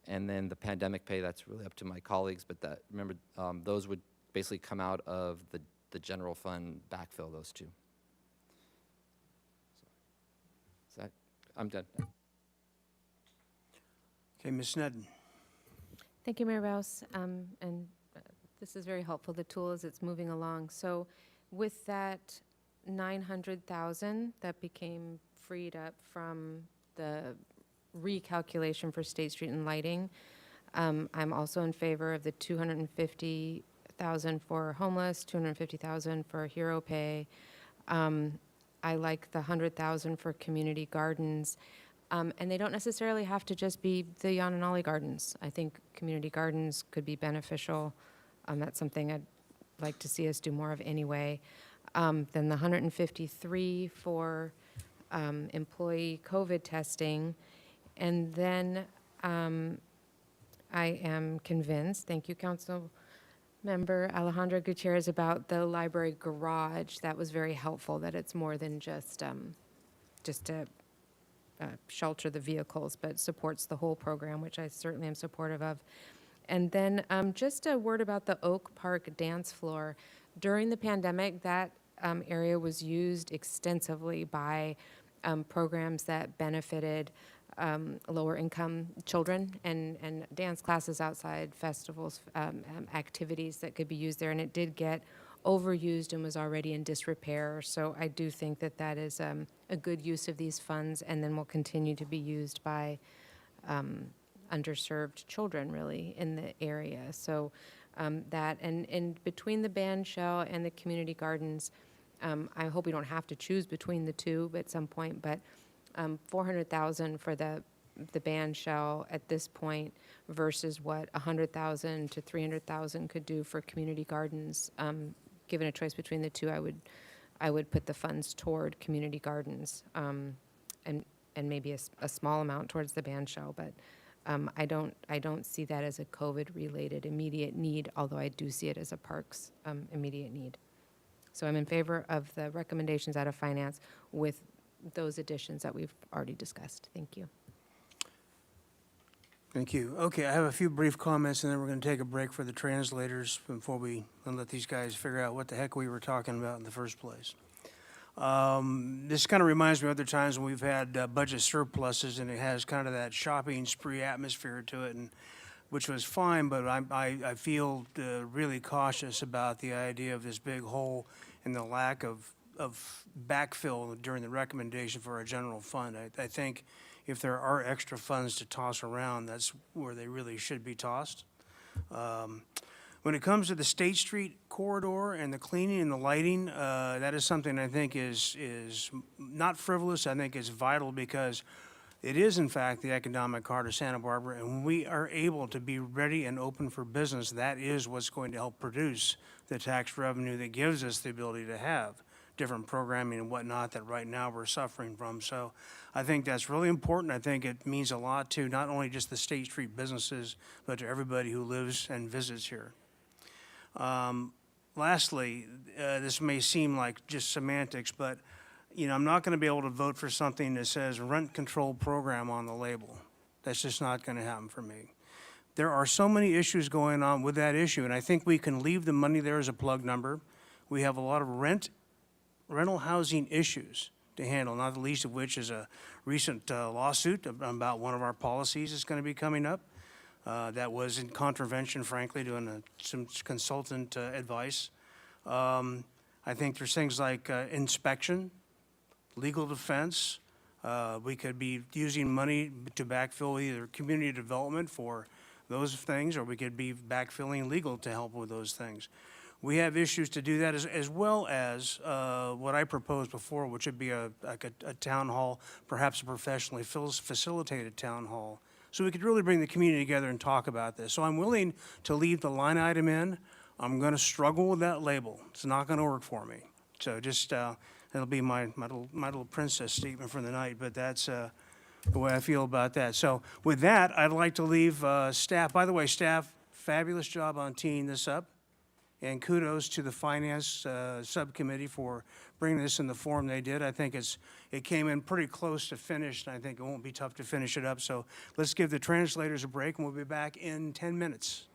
and then the pandemic pay, that's really up to my colleagues, but remember, those would basically come out of the general fund backfill, those 2. So I'm done. Okay, Ms. Sneddon. Thank you, Mayor Rouse. And this is very helpful, the tool as it's moving along. So with that 900,000 that became freed up from the recalculation for State Street and lighting, I'm also in favor of the 250,000 for homeless, 250,000 for hero pay. I like the 100,000 for community gardens. And they don't necessarily have to just be the Yananali gardens. I think community gardens could be beneficial. That's something I'd like to see us do more of anyway. Then the 153 for employee COVID testing. And then I am convinced, thank you, Council Member Alejandra Gutierrez, about the library garage. That was very helpful, that it's more than just to shelter the vehicles, but supports the whole program, which I certainly am supportive of. And then just a word about the Oak Park dance floor. During the pandemic, that area was used extensively by programs that benefited lower income children and dance classes outside, festivals, activities that could be used there. And it did get overused and was already in disrepair. So I do think that that is a good use of these funds, and then will continue to be used by underserved children really in the area. So that, and between the band shell and the community gardens, I hope we don't have to choose between the two at some point, but 400,000 for the band shell at this point versus what 100,000 to 300,000 could do for community gardens. Given a choice between the two, I would put the funds toward community gardens, and maybe a small amount towards the band shell, but I don't see that as a COVID-related immediate need, although I do see it as a parks immediate need. So I'm in favor of the recommendations out of finance with those additions that we've already discussed. Thank you. Thank you. Okay, I have a few brief comments, and then we're going to take a break for the translators before we let these guys figure out what the heck we were talking about in the first place. This kind of reminds me of other times when we've had budget surpluses, and it has kind of that shopping spree atmosphere to it, and which was fine, but I feel really cautious about the idea of this big hole and the lack of backfill during the recommendation for our general fund. I think if there are extra funds to toss around, that's where they really should be tossed. When it comes to the State Street corridor and the cleaning and the lighting, that is something I think is not frivolous. I think is vital because it is, in fact, the economic heart of Santa Barbara, and when we are able to be ready and open for business, that is what's going to help produce the tax revenue that gives us the ability to have different programming and whatnot that right now we're suffering from. So I think that's really important. I think it means a lot to not only just the State Street businesses, but to everybody who lives and visits here. Lastly, this may seem like just semantics, but I'm not going to be able to vote for something that says rent control program on the label. That's just not going to happen for me. There are so many issues going on with that issue, and I think we can leave the money there as a plug number. We have a lot of rental housing issues to handle, not the least of which is a recent lawsuit about one of our policies that's going to be coming up. That was in contravention, frankly, to some consultant advice. I think there's things like inspection, legal defense. We could be using money to backfill either community development for those things, or we could be backfilling legal to help with those things. We have issues to do that as well as what I proposed before, which would be like a town hall, perhaps a professionally facilitated town hall. So we could really bring the community together and talk about this. So I'm willing to leave the line item in. I'm going to struggle with that label. It's not going to work for me. So just, that'll be my little princess statement for the night, but that's the way I feel about that. So with that, I'd like to leave staff. By the way, staff, fabulous job on teeing this up. And kudos to the Finance Subcommittee for bringing this in the form they did. I think it came in pretty close to finished, and I think it won't be tough to finish it up. So let's give the translators a break, and we'll be back in 10 minutes.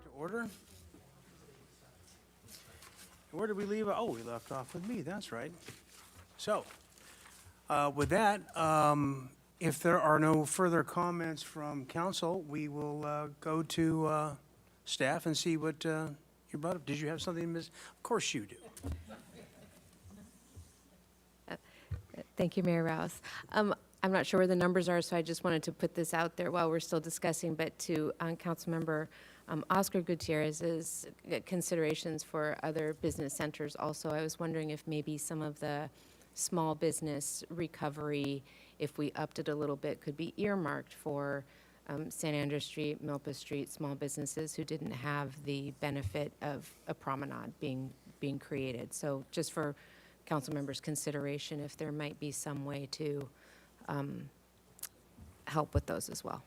To order. Where did we leave? Oh, we left off with me, that's right. So, with that, if there are no further comments from council, we will go to staff and see what you brought up. Did you have something, Ms.? Of course you do. Thank you, Mayor Rouse. I'm not sure where the numbers are, so I just wanted to put this out there while we're still discussing, but to Councilmember Oscar Gutierrez's considerations for other business centers also, I was wondering if maybe some of the small business recovery, if we upped it a little bit, could be earmarked for San Andreas Street, Milpa Street, small businesses who didn't have the benefit of a promenade being created. So just for council members' consideration, if there might be some way to help with those as well.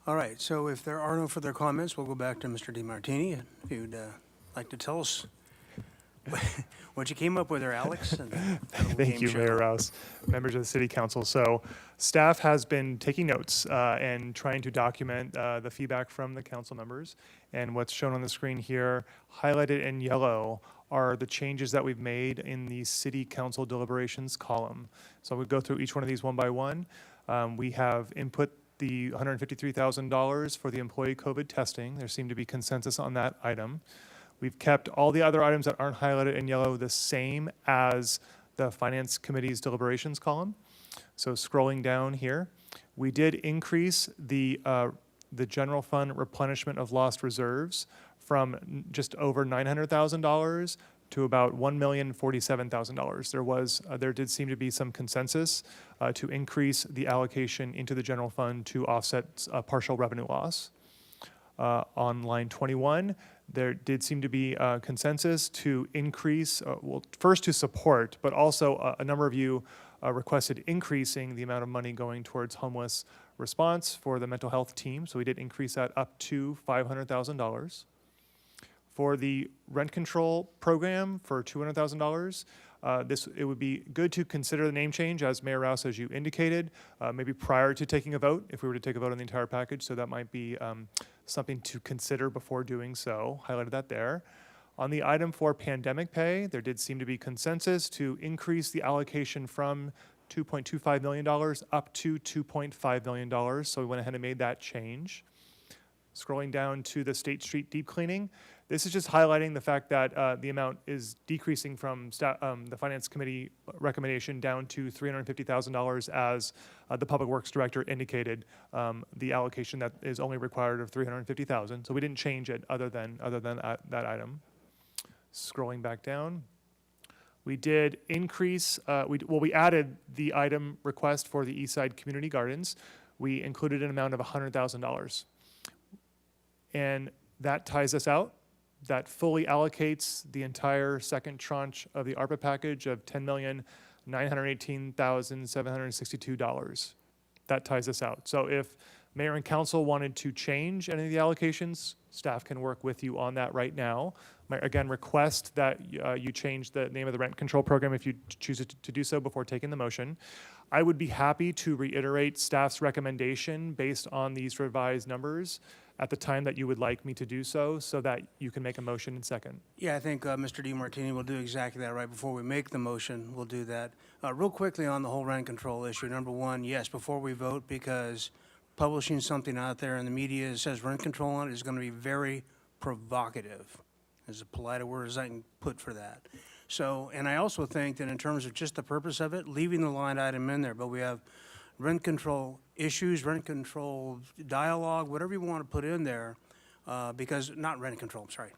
All right, so if there are no further comments, we'll go back to Mr. DeMartini. If you'd like to tell us what you came up with there, Alex. And Thank you, Mayor Rouse, members of the City Council. So staff has been taking notes and trying to document the feedback from the council members. And what's shown on the screen here, highlighted in yellow, are the changes that we've made in the City Council deliberations column. So we'll go through each one of these one by one. We have input the $153,000 for the employee COVID testing. There seemed to be consensus on that item. We've kept all the other items that aren't highlighted in yellow the same as the Finance Committee's deliberations column. So scrolling down here, we did increase the general fund replenishment of lost reserves from just over $900,000 to about $1,047,000. There did seem to be some consensus to increase the allocation into the general fund to offset partial revenue loss. On line 21, there did seem to be consensus to increase, well, first to support, but also a number of you requested increasing the amount of money going towards homeless response for the mental health team. So we did increase that up to $500,000. For the rent control program for $200,000, it would be good to consider the name change, as Mayor Rouse, as you indicated, maybe prior to taking a vote, if we were to take a vote on the entire package. So that might be something to consider before doing so. Highlighted that there. On the item for pandemic pay, there did seem to be consensus to increase the allocation from $2.25 million up to $2.5 million. So we went ahead and made that change. Scrolling down to the State Street deep cleaning, this is just highlighting the fact that the amount is decreasing from the Finance Committee recommendation down to $350,000 as the Public Works Director indicated the allocation that is only required of $350,000. So we didn't change it other than that item. Scrolling back down, we did increase, we added the item request for the Eastside Community Gardens. We included an amount of $100,000. And that ties us out. That fully allocates the entire second tranche of the ARPA package of $10,918,762. That ties us out. So if Mayor and Council wanted to change any of the allocations, staff can work with you on that right now. Again, request that you change the name of the rent control program if you choose to do so before taking the motion. I would be happy to reiterate staff's recommendation based on these revised numbers at the time that you would like me to do so that you can make a motion in second. Yeah, I think Mr. DeMartini will do exactly that right before we make the motion. We'll do that. Real quickly on the whole rent control issue. Number one, yes, before we vote, because publishing something out there in the media that says rent control on it is going to be very provocative, as polite a word as I can put for that. So, and I also think that in terms of just the purpose of it, leaving the line item in there, but we have rent control issues, rent control dialogue, whatever you want to put in there, because, not rent control, I'm sorry,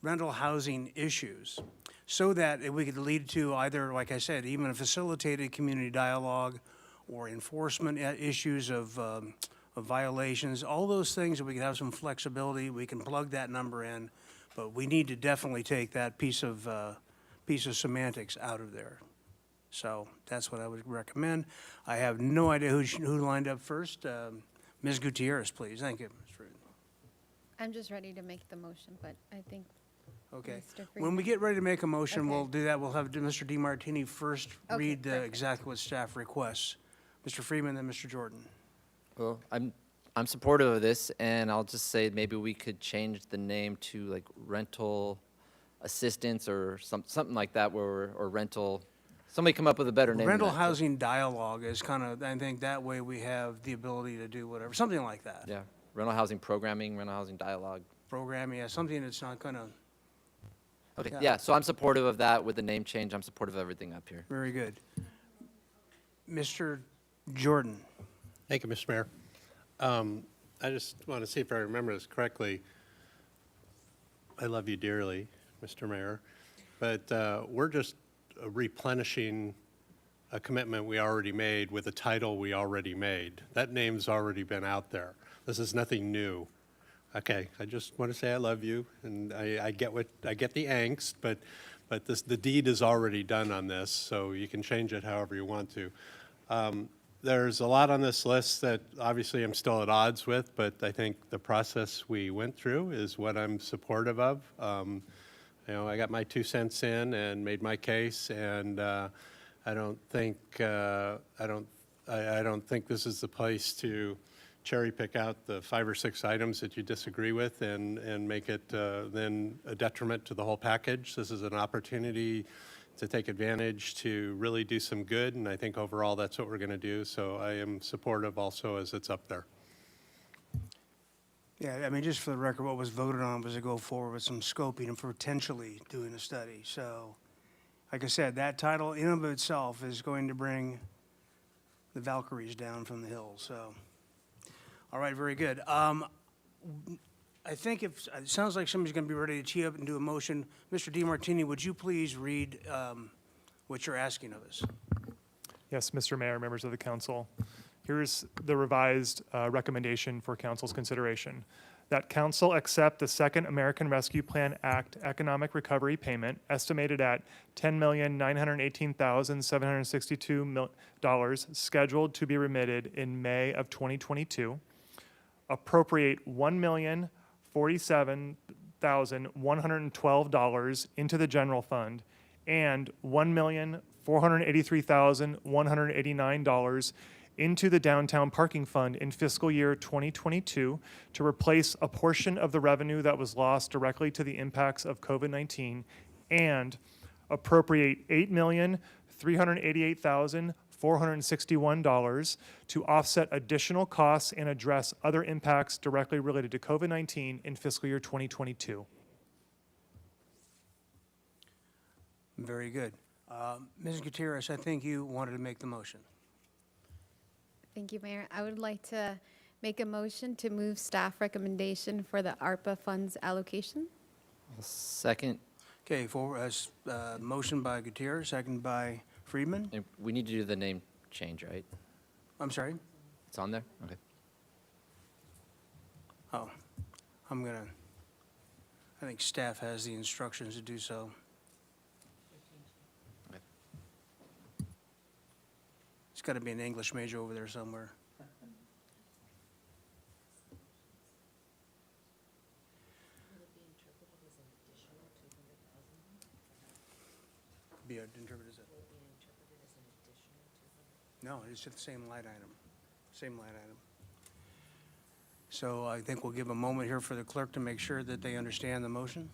rental housing issues, so that we could lead to either, like I said, even a facilitated community dialogue or enforcement issues of violations, all those things that we can have some flexibility, we can plug that number in, but we need to definitely take that piece of semantics out of there. So that's what I would recommend. I have no idea who lined up first. Ms. Gutierrez, please. Thank you, Ms. Reed. I'm just ready to make the motion, but I think Okay. Mr. When we Freeman. get ready to make a motion, Okay. we'll do that. We'll have Mr. DiMartini first Okay, read perfect. exactly what staff requests. Mr. Freeman, then Mr. Jordan. Well, I'm supportive of this, and I'll just say maybe we could change the name to like rental assistance or something like that, or rental. Somebody come up with a better name. than Rental that. housing dialogue is kind of, I think that way we have the ability to do whatever, something like that. Yeah, rental housing programming, rental housing dialogue. Programming, yeah, something that's not going to, Okay, Yeah. yeah, so I'm supportive of that with the name change. I'm supportive of everything up here. very good. Mr. Jordan. Thank you, Mr. Mayor. I just want to see if I remember this correctly. I love you dearly, Mr. Mayor, but we're just replenishing a commitment we already made with a title we already made. That name's already been out there. This is nothing new. Okay, I just want to say I love you, and I get the angst, but the deed is already done on this, so you can change it however you want to. There's a lot on this list that obviously I'm still at odds with, but I think the process we went through is what I'm supportive of. You know, I got my 2 cents in and made my case, and I don't think this is the place to cherry pick out the 5 or 6 items that you disagree with and make it then a detriment to the whole package. This is an opportunity to take advantage to really do some good, and I think overall that's what we're going to do. So I am supportive also as it's up there. Yeah, I mean, just for the record, what was voted on was to go forward with some scoping and potentially doing a study. So, like I said, that title in and of itself is going to bring the Valkyries down from the hill, so. All right, very good. I think it sounds like somebody's going to be ready to tee up and do a motion. Mr. DiMartini, would you please read what you're asking of us? Yes, Mr. Mayor, members of the council. Here's the revised recommendation for council's consideration. That council accept the Second American Rescue Plan Act economic recovery payment estimated at $10,918,762 scheduled to be remitted in May of 2022. Appropriate $1,047,112 into the general fund and $1,483,189 into the downtown parking fund in fiscal year 2022 to replace a portion of the revenue that was lost directly to the impacts of COVID-19, and appropriate $8,388,461 to offset additional costs and address other impacts directly related to COVID-19 in fiscal year 2022. Very good. Ms. Gutierrez, I think you wanted to make the motion. Thank you, Mayor. I would like to make a motion to move staff recommendation for the ARPA funds allocation. Second, Okay, motion by Gutierrez, second by Friedman. and we need to do the name change, right? I'm sorry? It's on there? Okay. Oh, I think staff has the instructions to do so. Okay. It's got to be an English major over there somewhere. Be interpreted as a. No, it's just the same line item, same line item. So I think we'll give a moment here for the clerk to make sure that they understand the motion.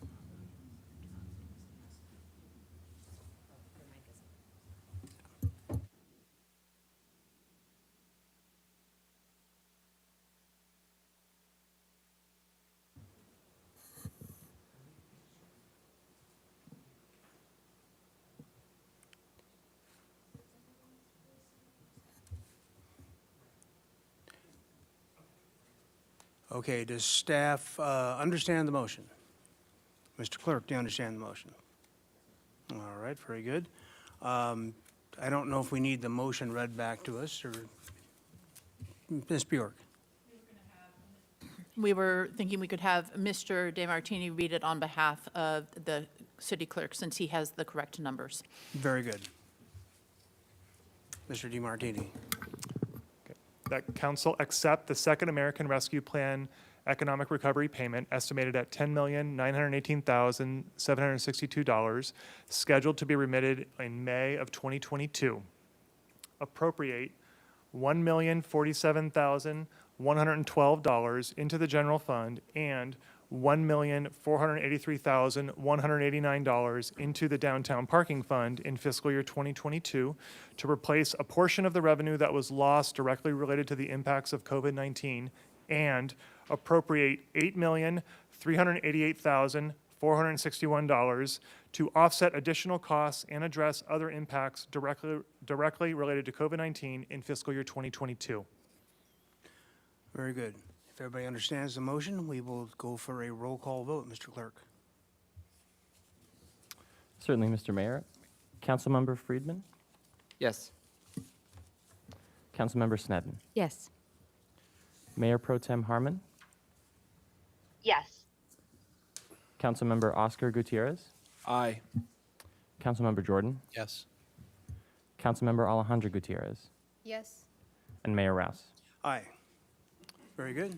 Okay, does staff understand the motion? Mr. Clerk, do you understand the motion? All right, very good. I don't know if we need the motion read back to us, or Ms. Bjork? We were thinking we could have Mr. DeMartini read it on behalf of the city clerk, since he has the correct numbers. Very good. Mr. DiMartini. That council accept the Second American Rescue Plan economic recovery payment estimated at $10,918,762, scheduled to be remitted in May of 2022. Appropriate $1,047,112 into the general fund and $1,483,189 into the downtown parking fund in fiscal year 2022 to replace a portion of the revenue that was lost directly related to the impacts of COVID-19, and appropriate $8,388,461 to offset additional costs and address other impacts directly related to COVID-19 in fiscal year 2022. Very good. If everybody understands the motion, we will go for a roll call vote. Mr. Clerk. Certainly, Mr. Mayor. Councilmember Friedman? Yes. Councilmember Sneddon? Yes. Mayor Pro Tem Harmon? Yes. Councilmember Oscar Gutierrez? Aye. Councilmember Jordan? Yes. Councilmember Alejandro Gutierrez? Yes. And Mayor Rouse? Aye. Very good.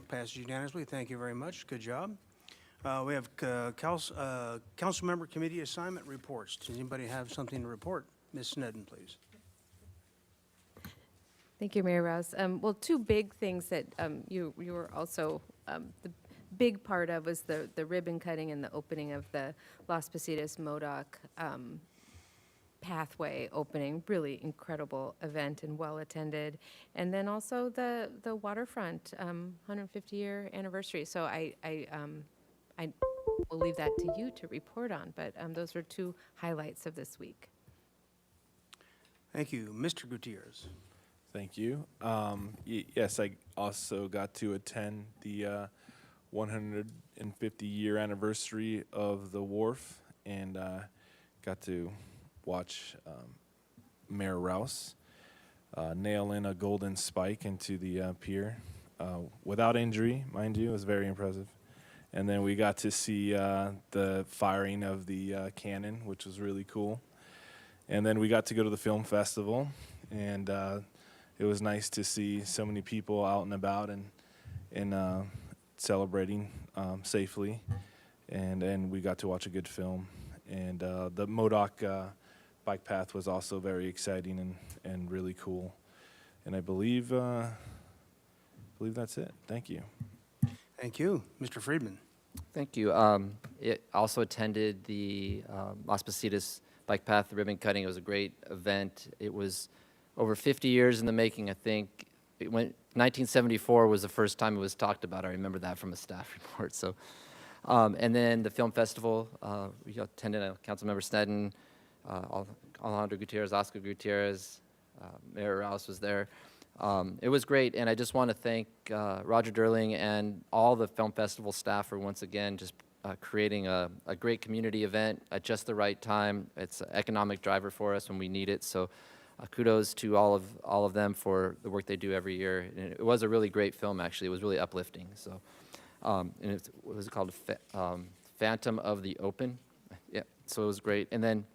Passes unanimously. Thank you very much. Good job. We have council member committee assignment reports. Does anybody have something to report? Ms. Sneddon, please. Thank you, Mayor Rouse. Well, two big things that you were also, the big part of was the ribbon cutting and the opening of the Las Positas MODOC pathway opening. Really incredible event and well attended. And then also the waterfront 150-year anniversary. So I will leave that to you to report on, but those are two highlights of this week. Thank you. Mr. Gutierrez. Thank you. Yes, I also got to attend the 150-year anniversary of the wharf, and got to watch Mayor Rouse nail in a golden spike into the pier without injury, mind you. It was very impressive. And then we got to see the firing of the cannon, which was really cool. And then we got to go to the film festival, and it was nice to see so many people out and about and celebrating safely. And we got to watch a good film. And the MODOC bike path was also very exciting and really cool. And I believe that's it. Thank you. Thank you. Mr. Friedman. Thank you. It also attended the Las Positas bike path ribbon cutting. It was a great event. It was over 50 years in the making, I think. 1974 was the first time it was talked about. I remember that from a staff report. So, and then the film festival, we attended. Councilmember Sneddon, Alejandro Gutierrez, Oscar Gutierrez, Mayor Rouse was there. It was great, and I just want to thank Roger Durling and all the film festival staff for once again just creating a great community event at just the right time. It's an economic driver for us when we need it. So kudos to all of them for the work they do every year. And it was a really great film, actually. It was really uplifting. So, and it was called Phantom of the Open. Yeah, so it was great. And then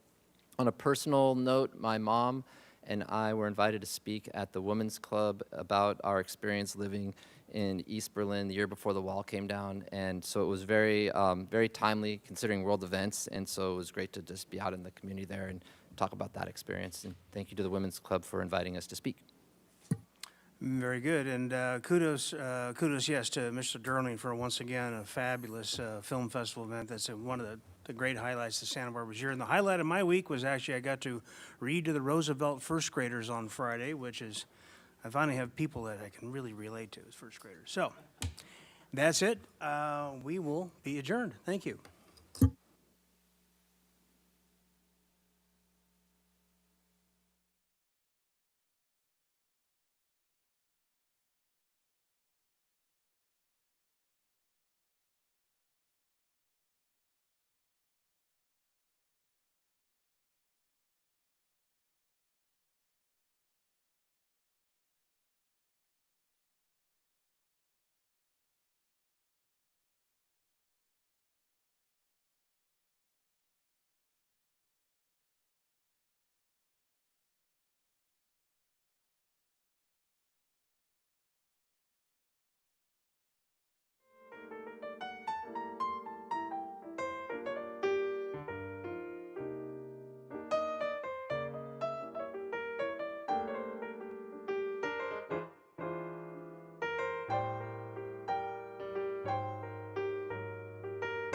on a personal note, my mom and I were invited to speak at the Women's Club about our experience living in East Berlin the year before the wall came down. And so it was very, very timely considering world events. And so it was great to just be out in the community there and talk about that experience. And thank you to the Women's Club for inviting us to speak. Very good. And kudos, yes, to Mr. Durling for once again a fabulous film festival event. That's one of the great highlights of Santa Barbara's year. And the highlight of my week was actually I got to read to the Roosevelt first graders on Friday, which is, I finally have people that I can really relate to as first graders. So that's it. We will be adjourned. Thank you.